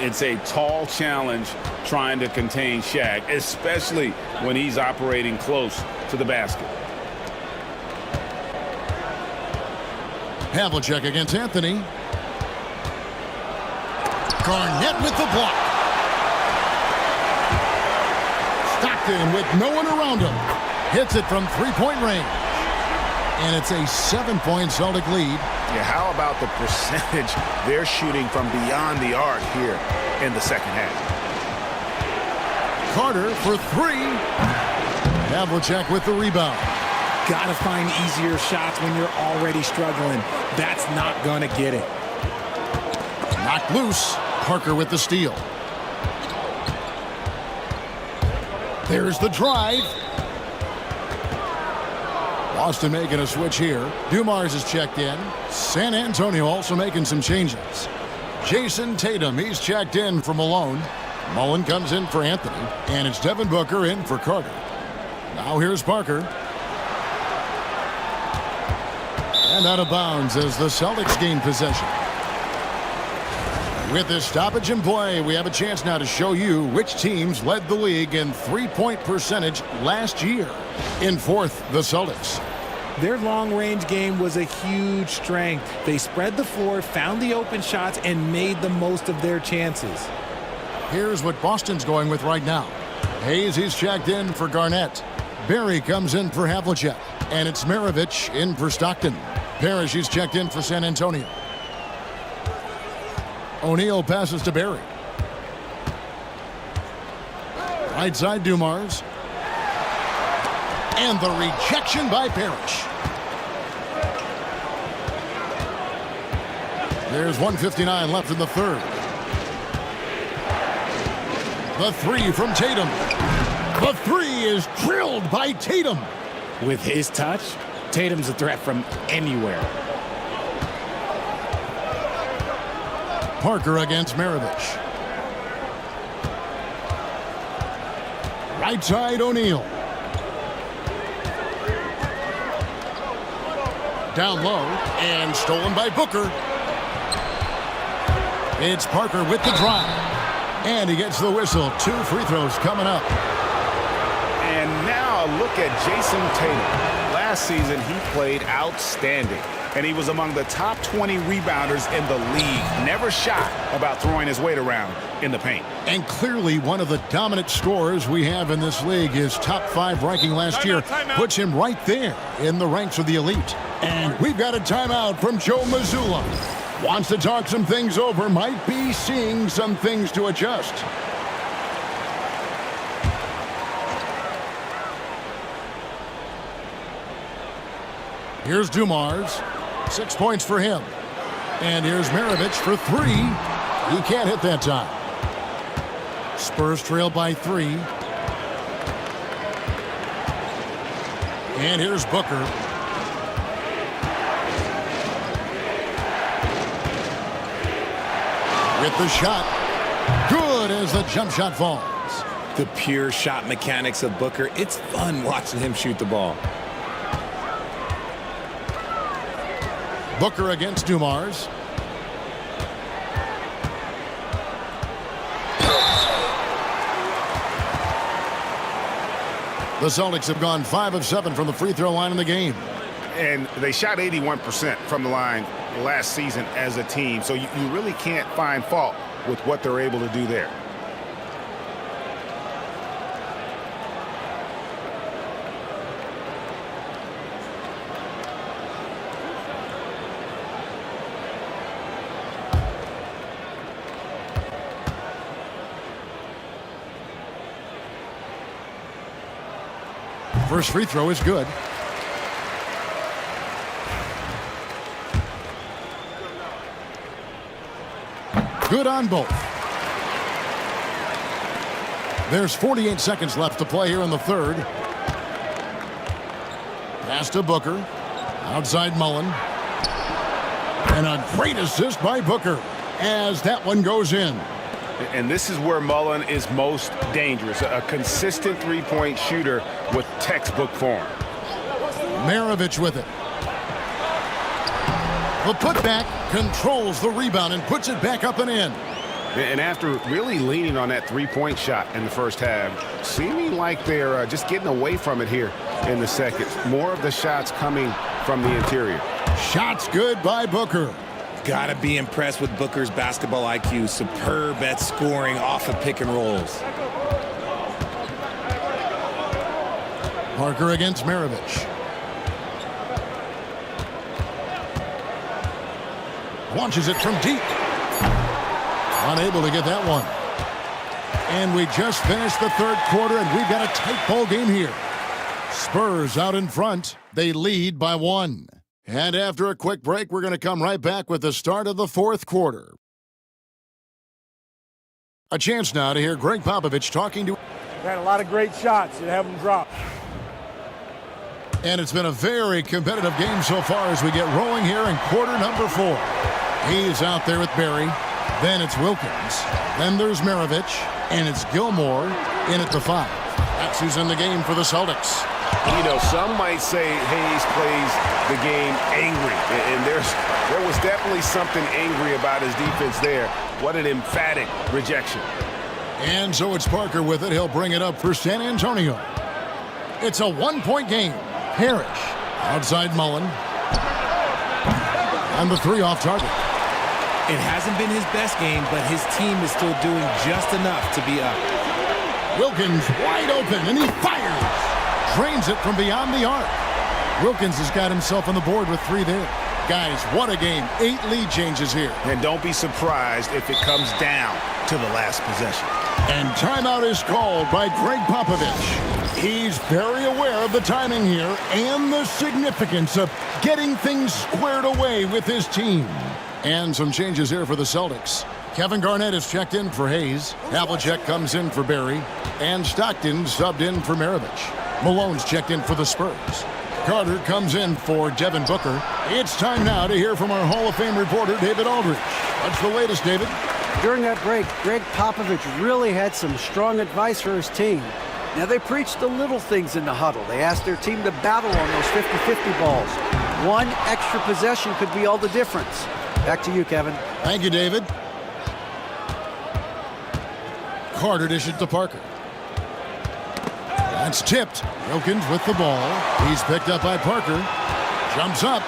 It's a tall challenge trying to contain Shaq, especially when he's operating close to the basket. Havlicek against Anthony. Garnett with the block. Stockton with no one around him. Hits it from three-point range. And it's a 7-point Celtic lead. Yeah, how about the percentage they're shooting from beyond the arc here in the second half? Carter for 3. Havlicek with the rebound. Gotta find easier shots when you're already struggling. That's not gonna get it. Knocked loose. Parker with the steal. There's the drive. Boston making a switch here. Dumars is checked in. San Antonio also making some changes. Jason Tatum, he's checked in for Malone. Mullen comes in for Anthony. And it's Devin Booker in for Carter. Now here's Parker. And out of bounds as the Celtics gain possession. With this stoppage in play, we have a chance now to show you which teams led the league in three-point percentage last year. In fourth, the Celtics. Their long-range game was a huge strength. They spread the floor, found the open shots, and made the most of their chances. Here's what Boston's going with right now. Hayes, he's checked in for Garnett. Barry comes in for Havlicek. And it's Maravich in for Stockton. Parrish, he's checked in for San Antonio. O'Neal passes to Barry. Right side, Dumars. And the rejection by Parrish. There's 1:59 left in the third. The three from Tatum. The three is drilled by Tatum. With his touch, Tatum's a threat from anywhere. Parker against Maravich. Right side, O'Neal. Down low, and stolen by Booker. It's Parker with the drive. And he gets the whistle. 2 free throws coming up. And now a look at Jason Tatum. Last season, he played outstanding. And he was among the top 20 rebounders in the league. Never shy about throwing his weight around in the paint. And clearly one of the dominant scorers we have in this league. His top 5 ranking last year puts him right there in the ranks of the elite. And we've got a timeout from Joe Mazzulla. Wants to talk some things over. Might be seeing some things to adjust. Here's Dumars. 6 points for him. And here's Maravich for 3. He can't hit that time. Spurs trail by 3. And here's Booker. With the shot. Good as the jump shot falls. The pure shot mechanics of Booker. It's fun watching him shoot the ball. Booker against Dumars. The Celtics have gone 5 of 7 from the free throw line in the game. And they shot 81% from the line last season as a team. So you really can't find fault with what they're able to do there. First free throw is good. Good on both. There's 48 seconds left to play here in the third. Pass to Booker. Outside Mullen. And a great assist by Booker as that one goes in. And this is where Mullen is most dangerous. A consistent three-point shooter with textbook form. Maravich with it. The putback controls the rebound and puts it back up and in. And after really leaning on that three-point shot in the first half, seeming like they're just getting away from it here in the second. More of the shots coming from the interior. Shots good by Booker. Gotta be impressed with Booker's basketball IQ. Superb at scoring off of pick and rolls. Parker against Maravich. Launches it from deep. Unable to get that one. And we just finished the third quarter, and we've got a tight ball game here. Spurs out in front. They lead by 1. And after a quick break, we're going to come right back with the start of the fourth quarter. A chance now to hear Greg Popovich talking to... Had a lot of great shots and have them drop. And it's been a very competitive game so far as we get rolling here in quarter number 4. He's out there with Barry. Then it's Wilkins. Then there's Maravich. And it's Gilmore in at the 5. That's who's in the game for the Celtics. You know, some might say Hayes plays the game angry. And there was definitely something angry about his defense there. What an emphatic rejection. And so it's Parker with it. He'll bring it up for San Antonio. It's a 1-point game. Parrish. Outside Mullen. And the 3 off target. It hasn't been his best game, but his team is still doing just enough to be up. Wilkins wide open, and he fires. Drains it from beyond the arc. Wilkins has got himself on the board with 3 there. Guys, what a game. 8 lead changes here. And don't be surprised if it comes down to the last possession. And timeout is called by Greg Popovich. He's very aware of the timing here and the significance of getting things squared away with his team. And some changes here for the Celtics. Kevin Garnett is checked in for Hayes. Havlicek comes in for Barry. And Stockton subbed in for Maravich. Malone's checked in for the Spurs. Carter comes in for Devin Booker. It's time now to hear from our Hall of Fame reporter, David Aldridge. What's the latest, David? During that break, Greg Popovich really had some strong advice for his team. Now, they preached the little things in the huddle. They asked their team to battle on those 50-50 balls. One extra possession could be all the difference. Back to you, Kevin. Thank you, David. Carter dishes to Parker. That's tipped. Wilkins with the ball. He's picked up by Parker. Jumps up.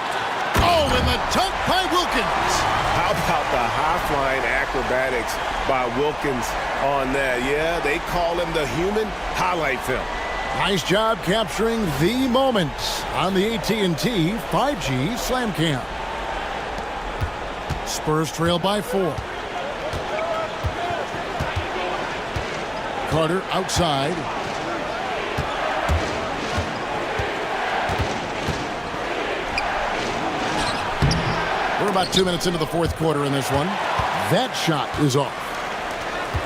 Oh, and the dunk by Wilkins. How about the high-flying acrobatics by Wilkins on that? Yeah, they call him the human highlight film. Nice job capturing the moments on the AT&T 5G Slam Cam. Spurs trail by 4. Carter outside. We're about 2 minutes into the fourth quarter in this one. That shot is off.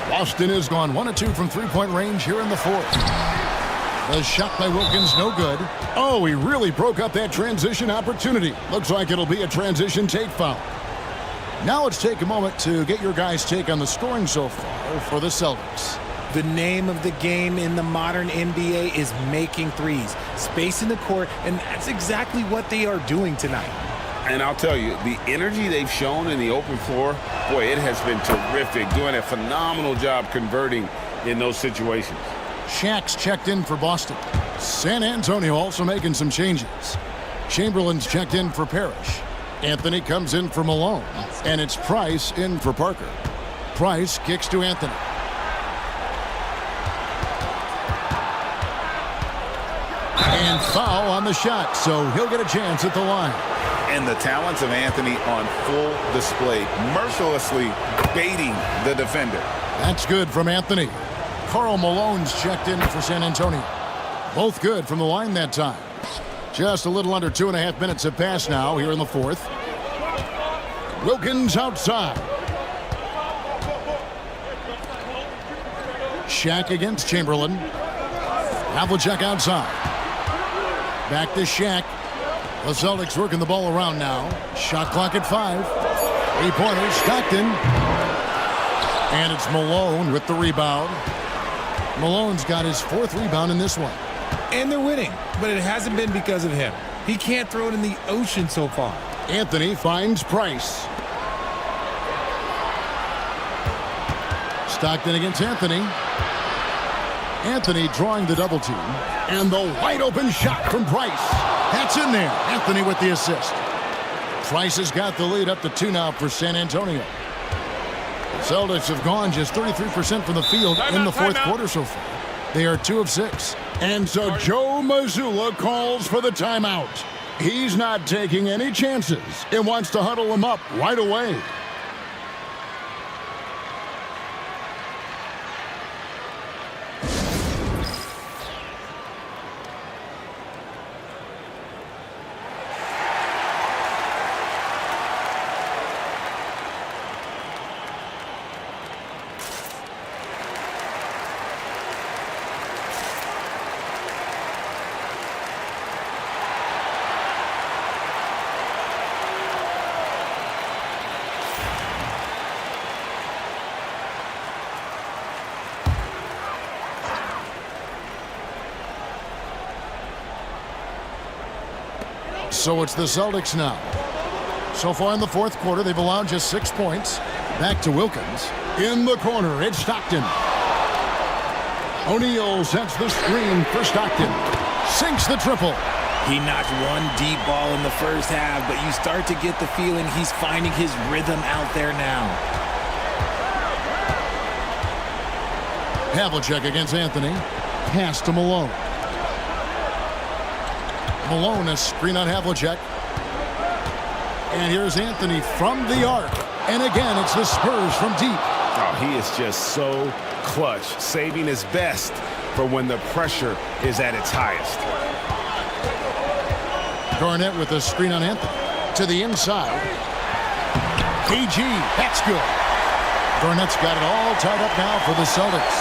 Boston has gone 1 of 2 from three-point range here in the fourth. The shot by Wilkins, no good. Oh, he really broke up that transition opportunity. Looks like it'll be a transition take foul. Now let's take a moment to get your guys' take on the scoring so far for the Celtics. The name of the game in the modern NBA is making threes, spacing the court, and that's exactly what they are doing tonight. And I'll tell you, the energy they've shown in the open floor, boy, it has been terrific, doing a phenomenal job converting in those situations. Shaq's checked in for Boston. San Antonio also making some changes. Chamberlain's checked in for Parrish. Anthony comes in for Malone. And it's Price in for Parker. Price kicks to Anthony. And foul on the shot, so he'll get a chance at the line. And the talents of Anthony on full display, mercilessly baiting the defender. That's good from Anthony. Karl Malone's checked in for San Antonio. Both good from the line that time. Just a little under 2.5 minutes have passed now here in the fourth. Wilkins outside. Shaq against Chamberlain. Havlicek outside. Back to Shaq. The Celtics working the ball around now. Shot clock at 5. Three-pointer, Stockton. And it's Malone with the rebound. Malone's got his 4th rebound in this one. And they're winning, but it hasn't been because of him. He can't throw it in the ocean so far. Anthony finds Price. Stockton against Anthony. Anthony drawing the double team. And the wide open shot from Price. That's in there. Anthony with the assist. Price has got the lead up to 2 now for San Antonio. The Celtics have gone just 33% from the field in the fourth quarter so far. They are 2 of 6. And so Joe Mazzulla calls for the timeout. He's not taking any chances and wants to huddle him up right away. So it's the Celtics now. So far in the fourth quarter, they've allowed just 6 points. Back to Wilkins. In the corner, it's Stockton. O'Neal sets the screen for Stockton. Sinks the triple. He knocked one deep ball in the first half, but you start to get the feeling he's finding his rhythm out there now. Havlicek against Anthony. Pass to Malone. Malone, a screen on Havlicek. And here's Anthony from the arc. And again, it's the Spurs from deep. Oh, he is just so clutch, saving his best for when the pressure is at its highest. Garnett with a screen on Anthony. To the inside. KG, that's good. Garnett's got it all tied up now for the Celtics.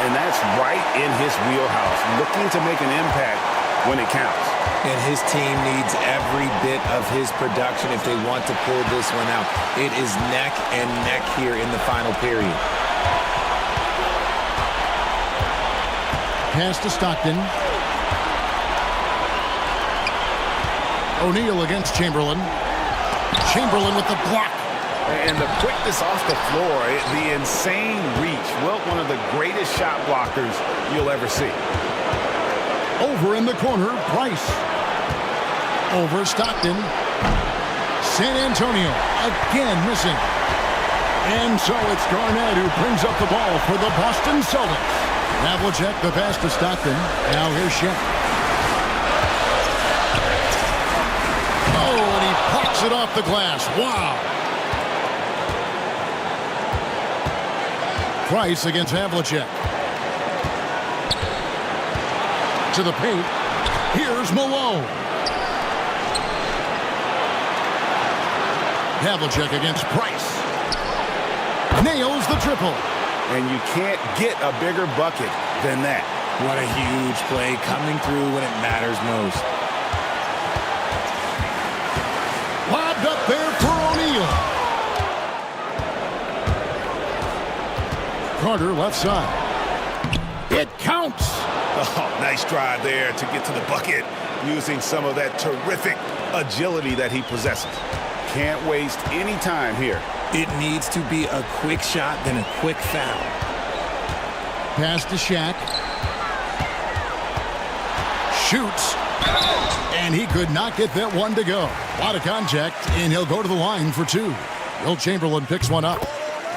And that's right in his wheelhouse, looking to make an impact when it counts. And his team needs every bit of his production if they want to pull this one out. It is neck and neck here in the final period. pass to Stockton. O'Neal against Chamberlain. Chamberlain with the block. And the quickness off the floor, the insane reach. Wilt, one of the greatest shot blockers you'll ever see. Over in the corner, Price. Over Stockton. San Antonio again missing. And so it's Garnett who brings up the ball for the Boston Celtics. Havlicek the pass to Stockton. Now here's Shaq. Oh, and he pops it off the glass. Wow. Price against Havlicek. To the paint. Here's Malone. Havlicek against Price. Nails the triple. And you can't get a bigger bucket than that. What a huge play coming through when it matters most. Lobbed up there for O'Neal. Carter left side. It counts. Oh, nice drive there to get to the bucket using some of that terrific agility that he possesses. Can't waste any time here. It needs to be a quick shot, then a quick foul. Pass to Shaq. Shoots. And he could not get that one to go. A lot of contact, and he'll go to the line for two. Wilt Chamberlain picks one up.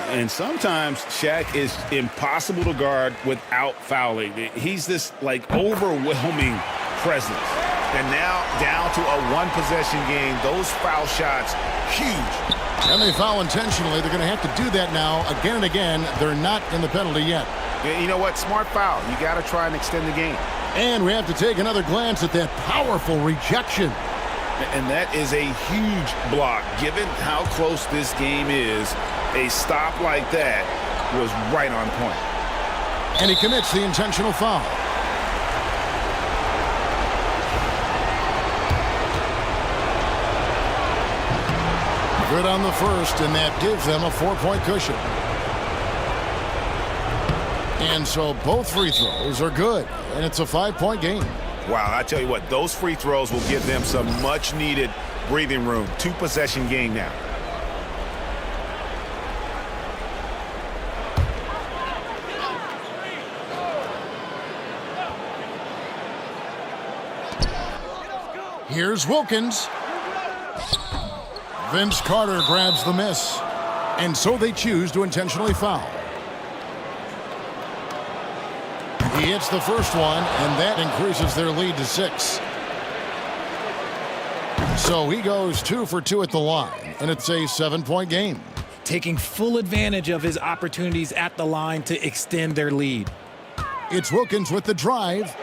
And sometimes Shaq is impossible to guard without fouling. He's this, like, overwhelming presence. And now down to a one-possession game. Those foul shots, huge. And they foul intentionally. They're going to have to do that now again and again. They're not in the penalty yet. You know what? Smart foul. You got to try and extend the game. And we have to take another glance at that powerful rejection. And that is a huge block. Given how close this game is, a stop like that was right on point. And he commits the intentional foul. Good on the first, and that gives them a 4-point cushion. And so both free throws are good, and it's a 5-point game. Wow, I tell you what, those free throws will give them some much-needed breathing room. Two-possession game now. Here's Wilkins. Vince Carter grabs the miss. And so they choose to intentionally foul. He hits the first one, and that increases their lead to 6. So he goes 2 for 2 at the line, and it's a 7-point game. Taking full advantage of his opportunities at the line to extend their lead. It's Wilkins with the drive.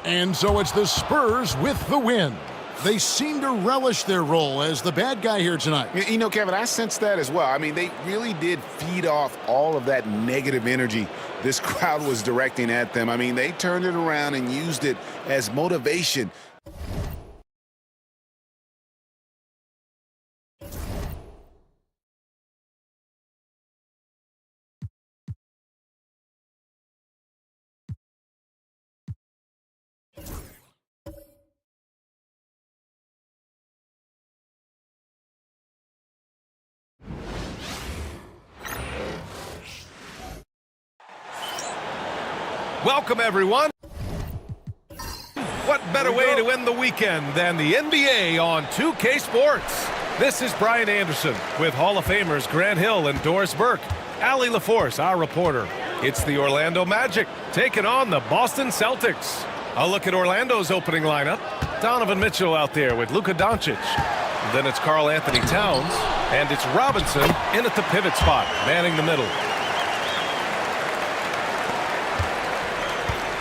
And so it's the Spurs with the win. They seem to relish their role as the bad guy here tonight. You know, Kevin, I sense that as well. I mean, they really did feed off all of that negative energy this crowd was directing at them. I mean, they turned it around and used it as motivation. Welcome, everyone. What better way to end the weekend than the NBA on 2K Sports? This is Brian Anderson with Hall of Famers Grant Hill and Doris Burke. Allie LaForce, our reporter. It's the Orlando Magic taking on the Boston Celtics. A look at Orlando's opening lineup. Donovan Mitchell out there with Luka Doncic. Then it's Karl Anthony Towns. And it's Robinson in at the pivot spot, manning the middle.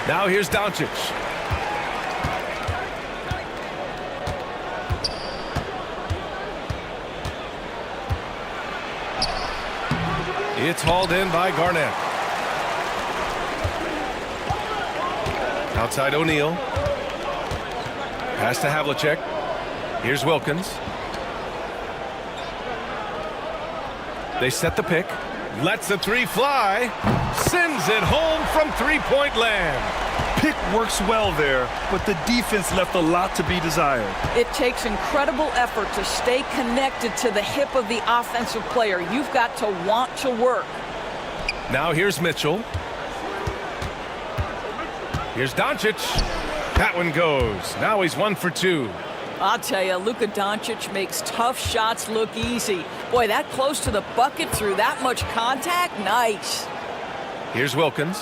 Now here's Doncic. It's hauled in by Garnett. Outside O'Neal. Pass to Havlicek. Here's Wilkins. They set the pick. Lets the three fly. Sends it home from three-point land. Pick works well there, but the defense left a lot to be desired. It takes incredible effort to stay connected to the hip of the offensive player. You've got to want to work. Now here's Mitchell. Here's Doncic. That one goes. Now he's 1 for 2. I'll tell you, Luka Doncic makes tough shots look easy. Boy, that close to the bucket through that much contact, nice. Here's Wilkins.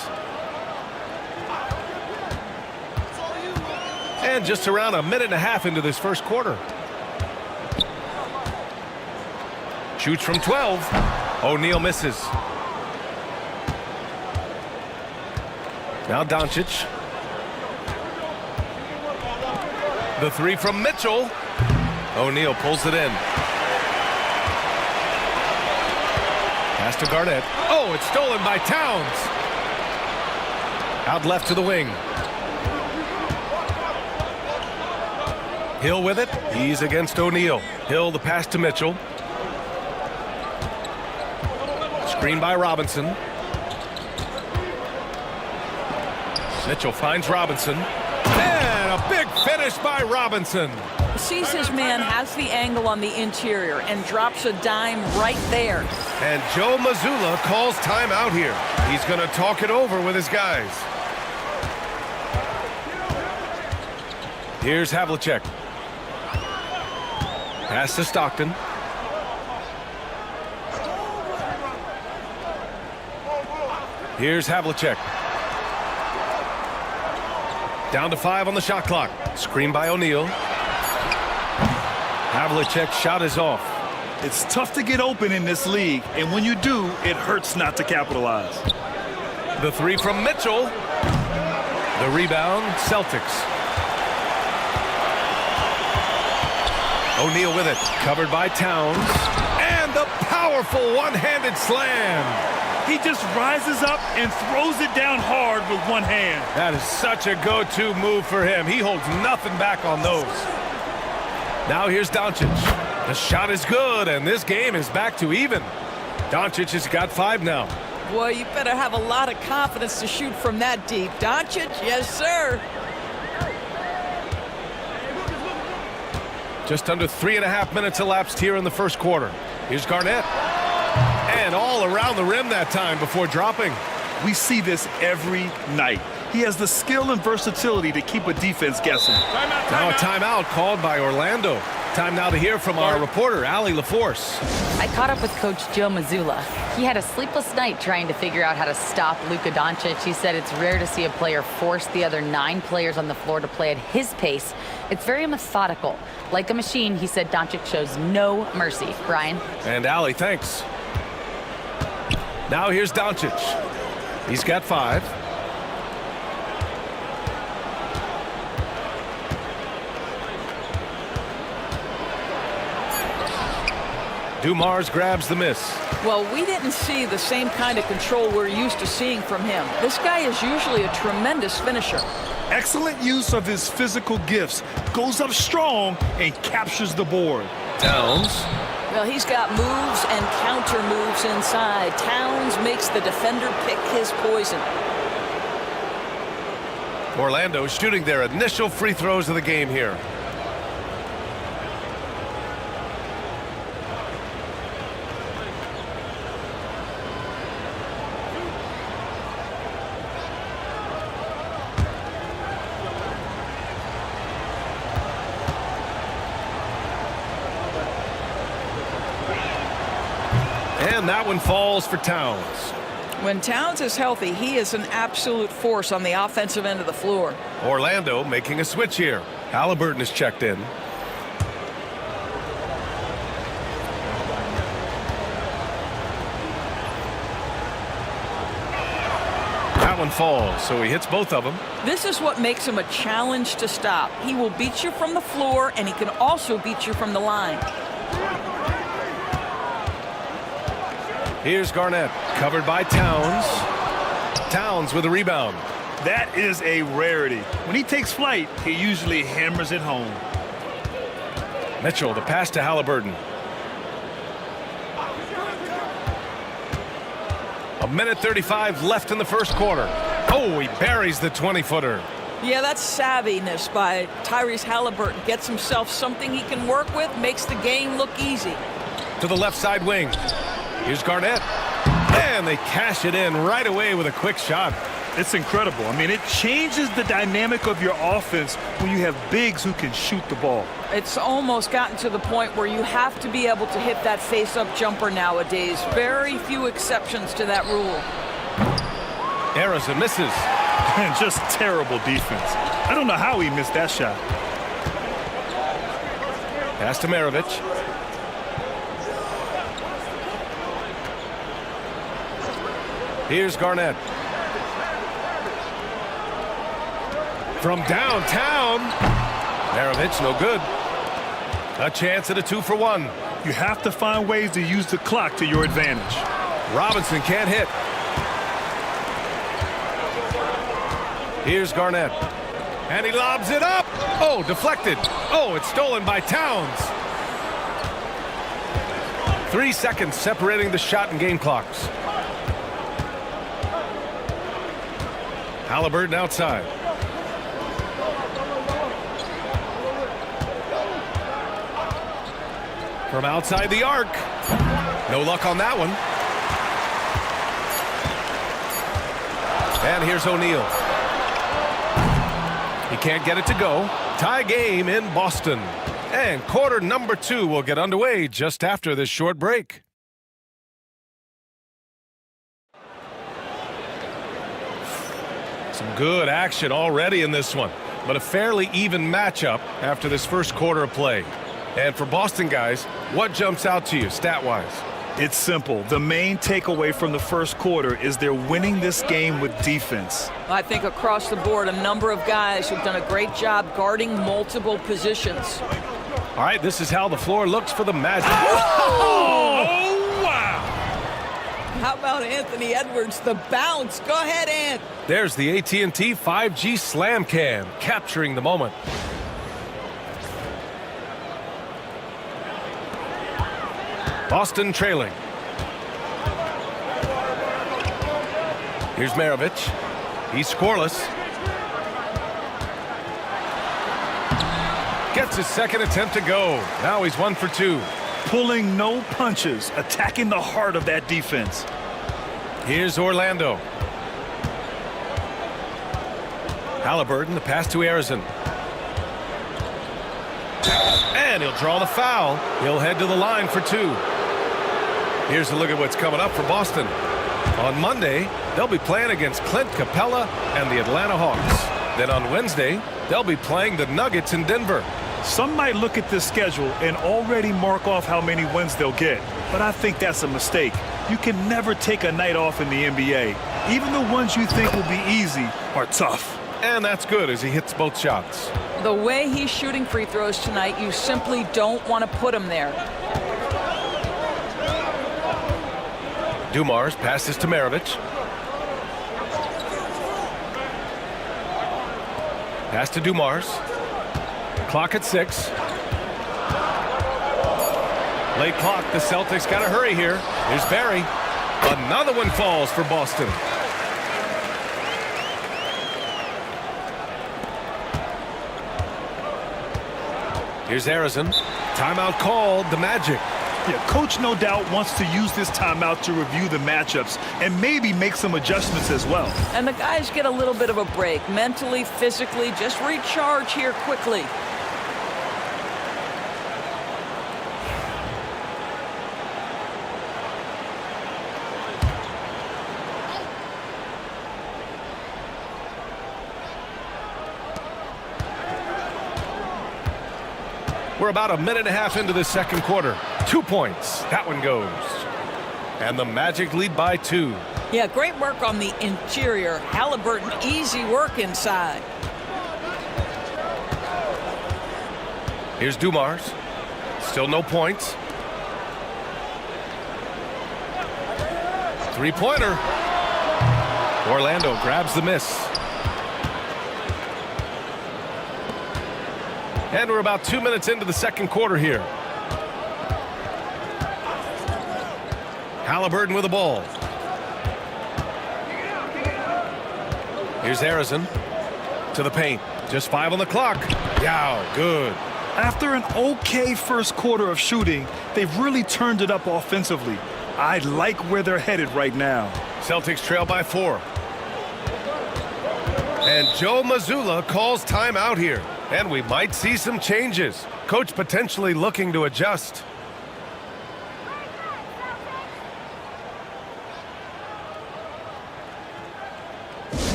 And just around a minute and a half into this first quarter. Shoots from 12. O'Neal misses. Now Doncic. The three from Mitchell. O'Neal pulls it in. Pass to Garnett. Oh, it's stolen by Towns. Out left to the wing. Hill with it. He's against O'Neal. Hill the pass to Mitchell. Screen by Robinson. Mitchell finds Robinson. And a big finish by Robinson. Sees his man, has the angle on the interior, and drops a dime right there. And Joe Mazzulla calls timeout here. He's going to talk it over with his guys. Here's Havlicek. Pass to Stockton. Here's Havlicek. Down to 5 on the shot clock. Screen by O'Neal. Havlicek's shot is off. It's tough to get open in this league, and when you do, it hurts not to capitalize. The three from Mitchell. The rebound, Celtics. O'Neal with it, covered by Towns. And the powerful one-handed slam. He just rises up and throws it down hard with one hand. That is such a go-to move for him. He holds nothing back on those. Now here's Doncic. The shot is good, and this game is back to even. Doncic has got 5 now. Boy, you better have a lot of confidence to shoot from that deep. Doncic, yes, sir. Just under 3.5 minutes elapsed here in the first quarter. Here's Garnett. And all around the rim that time before dropping. We see this every night. He has the skill and versatility to keep a defense guessing. Now a timeout called by Orlando. Time now to hear from our reporter, Allie LaForce. I caught up with Coach Joe Mazzulla. He had a sleepless night trying to figure out how to stop Luka Doncic. He said it's rare to see a player force the other 9 players on the floor to play at his pace. It's very methodical. Like a machine, he said Doncic shows no mercy. Brian? And Allie, thanks. Now here's Doncic. He's got 5. Dumars grabs the miss. Well, we didn't see the same kind of control we're used to seeing from him. This guy is usually a tremendous finisher. Excellent use of his physical gifts. Goes up strong and captures the board. Towns. Well, he's got moves and counter moves inside. Towns makes the defender pick his poison. Orlando shooting their initial free throws of the game here. And that one falls for Towns. When Towns is healthy, he is an absolute force on the offensive end of the floor. Orlando making a switch here. Halliburton is checked in. That one falls, so he hits both of them. This is what makes him a challenge to stop. He will beat you from the floor, and he can also beat you from the line. Here's Garnett, covered by Towns. Towns with a rebound. That is a rarity. When he takes flight, he usually hammers it home. Mitchell, the pass to Halliburton. 1:35 left in the first quarter. Oh, he buries the 20-footer. Yeah, that's savviness by Tyrese Halliburton. Gets himself something he can work with, makes the game look easy. To the left side wing. Here's Garnett. And they cash it in right away with a quick shot. It's incredible. I mean, it changes the dynamic of your offense when you have bigs who can shoot the ball. It's almost gotten to the point where you have to be able to hit that face-up jumper nowadays. Very few exceptions to that rule. Harrison misses. And just terrible defense. I don't know how he missed that shot. Pass to Maravich. Here's Garnett. From downtown. Maravich, no good. A chance at a 2-for-1. You have to find ways to use the clock to your advantage. Robinson can't hit. Here's Garnett. And he lobs it up. Oh, deflected. Oh, it's stolen by Towns. 3 seconds separating the shot and game clocks. Halliburton outside. From outside the arc. No luck on that one. And here's O'Neal. He can't get it to go. Tie game in Boston. And quarter number 2 will get underway just after this short break. Some good action already in this one, but a fairly even matchup after this first quarter of play. And for Boston guys, what jumps out to you stat-wise? It's simple. The main takeaway from the first quarter is they're winning this game with defense. I think across the board, a number of guys who've done a great job guarding multiple positions. All right, this is how the floor looks for the Magic. Oh, wow! How about Anthony Edwards, the bounce? Go ahead, Ant. There's the AT&T 5G Slam Cam, capturing the moment. Boston trailing. Here's Maravich. He's scoreless. Gets his second attempt to go. Now he's 1 for 2. Pulling no punches, attacking the heart of that defense. Here's Orlando. Halliburton, the pass to Harrison. And he'll draw the foul. He'll head to the line for 2. Here's a look at what's coming up for Boston. On Monday, they'll be playing against Clint Capella and the Atlanta Hawks. Then on Wednesday, they'll be playing the Nuggets in Denver. Some might look at this schedule and already mark off how many wins they'll get, but I think that's a mistake. You can never take a night off in the NBA. Even the ones you think will be easy are tough. And that's good as he hits both shots. The way he's shooting free throws tonight, you simply don't want to put him there. Dumars passes to Maravich. Pass to Dumars. Clock at 6. Late clock. The Celtics got to hurry here. Here's Barry. Another one falls for Boston. Here's Harrison. Timeout called. The Magic. Yeah, coach no doubt wants to use this timeout to review the matchups and maybe make some adjustments as well. And the guys get a little bit of a break, mentally, physically, just recharge here quickly. We're about a minute and a half into the second quarter. 2 points. That one goes. And the Magic lead by 2. Yeah, great work on the interior. Halliburton, easy work inside. Here's Dumars. Still no points. Three-pointer. Orlando grabs the miss. And we're about 2 minutes into the second quarter here. Halliburton with the ball. Here's Harrison to the paint. Just 5 on the clock. Yeah, good. After an okay first quarter of shooting, they've really turned it up offensively. I like where they're headed right now. Celtics trail by 4. And Joe Mazzulla calls timeout here. And we might see some changes. Coach potentially looking to adjust.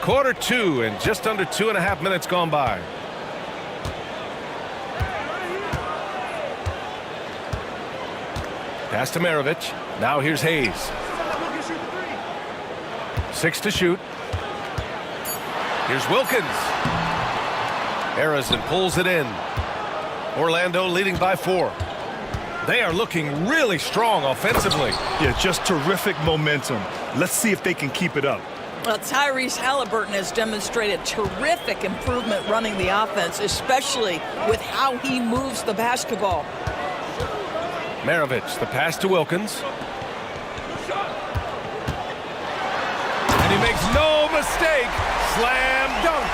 Quarter 2 and just under 2.5 minutes gone by. Pass to Maravich. Now here's Hayes. 6 to shoot. Here's Wilkins. Harrison pulls it in. Orlando leading by 4. They are looking really strong offensively. Yeah, just terrific momentum. Let's see if they can keep it up. Well, Tyrese Halliburton has demonstrated terrific improvement running the offense, especially with how he moves the basketball. Maravich, the pass to Wilkins. And he makes no mistake. Slam dunk.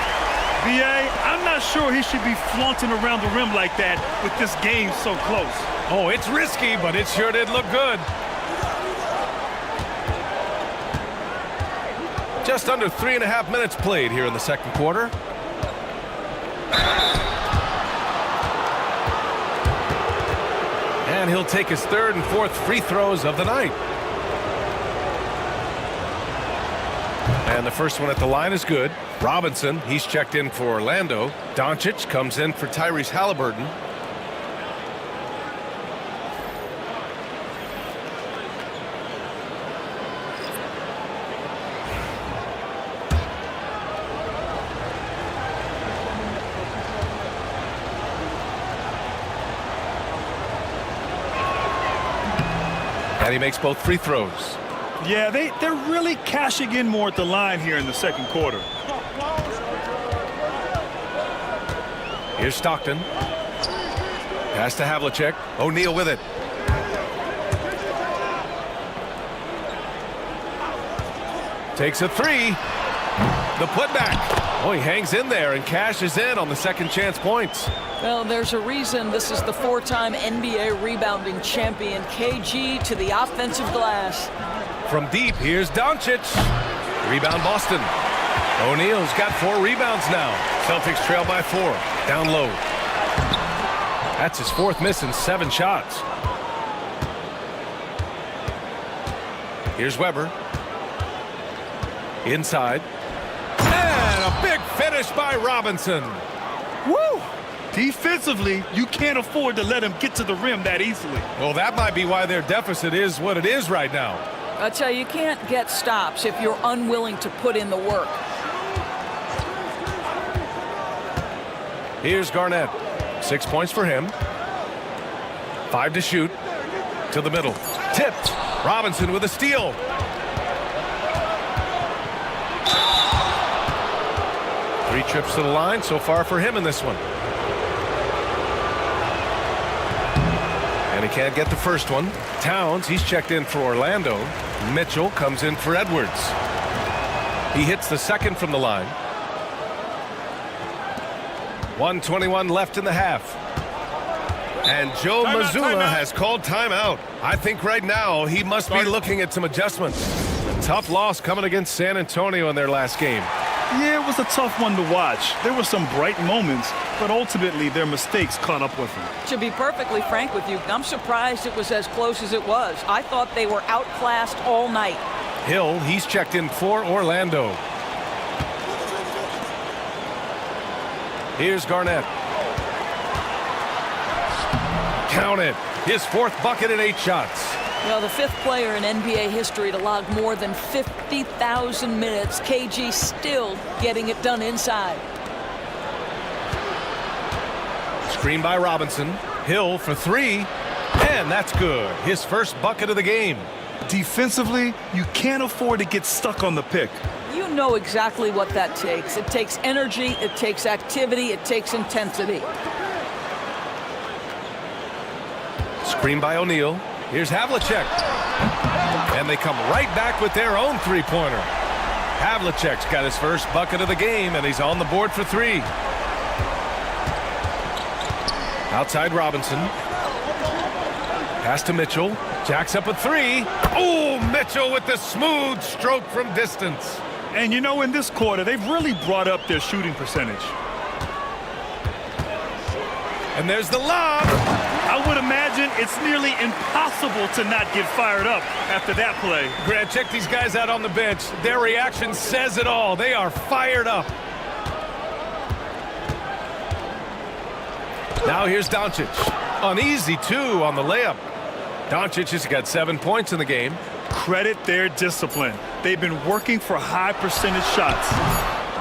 B.A., I'm not sure he should be flaunting around the rim like that with this game so close. Oh, it's risky, but it sure did look good. Just under 3.5 minutes played here in the second quarter. And he'll take his 3rd and 4th free throws of the night. And the first one at the line is good. Robinson, he's checked in for Orlando. Doncic comes in for Tyrese Halliburton. And he makes both free throws. Yeah, they're really cashing in more at the line here in the second quarter. Here's Stockton. Pass to Havlicek. O'Neal with it. Takes a 3. The putback. Oh, he hangs in there and cashes in on the second chance points. Well, there's a reason this is the 4-time NBA rebounding champion. KG to the offensive glass. From deep, here's Doncic. Rebound Boston. O'Neal's got 4 rebounds now. Celtics trail by 4. Down low. That's his 4th miss in 7 shots. Here's Weber. Inside. And a big finish by Robinson. Woo! Defensively, you can't afford to let him get to the rim that easily. Well, that might be why their deficit is what it is right now. I tell you can't get stops if you're unwilling to put in the work. Here's Garnett. 6 points for him. 5 to shoot. To the middle. Tipped. Robinson with a steal. Three trips to the line so far for him in this one. And he can't get the first one. Towns, he's checked in for Orlando. Mitchell comes in for Edwards. He hits the second from the line. 1:21 left in the half. And Joe Mazzulla has called timeout. I think right now he must be looking at some adjustments. A tough loss coming against San Antonio in their last game. Yeah, it was a tough one to watch. There were some bright moments, but ultimately their mistakes caught up with them. To be perfectly frank with you, I'm surprised it was as close as it was. I thought they were outclassed all night. Hill, he's checked in for Orlando. Here's Garnett. Count it. His 4th bucket in 8 shots. Well, the 5th player in NBA history to log more than 50,000 minutes. KG still getting it done inside. Screen by Robinson. Hill for 3. And that's good. His first bucket of the game. Defensively, you can't afford to get stuck on the pick. You know exactly what that takes. It takes energy, it takes activity, it takes intensity. Screen by O'Neal. Here's Havlicek. And they come right back with their own three-pointer. Havlicek's got his first bucket of the game, and he's on the board for 3. Outside Robinson. Pass to Mitchell. Jacks up a 3. Oh, Mitchell with the smooth stroke from distance. And you know, in this quarter, they've really brought up their shooting percentage. And there's the lob. I would imagine it's nearly impossible to not get fired up after that play. Grant, check these guys out on the bench. Their reaction says it all. They are fired up. Now here's Doncic. An easy 2 on the layup. Doncic has got 7 points in the game. Credit their discipline. They've been working for high percentage shots.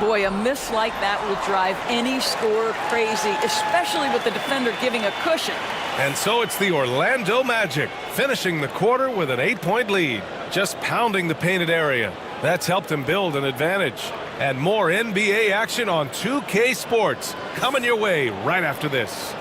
Boy, a miss like that will drive any scorer crazy, especially with the defender giving a cushion. And so it's the Orlando Magic, finishing the quarter with an 8-point lead, just pounding the painted area. That's helped them build an advantage. And more NBA action on 2K Sports, coming your way right after this.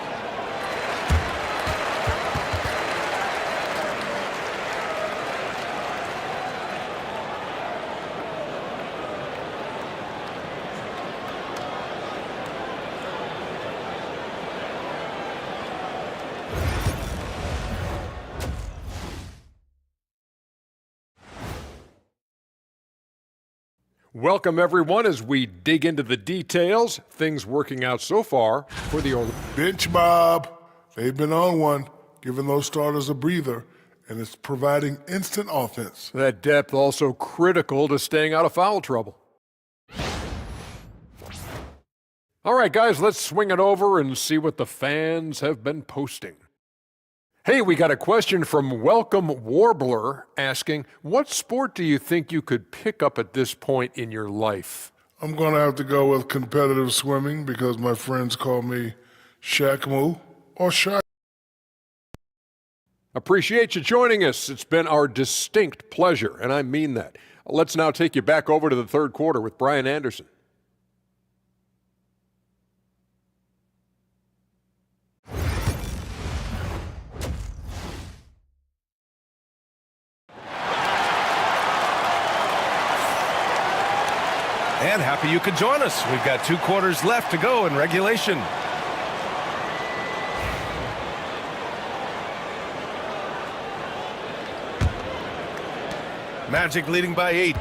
Welcome, everyone, as we dig into the details. Things working out so far for the Orlando. Bench Bob. They've been on one, giving those starters a breather, and it's providing instant offense. That depth also critical to staying out of foul trouble. All right, guys, let's swing it over and see what the fans have been posting. Hey, we got a question from Welcome Warbler asking, what sport do you think you could pick up at this point in your life? I'm going to have to go with competitive swimming because my friends call me Shaq-Moo or Shaq. Appreciate you joining us. It's been our distinct pleasure, and I mean that. Let's now take you back over to the third quarter with Brian Anderson. And happy you could join us. We've got 2 quarters left to go in regulation. Magic leading by 8.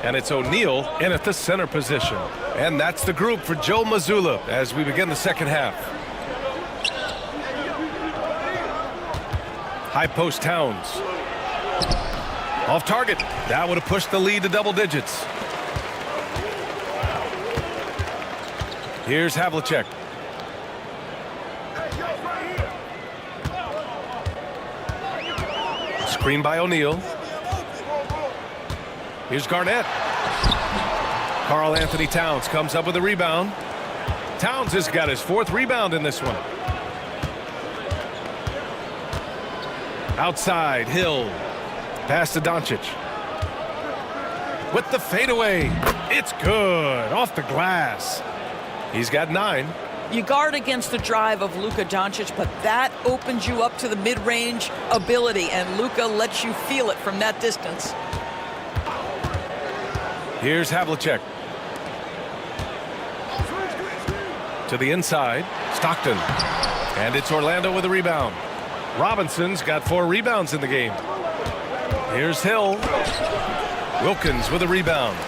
And it's O'Neal in at the center position. And that's the group for Joe Mazzulla as we begin the second half. High post Towns. Off target. That would have pushed the lead to double digits. Here's Havlicek. Screen by O'Neal. Here's Garnett. Karl Anthony Towns comes up with a rebound. Towns has got his 4th rebound in this one. Outside, Hill. Pass to Doncic. With the fadeaway. It's good. Off the glass. He's got 9. You guard against the drive of Luka Doncic, but that opens you up to the mid-range ability, and Luka lets you feel it from that distance. Here's Havlicek. To the inside, Stockton. And it's Orlando with a rebound. Robinson's got 4 rebounds in the game. Here's Hill. Wilkins with a rebound.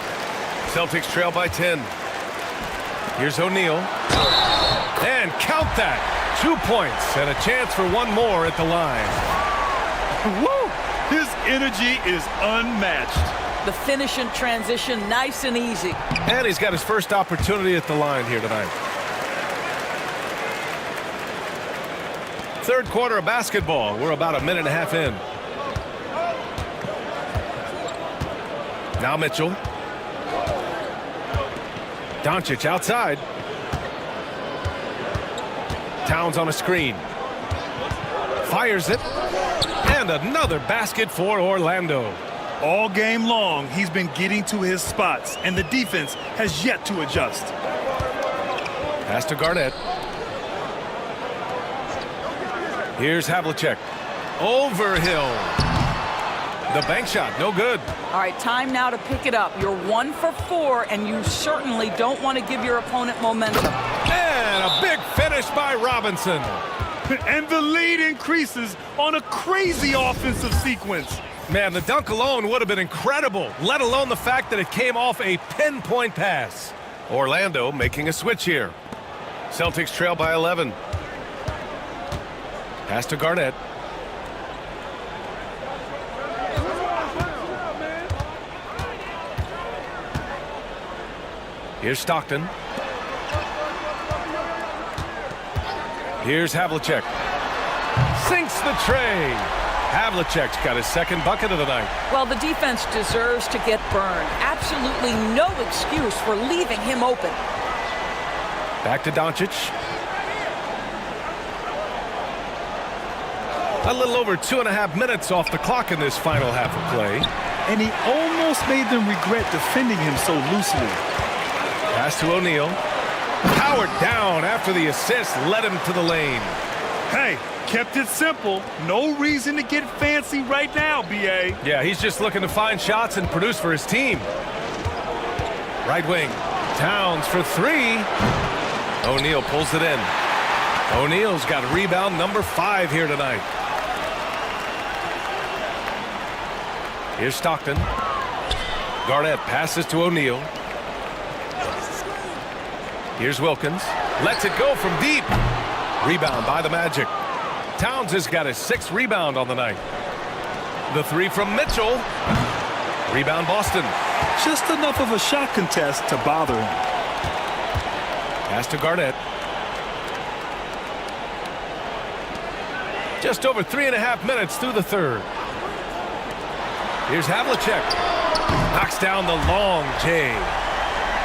Celtics trail by 10. Here's O'Neal. And count that. 2 points and a chance for 1 more at the line. Woo! His energy is unmatched. The finish in transition, nice and easy. And he's got his first opportunity at the line here tonight. Third quarter of basketball. We're about a minute and a half in. Now Mitchell. Doncic outside. Towns on a screen. Fires it. And another basket for Orlando. All game long, he's been getting to his spots, and the defense has yet to adjust. Pass to Garnett. Here's Havlicek. Over Hill. The bank shot, no good. All right, time now to pick it up. You're 1 for 4, and you certainly don't want to give your opponent momentum. And a big finish by Robinson. And the lead increases on a crazy offensive sequence. Man, the dunk alone would have been incredible, let alone the fact that it came off a pinpoint pass. Orlando making a switch here. Celtics trail by 11. Pass to Garnett. Here's Stockton. Here's Havlicek. Sinks the tray. Havlicek's got his second bucket of the night. Well, the defense deserves to get burned. Absolutely no excuse for leaving him open. Back to Doncic. A little over 2.5 minutes off the clock in this final half of play. And he almost made them regret defending him so loosely. Pass to O'Neal. Powered down after the assist led him to the lane. Hey, kept it simple. No reason to get fancy right now, B.A. Yeah, he's just looking to find shots and produce for his team. Right wing. Towns for 3. O'Neal pulls it in. O'Neal's got rebound number 5 here tonight. Here's Stockton. Garnett passes to O'Neal. Here's Wilkins. Lets it go from deep. Rebound by the Magic. Towns has got his 6th rebound on the night. The 3 from Mitchell. Rebound Boston. Just enough of a shot contest to bother him. Pass to Garnett. Just over 3.5 minutes through the third. Here's Havlicek. Knocks down the long J.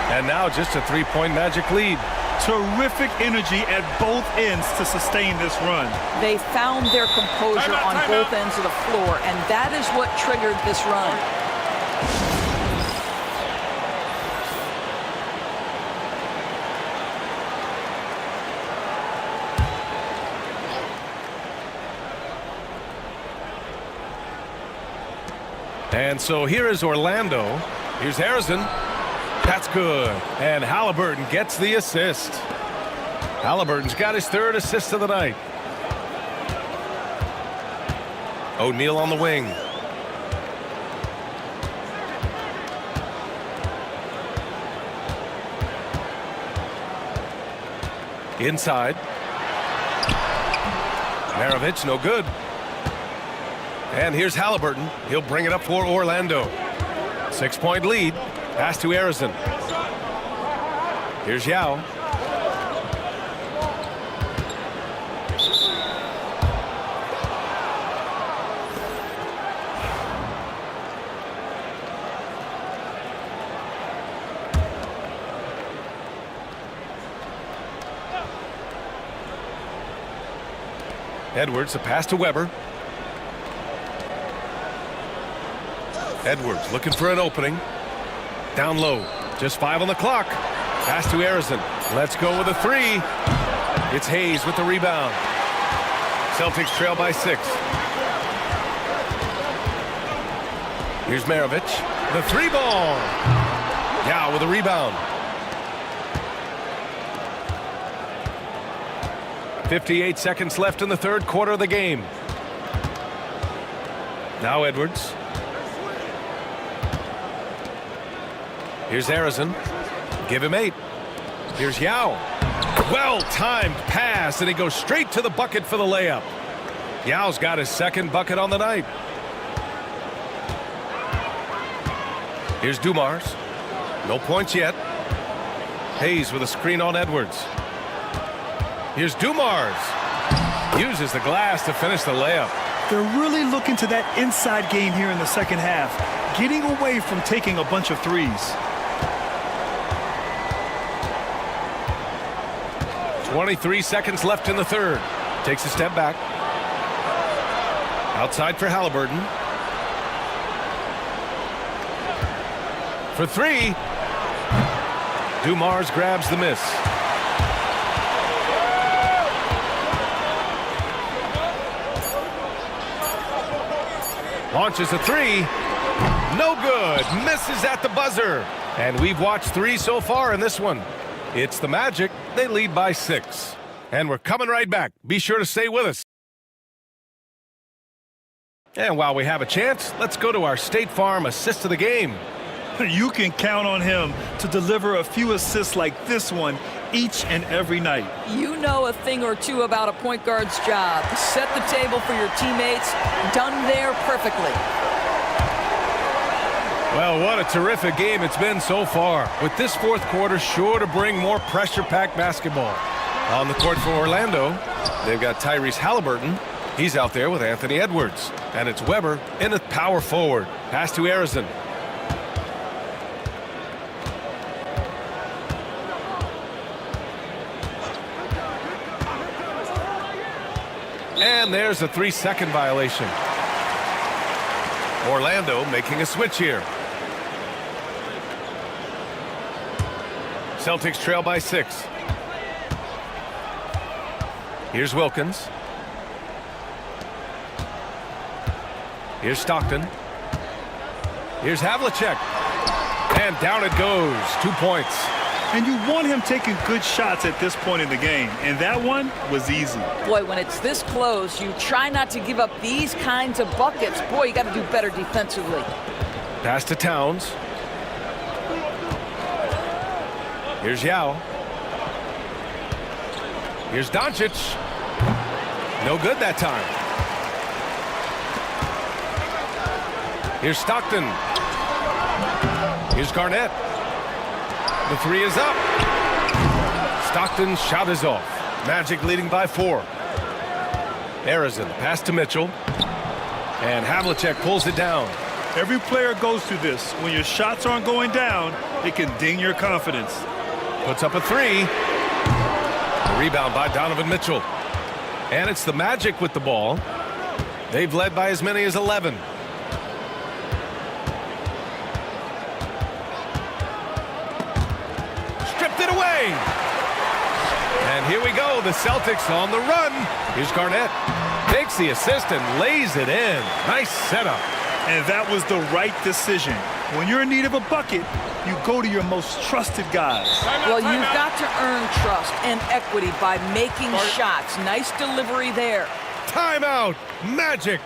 And now just a 3-point Magic lead. Terrific energy at both ends to sustain this run. They found their composure on both ends of the floor, and that is what triggered this run. And so here is Orlando. Here's Harrison. That's good. And Halliburton gets the assist. Halliburton's got his 3rd assist of the night. O'Neal on the wing. Inside. Maravich, no good. And here's Halliburton. He'll bring it up for Orlando. 6-point lead. Pass to Harrison. Here's Yao. Edwards, a pass to Weber. Edwards looking for an opening. Down low. Just 5 on the clock. Pass to Harrison. Let's go with a 3. It's Hayes with the rebound. Celtics trail by 6. Here's Maravich. The 3 ball. Yao with a rebound. 58 seconds left in the third quarter of the game. Now Edwards. Here's Harrison. Give him 8. Here's Yao. Well-timed pass, and he goes straight to the bucket for the layup. Yao's got his 2nd bucket on the night. Here's Dumars. No points yet. Hayes with a screen on Edwards. Here's Dumars. Uses the glass to finish the layup. They're really looking to that inside game here in the second half, getting away from taking a bunch of threes. 23 seconds left in the third. Takes a step back. Outside for Halliburton. For three. Dumars grabs the miss. Launches a three. No good. Misses at the buzzer. And we've watched three so far in this one. It's the Magic. They lead by 6. And we're coming right back. Be sure to stay with us. And while we have a chance, let's go to our State Farm assist of the game. You can count on him to deliver a few assists like this one each and every night. You know a thing or two about a point guard's job. Set the table for your teammates. Done there perfectly. Well, what a terrific game it's been so far. With this fourth quarter sure to bring more pressure-packed basketball. On the court for Orlando, they've got Tyrese Halliburton. He's out there with Anthony Edwards. And it's Weber in the power forward. Pass to Arizon. And there's a 3-second violation. Orlando making a switch here. Celtics trail by 6. Here's Wilkins. Here's Stockton. Here's Havlicek. And down it goes. 2 points. And you want him taking good shots at this point in the game. And that one was easy. Boy, when it's this close, you try not to give up these kinds of buckets. Boy, you got to do better defensively. Pass to Towns. Here's Yao. Here's Doncic. No good that time. Here's Stockton. Here's Garnett. The three is up. Stockton's shot is off. Magic leading by 4. Arizon pass to Mitchell. And Havlicek pulls it down. Every player goes through this. When your shots aren't going down, it can ding your confidence. Puts up a 3. A rebound by Donovan Mitchell. And it's the Magic with the ball. They've led by as many as 11. Stripped it away. And here we go. The Celtics on the run. Here's Garnett. Takes the assist and lays it in. Nice setup. And that was the right decision. When you're in need of a bucket, you go to your most trusted guys. Well, you've got to earn trust and equity by making shots. Nice delivery there. Timeout. Magic.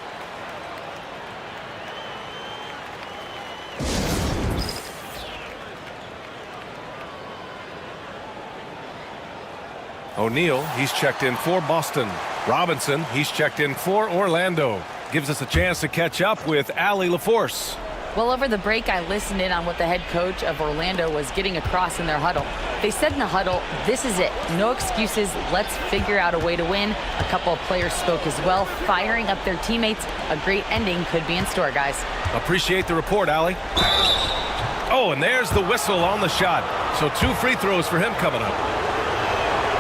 O'Neal, he's checked in for Boston. Robinson, he's checked in for Orlando. Gives us a chance to catch up with Allie LaForce. Well, over the break, I listened in on what the head coach of Orlando was getting across in their huddle. They said in the huddle, this is it. No excuses. Let's figure out a way to win. A couple of players spoke as well, firing up their teammates. A great ending could be in store, guys. Appreciate the report, Allie. Oh, and there's the whistle on the shot. So 2 free throws for him coming up.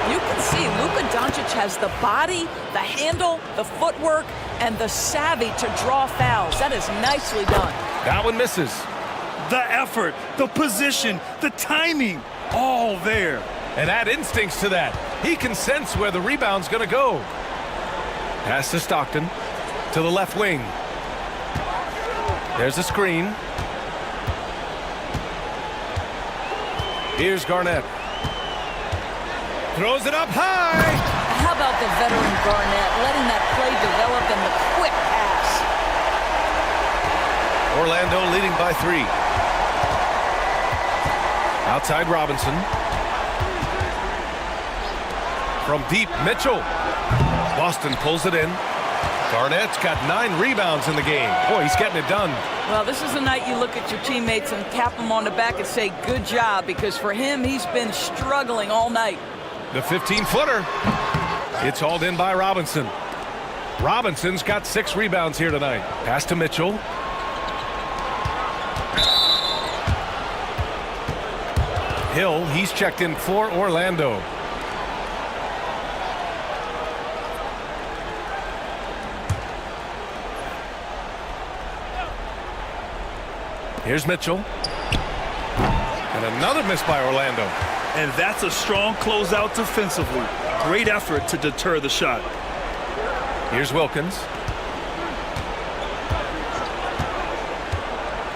You can see Luka Doncic has the body, the handle, the footwork, and the savvy to draw fouls. That is nicely done. That one misses. The effort, the position, the timing, all there. And add instincts to that. He can sense where the rebound's going to go. Pass to Stockton to the left wing. There's a screen. Here's Garnett. Throws it up high. How about the veteran Garnett letting that play develop and the quick pass? Orlando leading by 3. Outside Robinson. From deep, Mitchell. Boston pulls it in. Garnett's got 9 rebounds in the game. Boy, he's getting it done. Well, this is the night you look at your teammates and tap them on the back and say, good job, because for him, he's been struggling all night. The 15-footer. It's hauled in by Robinson. Robinson's got 6 rebounds here tonight. Pass to Mitchell. Hill, he's checked in for Orlando. Here's Mitchell. And another miss by Orlando. And that's a strong closeout defensively. Great effort to deter the shot. Here's Wilkins.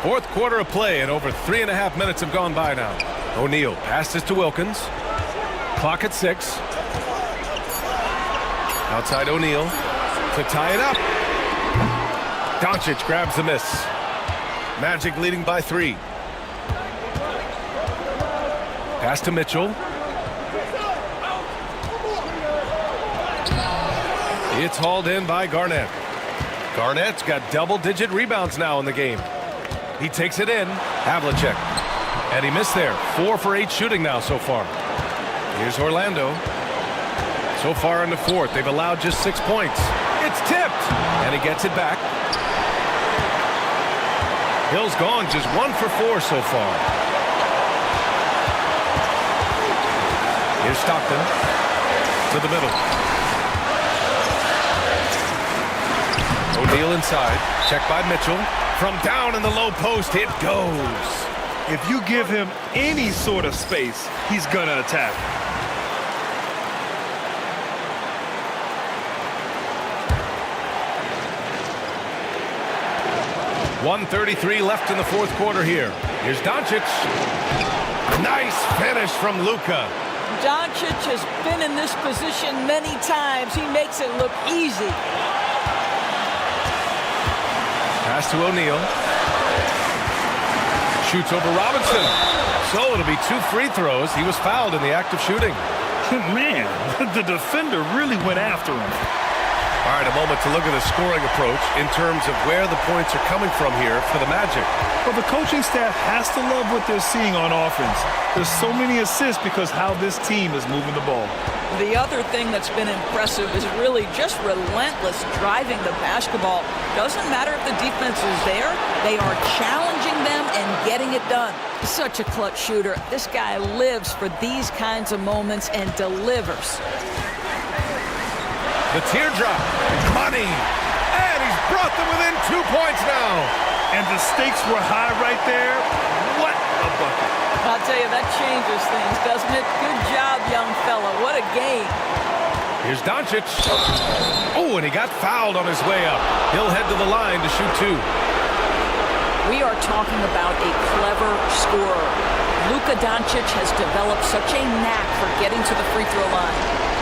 Fourth quarter of play, and over 3.5 minutes have gone by now. O'Neal passes to Wilkins. Clock at 6. Outside O'Neal to tie it up. Doncic grabs the miss. Magic leading by 3. Pass to Mitchell. It's hauled in by Garnett. Garnett's got double-digit rebounds now in the game. He takes it in. Havlicek. And he missed there. 4 for 8 shooting now so far. Here's Orlando. So far in the fourth, they've allowed just 6 points. It's tipped. And he gets it back. Hill's gone just 1 for 4 so far. Here's Stockton to the middle. O'Neal inside. Check by Mitchell. From down in the low post, it goes. If you give him any sort of space, he's going to attack. .133 left in the fourth quarter here. Here's Doncic. Nice finish from Luka. Doncic has been in this position many times. He makes it look easy. Pass to O'Neal. Shoots over Robinson. So it'll be 2 free throws. He was fouled in the act of shooting. Man, the defender really went after him. All right, a moment to look at the scoring approach in terms of where the points are coming from here for the Magic. Well, the coaching staff has to love what they're seeing on offense. There's so many assists because how this team is moving the ball. The other thing that's been impressive is really just relentless driving the basketball. Doesn't matter if the defense is there, they are challenging them and getting it done. Such a clutch shooter. This guy lives for these kinds of moments and delivers. The teardrop, money, and he's brought them within 2 points now. And the stakes were high right there. What a bucket. I'll tell you, that changes things, doesn't it? Good job, young fella. What a game. Here's Doncic. Oh, and he got fouled on his way up. He'll head to the line to shoot 2. We are talking about a clever scorer. Luka Doncic has developed such a knack for getting to the free throw line.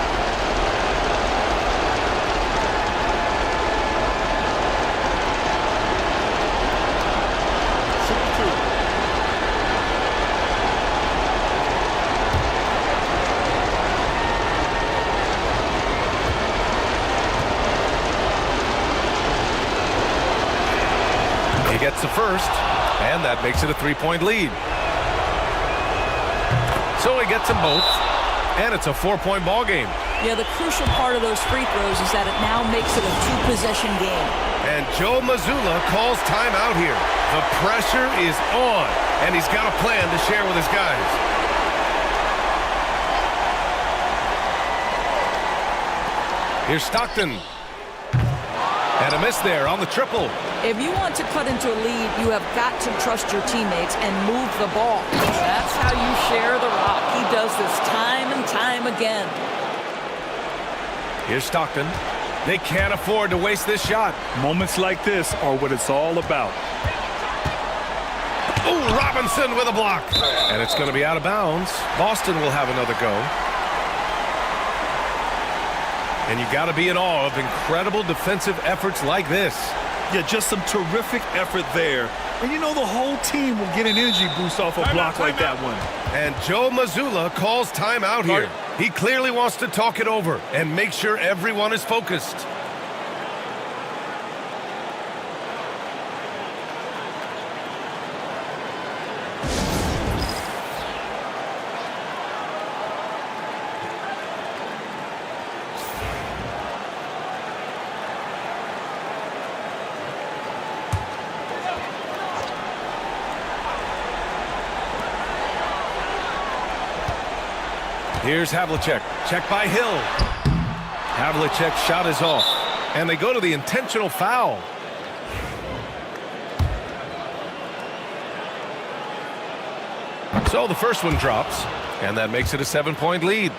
Gets the first, and that makes it a 3-point lead. So he gets them both, and it's a 4-point ball game. Yeah, the crucial part of those free throws is that it now makes it a 2-possession game. And Joe Mazzulla calls timeout here. The pressure is on, and he's got a plan to share with his guys. Here's Stockton. And a miss there on the triple. If you want to cut into a lead, you have got to trust your teammates and move the ball. That's how you share the rock. He does this time and time again. Here's Stockton. They can't afford to waste this shot. Moments like this are what it's all about. Oh, Robinson with a block. And it's going to be out of bounds. Boston will have another go. And you got to be in awe of incredible defensive efforts like this. Yeah, just some terrific effort there. And you know the whole team will get an energy boost off a block like that one. And Joe Mazzulla calls timeout here. He clearly wants to talk it over and make sure everyone is focused. Here's Havlicek. Check by Hill. Havlicek's shot is off. And they go to the intentional foul. So the first one drops, and that makes it a 7-point lead.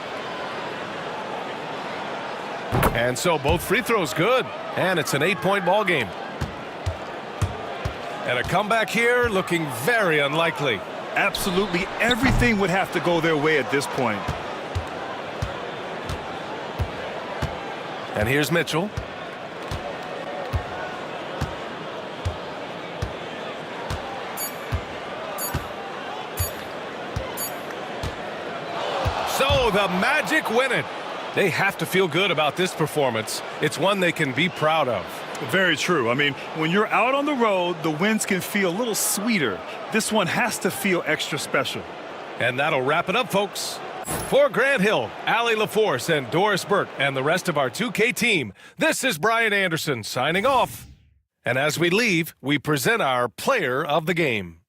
And so both free throws good, and it's an 8-point ball game. And a comeback here looking very unlikely. Absolutely everything would have to go their way at this point. And here's Mitchell. So the Magic win it. They have to feel good about this performance. It's one they can be proud of. Very true. I mean, when you're out on the road, the wins can feel a little sweeter. This one has to feel extra special. And that'll wrap it up, folks. For Grant Hill, Allie LaForce, and Doris Burke, and the rest of our 2K team, this is Brian Anderson signing off. And as we leave, we present our player of the game.